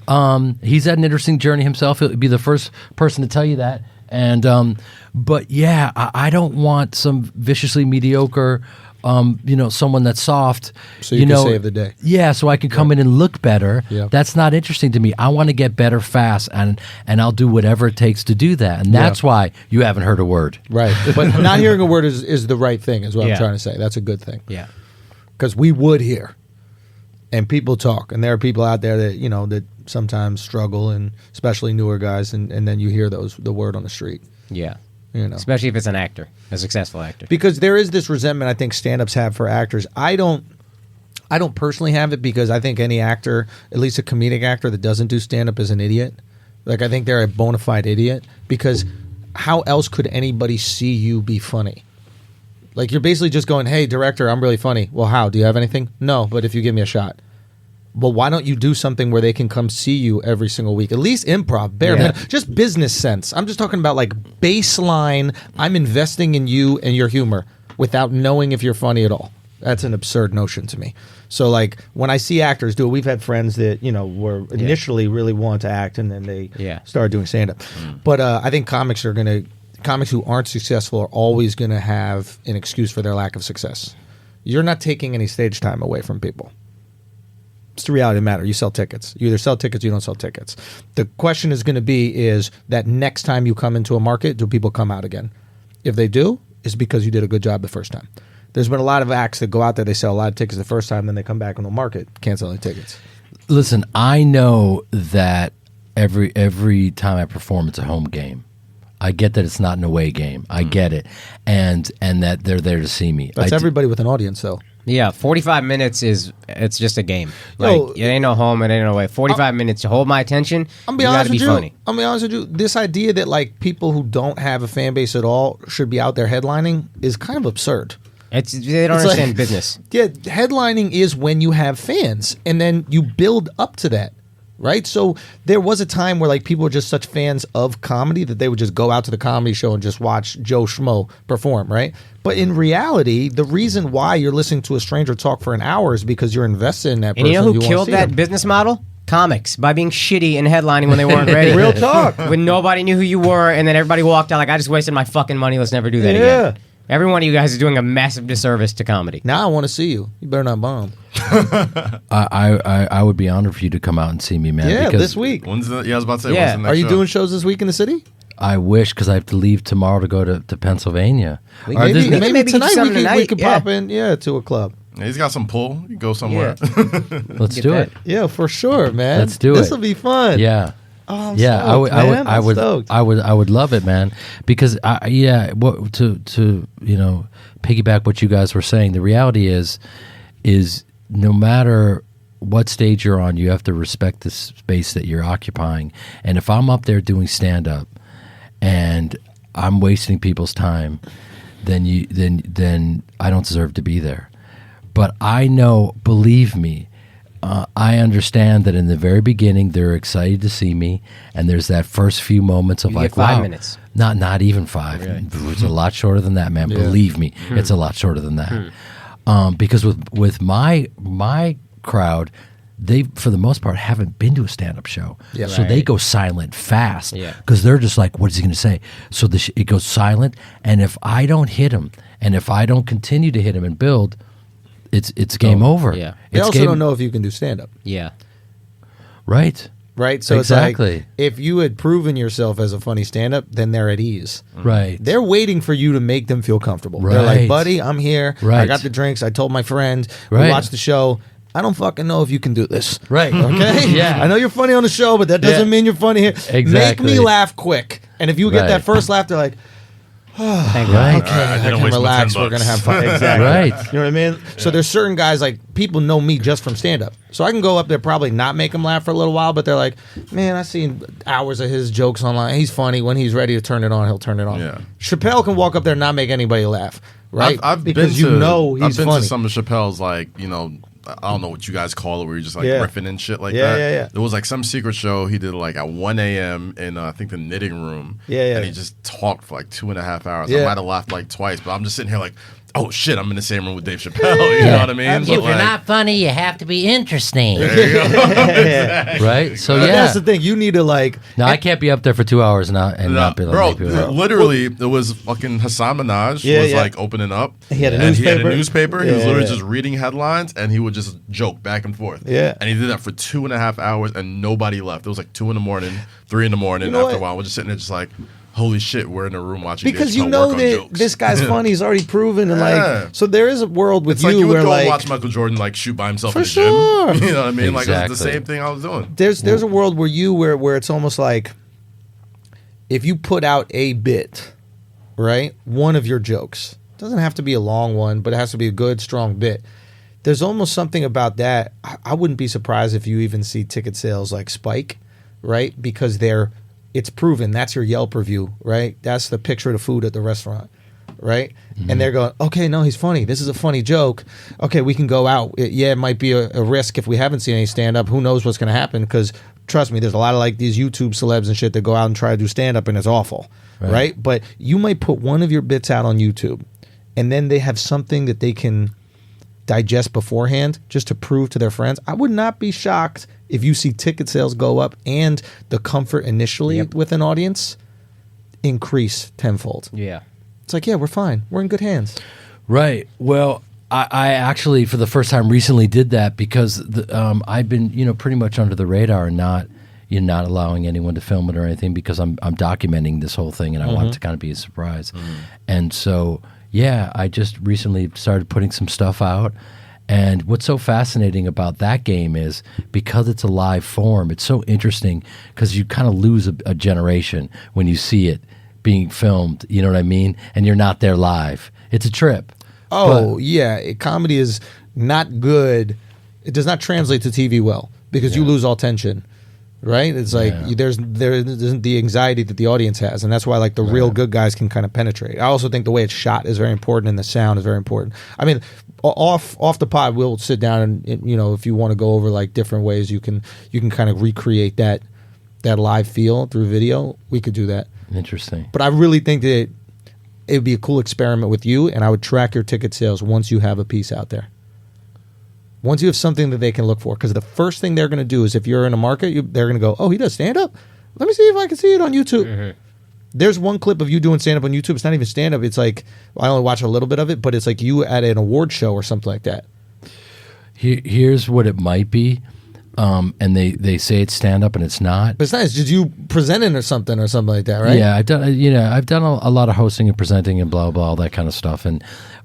He's had an interesting journey himself. He'll be the first person to tell you that. And but yeah, I don't want some viciously mediocre. Someone that's soft. So you can save the day. Yeah, so I can come in and look better. Yeah. That's not interesting to me. I want to get better fast, and I'll do whatever it takes to do that. And that's why you haven't heard a word. Right. But not hearing a word is the right thing, is what I'm trying to say. That's a good thing. Yeah. Because we would hear. And people talk. And there are people out there that, that sometimes struggle, and especially newer guys, and then you hear the word on the street. Yeah. Especially if it's an actor, a successful actor. Because there is this resentment I think stand-ups have for actors. I don't personally have it because I think any actor, at least a comedic actor that doesn't do stand-up, is an idiot. Like, I think they're a bona fide idiot because how else could anybody see you be funny? Like, you're basically just going, "Hey, director, I'm really funny." Well, how? Do you have anything? No, but if you give me a shot. Well, why don't you do something where they can come see you every single week? At least improv, just business sense. I'm just talking about like baseline, I'm investing in you and your humor without knowing if you're funny at all. That's an absurd notion to me. So like when I see actors do it, we've had friends that, were initially really want to act and then they started doing stand-up. But I think comics who aren't successful are always going to have an excuse for their lack of success. You're not taking any stage time away from people. It's the reality of the matter. You sell tickets. You either sell tickets or you don't sell tickets. The question is going to be is that next time you come into a market, do people come out again? If they do, it's because you did a good job the first time. There's been a lot of acts that go out there, they sell a lot of tickets the first time, then they come back in the market, can't sell any tickets. Listen, I know that every time I perform, it's a home game. I get that it's not an away game. I get it. And that they're there to see me. That's everybody with an audience, though. Yeah, 45 minutes it's just a game. Like, it ain't no home, it ain't no way. 45 minutes to hold my attention, I'm be honest with you. Funny. I'm be honest with you. This idea that like people who don't have a fan base at all should be out there headlining is kind of absurd. They don't understand business. Yeah, headlining is when you have fans, and then you build up to that. Right? So there was a time where like people were just such fans of comedy that they would just go out to the comedy show and just watch Joe Schmo perform, right? But in reality, the reason why you're listening to a stranger talk for an hour is because you're invested in that person. And you know who killed that business model? Comics, by being shitty and headlining when they weren't ready. Real talk. When nobody knew who you were, and then everybody walked out like, I just wasted my fucking money, let's never do that again. Every one of you guys is doing a massive disservice to comedy. Now I want to see you. You better not bomb. I would be honored for you to come out and see me, man. Yeah, this week. I was about to say, when's the next Are you show? doing shows this week in the city? I wish, because I have to leave tomorrow to go to Pennsylvania. Maybe tonight we could yeah. pop in to a club. Yeah, he's got some pull. You can go somewhere. Yeah. Let's do it. Yeah, for sure, man. Let's do it. This will be fun. Yeah. Oh, yeah, stoked, I would love it, man. Because to piggyback what you guys were saying, the reality is no matter what stage you're on, you have to respect the space that you're occupying. And if I'm up there doing stand up and I'm wasting people's time, then I don't deserve to be there. But I know, believe me, I understand that in the very beginning they're excited to see me, and there's that first few moments of you like, get 5 wow, minutes. Not even 5. Really? It's a lot shorter than that, man. Believe me, it's a lot shorter than that. Because with my crowd, they for the most part haven't been to a stand-up show, so they go silent fast because they're just like, what is he going to say? So it goes silent, and if I don't hit him, and if I don't continue to hit him and build, it's game over. Yeah. They also don't know if you can do stand-up. Yeah. Right? So exactly. It's like, if you had proven yourself as a funny stand-up, then they're at ease. Right. They're waiting for you to make them feel comfortable. Right. They're like, buddy, I'm here. Right. I got the drinks. I told my friend. Right. We watched the show. I don't fucking know if you can do this. Right. Okay? Yeah. I know you're funny on the show, but that doesn't mean you're funny here. Exactly. Make me laugh quick. And if you get that first laugh, they're like, Thank Right. God. okay, I can waste my relax. $10. We're going to have fun. Exactly. Right. You know what I mean? So there's certain guys, like, people know me just from stand-up. So I can go up there, probably not make them laugh for a little while, but they're like, man, I've seen hours of his jokes online. He's funny. When he's ready to turn it on, he'll turn it on. Yeah. Chappelle can walk up there and not make anybody laugh, right? I've because been you know he's I've been funny. to some of Chappelle's, like, I don't know what you guys call it, where you're just like riffing and shit like Yeah, that. yeah, yeah. There was like some secret show he did like at 1 a.m. in I think the knitting room. Yeah. And he just talked for like 2.5 hours. Yeah. I might have laughed like twice, but I'm just sitting here like, oh shit, I'm in the same room with Dave Chappelle. You know what I mean? If But, you're not funny, you have to be interesting. there you go. Right? So But yeah. that's the thing. You need to, like... No, I can't be up there for 2 hours and not be like, Bro, make people laugh. literally, there was fucking Hassan Minaj was like opening up. He had a and newspaper. He had a newspaper. He was Yeah, literally yeah. just reading headlines, and he would just joke back and forth. Yeah. And he did that for 2.5 hours, and nobody left. It was like 2 in the morning, 3 in the morning. You know After what? a while, we're just sitting there, just like, holy shit, we're in a room watching. Because Dave you Chappelle know work on that jokes. this guy's funny. He's already proven. And Yeah. like, so there is a world with It's like you would where go like... and watch Michael Jordan like shoot by himself For in the sure. gym. You know what I mean? Like it's the Exactly. same thing I was doing. There's a world where it's almost like if you put out a bit, right? One of your jokes. Doesn't have to be a long one, but it has to be a good, strong bit. There's almost something about that. I wouldn't be surprised if you even see ticket sales like spike, right? Because it's proven. That's your Yelp review, right? That's the picture of the food at the restaurant, right? Mm-hmm. And they're going, okay, no, he's funny. This is a funny joke. Okay, we can go out. It might be a risk if we haven't seen any stand-up. Who knows what's going to happen? Because trust me, there's a lot of like these YouTube celebs and shit that go out and try to do stand-up, and it's awful, right? But you might put one of your bits out on YouTube, and then they have something that they can digest beforehand just to prove to their friends. I would not be shocked if you see ticket sales go up and the comfort initially with an audience increase tenfold. Yeah. It's like, yeah, we're fine. We're in good hands. Right. Well, I actually, for the first time recently, did that because I've been, pretty much under the radar and not allowing anyone to film it or anything because I'm documenting this whole thing and I want it to kind of be a surprise. And so, yeah, I just recently started putting some stuff out. And what's so fascinating about that game is because it's a live form, it's so interesting because you kind of lose a generation when you see it being filmed, you know what I mean? And you're not there live. It's a trip. Oh, yeah. Comedy is not good. It does not translate to TV well because you lose all tension, right? It's like there isn't the anxiety that the audience has, and that's why like the real good guys can kind of penetrate. I also think the way it's shot is very important, and the sound is very important. I mean, off the pod, we'll sit down and if you want to go over like different ways you can kind of recreate that live feel through video. We could do that. Interesting. But I really think that it would be a cool experiment with you, and I would track your ticket sales once you have a piece out there. Once you have something that they can look for. Because the first thing they're going to do is if you're in a market, they're going to go, oh, he does stand-up? Let me see if I can see it on YouTube. There's one clip of you doing stand-up on YouTube. It's not even stand-up. It's like, I only watch a little bit of it, but it's like you at an award show or something like that. Here's what it might be. And they say it's stand up and it's not. But it's nice. Did you presenting or something like that, right? Yeah, I've done a lot of hosting and presenting and blah blah all that kind of stuff.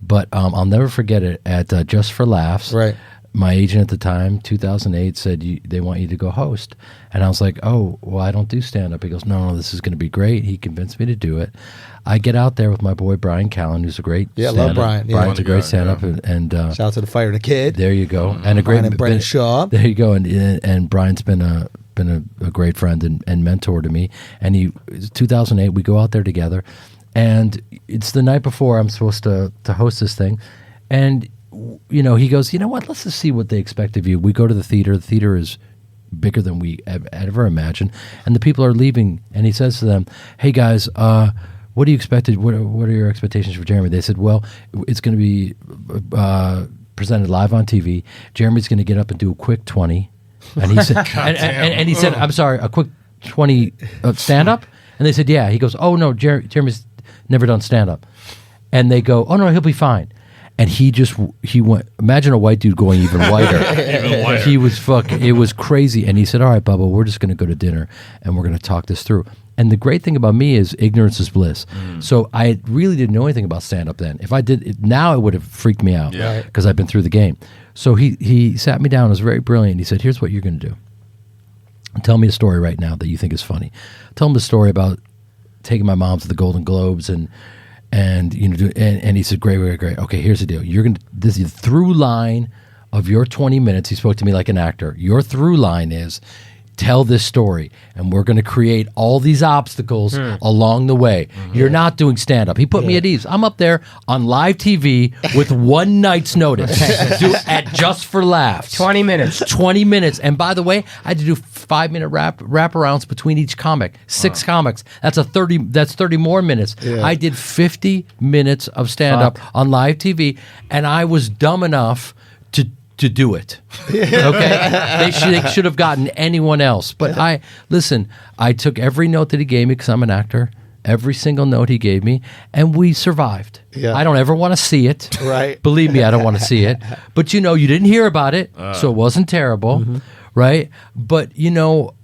But I'll never forget it at Just for Laughs. Right. My agent at the time, 2008, said they want you to go host, and I was like, oh, well, I don't do stand up. He goes, no, this is going to be great. He convinced me to do it. I get out there with my boy Brian Callen, who's a great stand-up. Love Brian. Yeah. Brian's a great stand-up, and shout out to the Fire the Kid. There you go, and a great Brian and Brendan Shaw. There you go, and Brian's been a great friend and mentor to me. And 2008, we go out there together, and it's the night before I'm supposed to host this thing, and he goes, you know what? Let's just see what they expect of you. We go to the theater. The theater is bigger than we ever imagined, and the people are leaving. And he says to them, "Hey guys, what do you expected? What are your expectations for Jeremy?" They said, "Well, it's going to be presented live on TV. Jeremy's going to get up and do a quick 20." And he said, and he said, "I'm sorry, a quick 20 stand up." And they said, "Yeah." He goes, "Oh no, Jeremy's never done stand up." And they go, "Oh no, he'll be fine." And he went, imagine a white dude going even whiter. Even whiter. He was it was crazy. And he said, all right, Bubba, we're just going to go to dinner and we're going to talk this through. And the great thing about me is ignorance is bliss. So I really didn't know anything about stand-up then. If I did, now it would have freaked me out because I've been through the game. So he sat me down. It was very brilliant. He said, here's what you're going to do. Tell me a story right now that you think is funny. Tell him a story about taking my mom to the Golden Globes and he said, great. Okay, here's the deal. This is the through line of your 20 minutes. He spoke to me like an actor. Your through line is tell this story, and we're going to create all these obstacles along the way. You're not doing stand-up. He put me at ease. I'm up there on live TV with one night's notice at Just for Laughs. 20 minutes. 20 minutes. And by the way, I had to do 5-minute wraparounds between each comic. 6 comics. That's 30 more minutes. Yeah. I did 50 minutes of stand-up on live TV, and I was dumb enough to do it. Okay? They should have gotten anyone else. But I took every note that he gave me because I'm an actor. Every single note he gave me, and we survived. Yeah. I don't ever want to see it. Right. Believe me, I don't want to see it. But you didn't hear about it, so it wasn't terrible, right? But so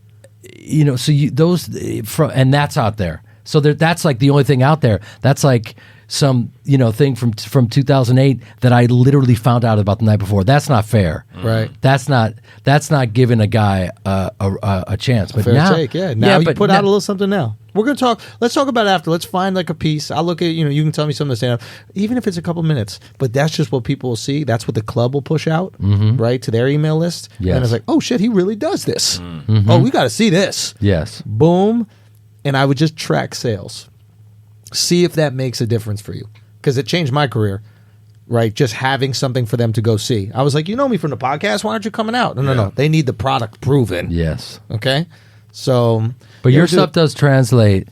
and that's out there. So that's like the only thing out there. That's like some thing from 2008 that I literally found out about the night before. That's not fair, right? That's not giving a guy a chance. But fair now, take, yeah. Now you put out a little something. Now we're gonna talk. Let's talk about it after. Let's find like a piece. I'll look at you can tell me something to stand up, even if it's a couple minutes. But that's just what people will see. That's what the club will push out, right, to their email list. Yes. And it's like, oh shit, he really does this. Oh, we got to see this. Yes. Boom. And I would just track sales. See if that makes a difference for you. Because it changed my career, right? Just having something for them to go see. I was like, you know me from the podcast. Why aren't you coming out? No. They need the product proven. Yes. Okay? So. But your stuff does translate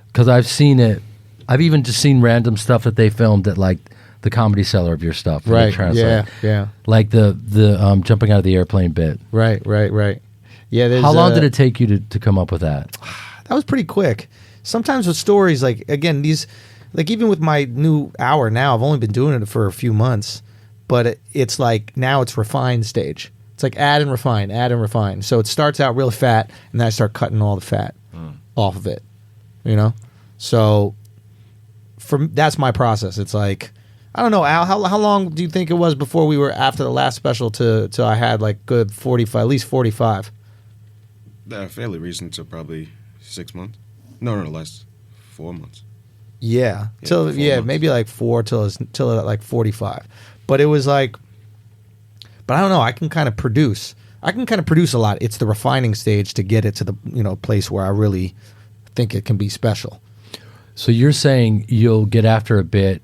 because I've seen it. I've even just seen random stuff that they filmed at like the Comedy Cellar of your stuff. Right. Yeah. Like the jumping out of the airplane bit. Right. Yeah. How long did it take you to come up with that? That was pretty quick. Sometimes with stories, like, again, these, like, even with my new hour now, I've only been doing it for a few months, but it's like now it's refined stage. It's like add and refine. So it starts out really fat, and then I start cutting all the fat off of it. You know, so that's my process. It's like, I don't know, Al, how long do you think it was before we were after the last special till I had like good 45, at least 45? Fairly recent, so probably 6 months. No, less. 4 months. Yeah, months. Maybe like 4 till like 45. But it was like, but I don't know. I can kind of produce a lot. It's the refining stage to get it to the place where I really think it can be special. So you're saying you'll get after a bit.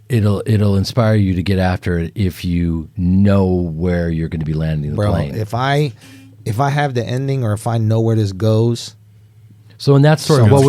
It'll inspire you to get after it if you know where you're going to be landing the plane. If I have the ending or if I know where this goes. So in that story, what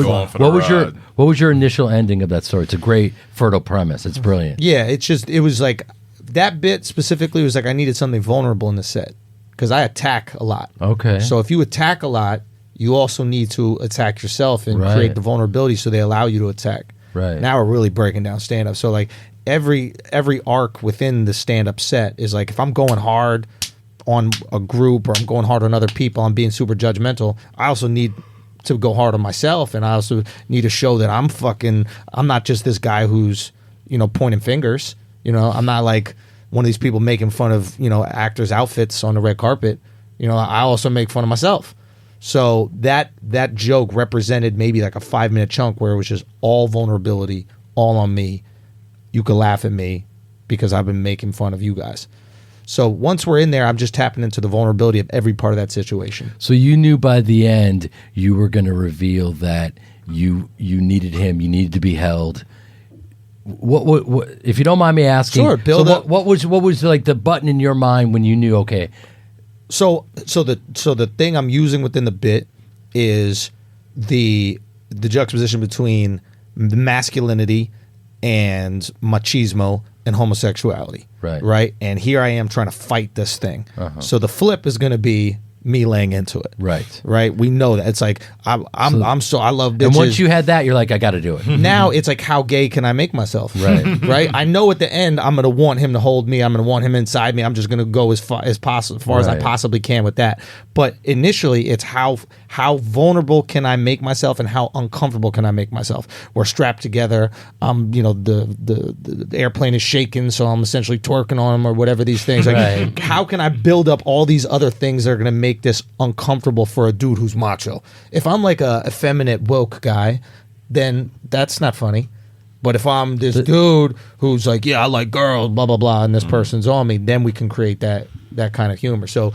was your initial ending of that story? It's a great fertile premise. It's brilliant. Yeah, it was like that bit specifically was like I needed something vulnerable in the set because I attack a lot. Okay. So if you attack a lot, you also need to attack yourself and create the vulnerability so they allow you to attack. Right. Now we're really breaking down stand-up. So like every arc within the stand-up set is like if I'm going hard on a group or I'm going hard on other people, I'm being super judgmental, I also need to go hard on myself, and I also need to show that I'm not just this guy who's, pointing fingers. I'm not like one of these people making fun of, actors' outfits on the red carpet. I also make fun of myself. So that joke represented maybe like a 5-minute chunk where it was just all vulnerability, all on me. You could laugh at me because I've been making fun of you guys. So once we're in there, I'm just tapping into the vulnerability of every part of that situation. So you knew by the end you were going to reveal that you needed him, you needed to be held. What if you don't mind me asking? Sure. Build up. What was like the button in your mind when you knew? Okay. So the thing I'm using within the bit is the juxtaposition between the masculinity and machismo and homosexuality. Right. And here I am trying to fight this thing. So the flip is going to be me laying into it. Right. We know that. It's like I love bitches. And once you had that, you're like, I got to do it. Now it's like, how gay can I make myself? Right. I know at the end I'm going to want him to hold me. I'm going to want him inside me. I'm just going to go as far as I possibly can with that. But initially, it's how vulnerable can I make myself and how uncomfortable can I make myself? We're strapped together. The airplane is shaking, so I'm essentially twerking on him or whatever these things. Like, how can I build up all these other things that are going to make this uncomfortable for a dude who's macho? If I'm like a effeminate woke guy, then that's not funny. But if I'm this dude who's like, yeah, I like girls, blah blah blah, and this person's on me, then we can create that kind of humor. So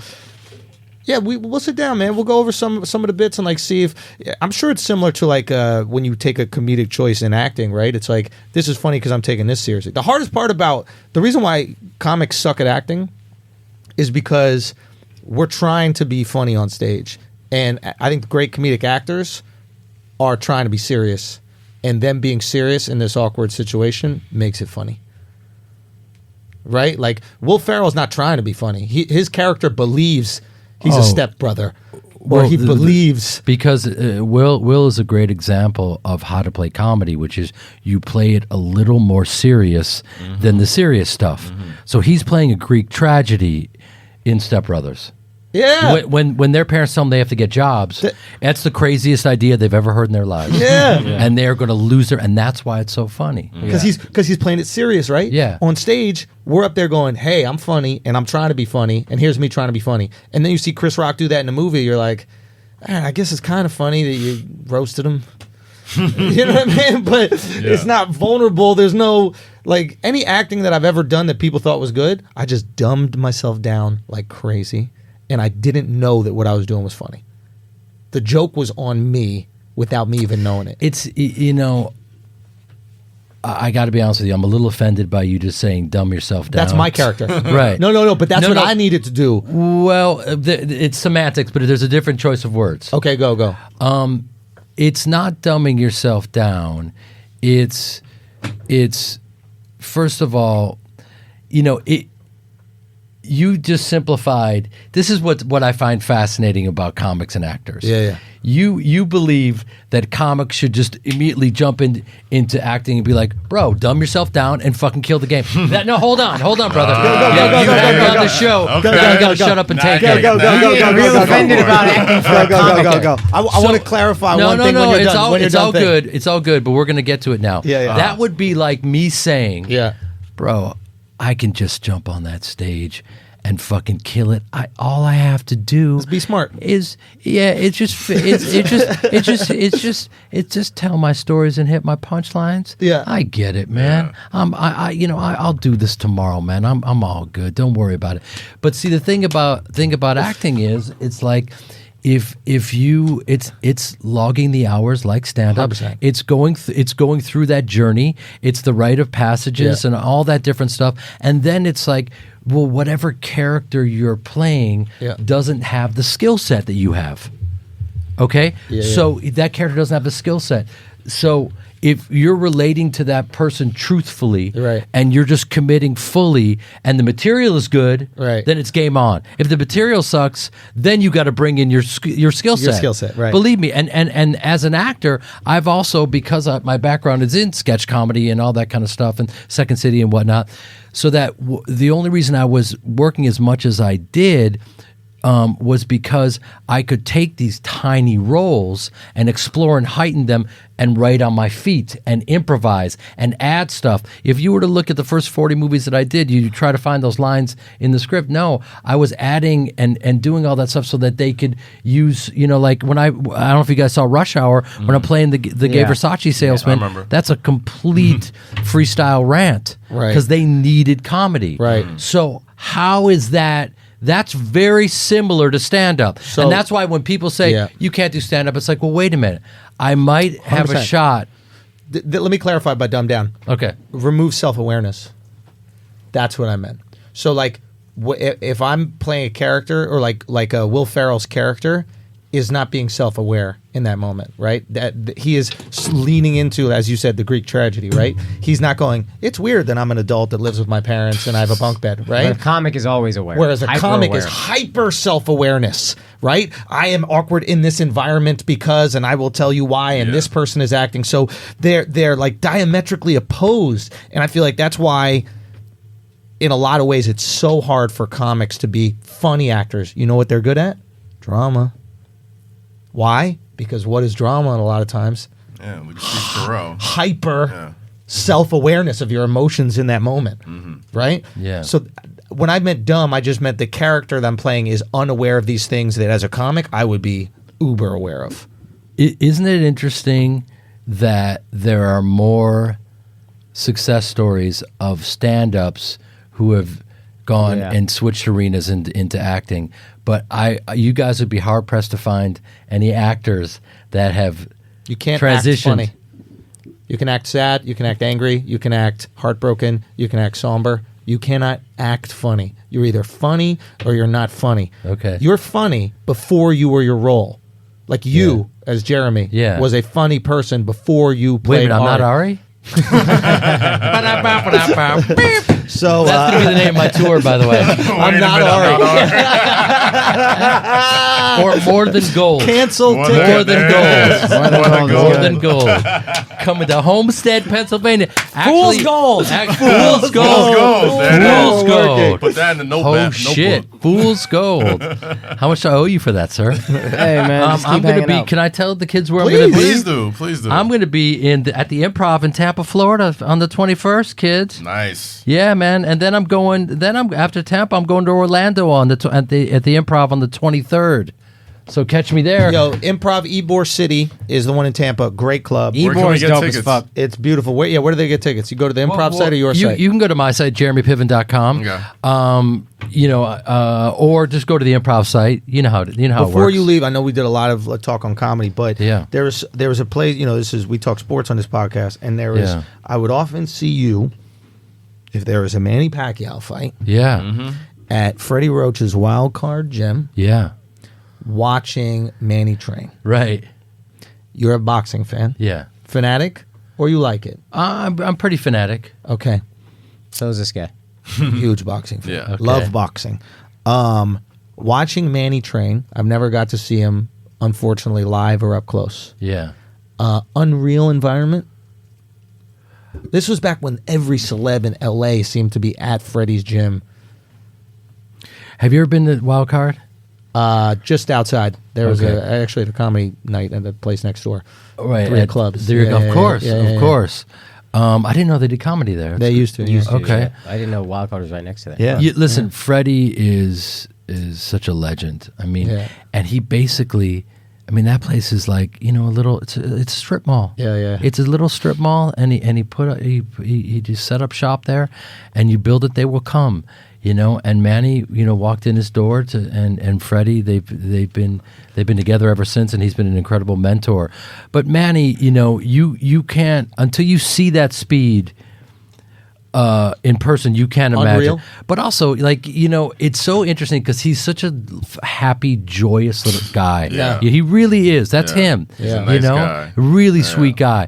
yeah, we'll sit down, man. We'll go over some of the bits and like see if I'm sure it's similar to like when you take a comedic choice in acting, right? It's like, this is funny because I'm taking this seriously. The hardest part about the reason why comics suck at acting is because we're trying to be funny on stage, and I think great comedic actors are trying to be serious, and them being serious in this awkward situation makes it funny. Right? Like Will Ferrell's not trying to be funny. His character believes he's a stepbrother, or he believes because Will is a great example of how to play comedy, which is you play it a little more serious than the serious stuff. So he's playing a Greek tragedy in Step Brothers. Yeah. When their parents tell them they have to get jobs, that's the craziest idea they've ever heard in their lives. Yeah. And they're going to lose their, and that's why it's so funny. Because he's playing it serious, right? Yeah. On stage, we're up there going, hey, I'm funny, and I'm trying to be funny, and here's me trying to be funny. And then you see Chris Rock do that in a movie, you're like, I guess it's kind of funny that you roasted him. You know what I mean? But it's not vulnerable. There's no, like, any acting that I've ever done that people thought was good, I just dumbed myself down like crazy. And I didn't know that what I was doing was funny. The joke was on me without me even knowing it. It's, I got to be honest with you. I'm a little offended by you just saying dumb yourself down. That's my character. Right. No, but that's what I needed to do. Well, it's semantics, but there's a different choice of words. Okay, go. It's not dumbing yourself down. It's first of all, you just simplified. This is what I find fascinating about comics and actors. Yeah. You believe that comics should just immediately jump into acting and be like, bro, dumb yourself down and fucking kill the game. No, hold on, brother. Go, You act on the show. Okay. You gotta shut up and take it. Go. Real offended about acting for a comic. Go. I want to clarify one thing when you're done. It's all good. It's all good, but we're gonna get to it now. Yeah. That would be like me saying, Yeah. bro, I can just jump on that stage and fucking kill it. All I have to do Be smart. is just tell my stories and hit my punchlines. Yeah. I get it, man. I'll do this tomorrow, man. I'm all good. Don't worry about it. But see, the thing about acting is it's like it's logging the hours like stand up. 100%. It's going through that journey. It's the rite of passages and all that different stuff. And then it's like, well, whatever character you're playing doesn't have the skill set that you have. Okay? So that character doesn't have the skill set. So if you're relating to that person truthfully and you're just committing fully and the material is good, then it's game on. If the material sucks, then you got to bring in your skill set. Your skill set, right. Believe me. And as an actor, I've also, because my background is in sketch comedy and all that kind of stuff and Second City and whatnot, so that the only reason I was working as much as I did was because I could take these tiny roles and explore and heighten them and write on my feet and improvise and add stuff. If you were to look at the first 40 movies that I did, you try to find those lines in the script. No, I was adding and doing all that stuff so that they could use, like when I don't know if you guys saw Rush Hour, when I'm playing the gay Versace salesman, I remember. that's a complete freestyle rant because they needed comedy. Right. So how is that? That's very similar to stand-up. So, and that's why when people say, you can't do stand-up, it's like, well, wait a minute. I might have 100%. a shot. Let me clarify by dumb down. Okay. Remove self-awareness. That's what I meant. So, like, if I'm playing a character or like Will Ferrell's character is not being self-aware in that moment, right? That he is leaning into, as you said, the Greek tragedy, right? He's not going, it's weird that I'm an adult that lives with my parents and I have a bunk bed, right? But a comic is always aware. Whereas a comic is Hyper-aware. hyper self-awareness, right? I am awkward in this environment because, and I will tell you why, and this person is acting. So they're like diametrically opposed. And I feel like that's why, in a lot of ways, it's so hard for comics to be funny actors. You know what they're good at? Drama. Why? Because what is drama a lot of times? Yeah, we just use Thoreau. Hyper self-awareness of your emotions in that moment, right? Yeah. So when I meant dumb, I just meant the character that I'm playing is unaware of these things that as a comic, I would be uber aware of. Isn't it interesting that there are more success stories of stand-ups who have gone and switched arenas into acting, but you guys would be hard pressed to find any actors that have You can't transitioned. act funny. You can act sad, you can act angry, you can act heartbroken, you can act somber. You cannot act funny. You're either funny or you're not funny. Okay. You're funny before you were your role. Like you, as Jeremy, was a funny person before you played Wait a minute, I'm not Ari? So that's gonna be the name of my tour, by the way. I'm not Ari. Or more than gold. Cancel More ticket. than gold. More than gold. Coming to Homestead, Pennsylvania. Actually, Fool's gold. Fool's gold. Fool's gold. Put that in the notebook. Oh shit! Fool's gold. How much do I owe you for that, sir? Hey man, just keep I'm gonna hanging be. out. Can I tell the kids where I'm gonna be? Please do. Please do. I'm gonna be at the Improv in Tampa, Florida, on the 21st, kids. Nice. Yeah, man. And then I'm going. After Tampa, I'm going to Orlando at the Improv on the 23rd. So catch me there. Yo, Improv Ybor City is the one in Tampa. Great club. Where can we Ebor's get dope tickets? as fuck. It's beautiful. Where do they get tickets? You go to the Improv site or your site? You can go to my site, jeremypiven.com. Okay. Or just go to the Improv site. You know how it works. Before you leave, I know we did a lot of talk on comedy, but there was a place. We talk sports on this podcast, and there was. Yeah. I would often see you if there was a Manny Pacquiao fight. Yeah. At Freddie Roach's Wild Card Gym. Yeah. Watching Manny train. Right. You're a boxing fan. Yeah. Fanatic, or you like it? I'm pretty fanatic. Okay. So is this guy. Huge boxing fan. Yeah. Okay. Love boxing. Watching Manny train, I've never got to see him, unfortunately, live or up close. Yeah. Unreal environment. This was back when every celeb in LA seemed to be at Freddie's gym. Have you ever been to Wild Card? Just outside. There was Okay. actually a comedy night at the place next door. Right. 3 at clubs. There, Yeah, of yeah, course. yeah, Of yeah. course. I didn't know they did comedy there. They used to. Used to, Okay. yeah. I didn't know Wild Card was right next to that. Yeah. Listen, Freddie is such a legend. I mean, Yeah. and he basically, I mean, that place is like, you know, a little. It's a strip mall. Yeah, yeah. It's a little strip mall, and he just set up shop there, and you build it, they will come. You know, and Manny, you know, walked in his door and Freddie, they've been together ever since, and he's been an incredible mentor. But Manny, you know, you can't until you see that speed in person, you can't imagine. Unreal. But also, like, you know, it's so interesting because he's such a happy, joyous little guy. Yeah. He really is. That's Yeah. him. He's a You nice know, guy. really sweet guy.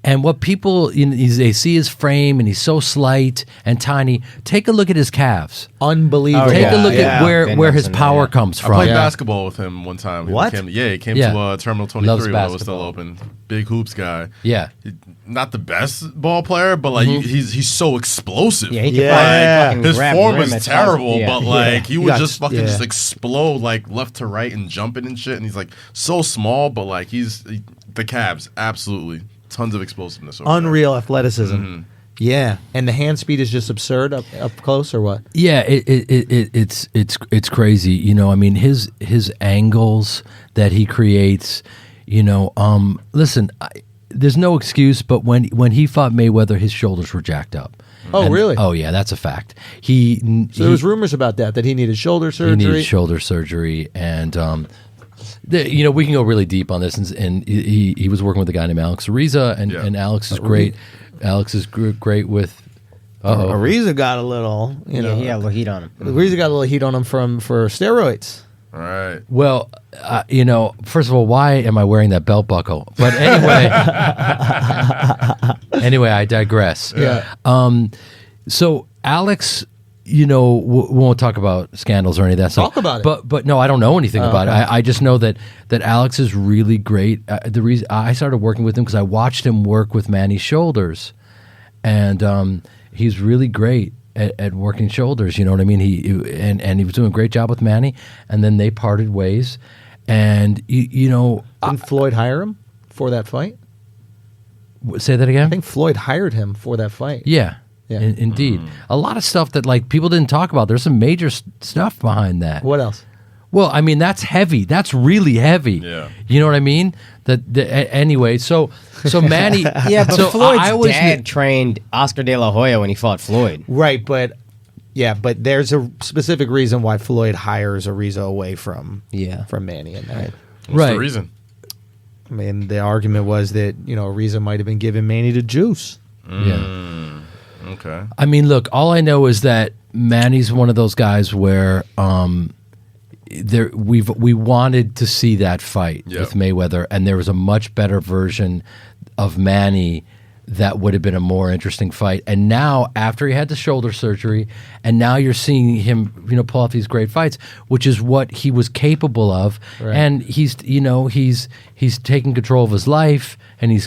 And what people, they see his frame, and he's so slight and tiny. Take a look at his calves. Unbelievable. Oh, Take yeah, a look yeah. at where Been his nuts in there, power yeah. comes I from. played Yeah. basketball with him one time. What? He came Yeah. to Terminal 23 Loves when it was still basketball. open. Big hoops guy. Yeah. Not the best ball player, but like he's so explosive. Yeah, he can Yeah. fucking His grab form rim is at terrible, yeah. but like he would got- just fucking yeah. just explode like left to right and jumping and shit. And he's like so small, but like the Cavs, absolutely tons of explosiveness. Over Unreal athleticism. Mm-hmm. Yeah, and the hand speed is just absurd up close, or what? Yeah, it's crazy. You know, I mean, his angles that he creates. You know, listen, there's no excuse. But when he fought Mayweather, his shoulders were jacked up. Oh, really? Oh, yeah, that's a fact. So there was rumors about that he needed shoulder surgery. He needed shoulder surgery, and you know, we can go really deep on this. And he was working with a guy named Alex Ariza, and Alex is great. Alex is great with. Ariza got a little, you know. He had a little heat on him. Ariza got a little heat on him for steroids. All right. Well, you know, first of all, why am I wearing that belt buckle? But anyway, I digress. Yeah. So Alex, you know, we won't talk about scandals or any of that stuff. Talk about it. But no, I don't know anything about okay. it. I just know that Alex is really great. The reason I started working with him because I watched him work with Manny's shoulders, and he's really great at working shoulders. You know what I mean? And he was doing a great job with Manny, and then they parted ways. And you know, Didn't Floyd hire him for that fight? say that again. I think Floyd hired him for that fight. Yeah. Yeah. Indeed. A lot of stuff that like people didn't talk about. There's some major stuff behind that. What else? Well, I mean, that's heavy. That's really heavy. Yeah. You know what I mean? Anyway, so Manny. Yeah, but so Floyd's I always dad trained Oscar De La Hoya when he fought Floyd. Right, but there's a specific reason why Floyd hires Ariza away from Manny and that. What's Right. the reason? I mean, the argument was that, you know, Ariza might have been giving Manny the juice. Yeah. Okay. I mean, look, all I know is that Manny's one of those guys where we wanted to see that fight Yep. with Mayweather, and there was a much better version of Manny that would have been a more interesting fight. And now, after he had the shoulder surgery, and now you're seeing him, you know, pull off these great fights, which is what he was capable of. Right. And he's taking control of his life, and he's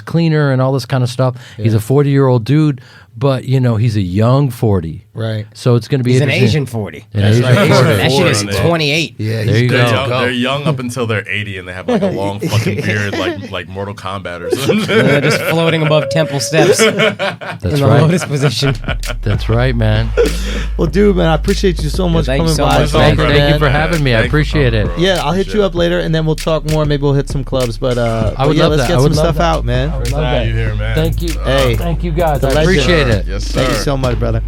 cleaner and all this kind of stuff. He's a 40-year-old dude, but you know, he's a young 40. Right. So it's going to be He's an interesting. Asian 40. An Asian right. 40. That shit is on there. 28. Yeah, There you They're go. young, they're young up until they're 80 and they have like a long fucking beard like Mortal Kombat or something. They're just floating above temple steps in That's the right. lotus position. That's right, man. Well, dude, man, I appreciate you so much thank you coming so by. much. Thank man. you for having me. I Thank you for appreciate coming, it. bro. Yeah, I'll hit you Appreciate up later, and then we'll talk more. Maybe we'll hit some clubs, but I would yeah, love let's that. get I some would love stuff that. out, man. I would Glad love that. you're here, man. Thank you. Hey. Thank you guys. The I legend. appreciate it. Yes, sir. Thank you so much, brother.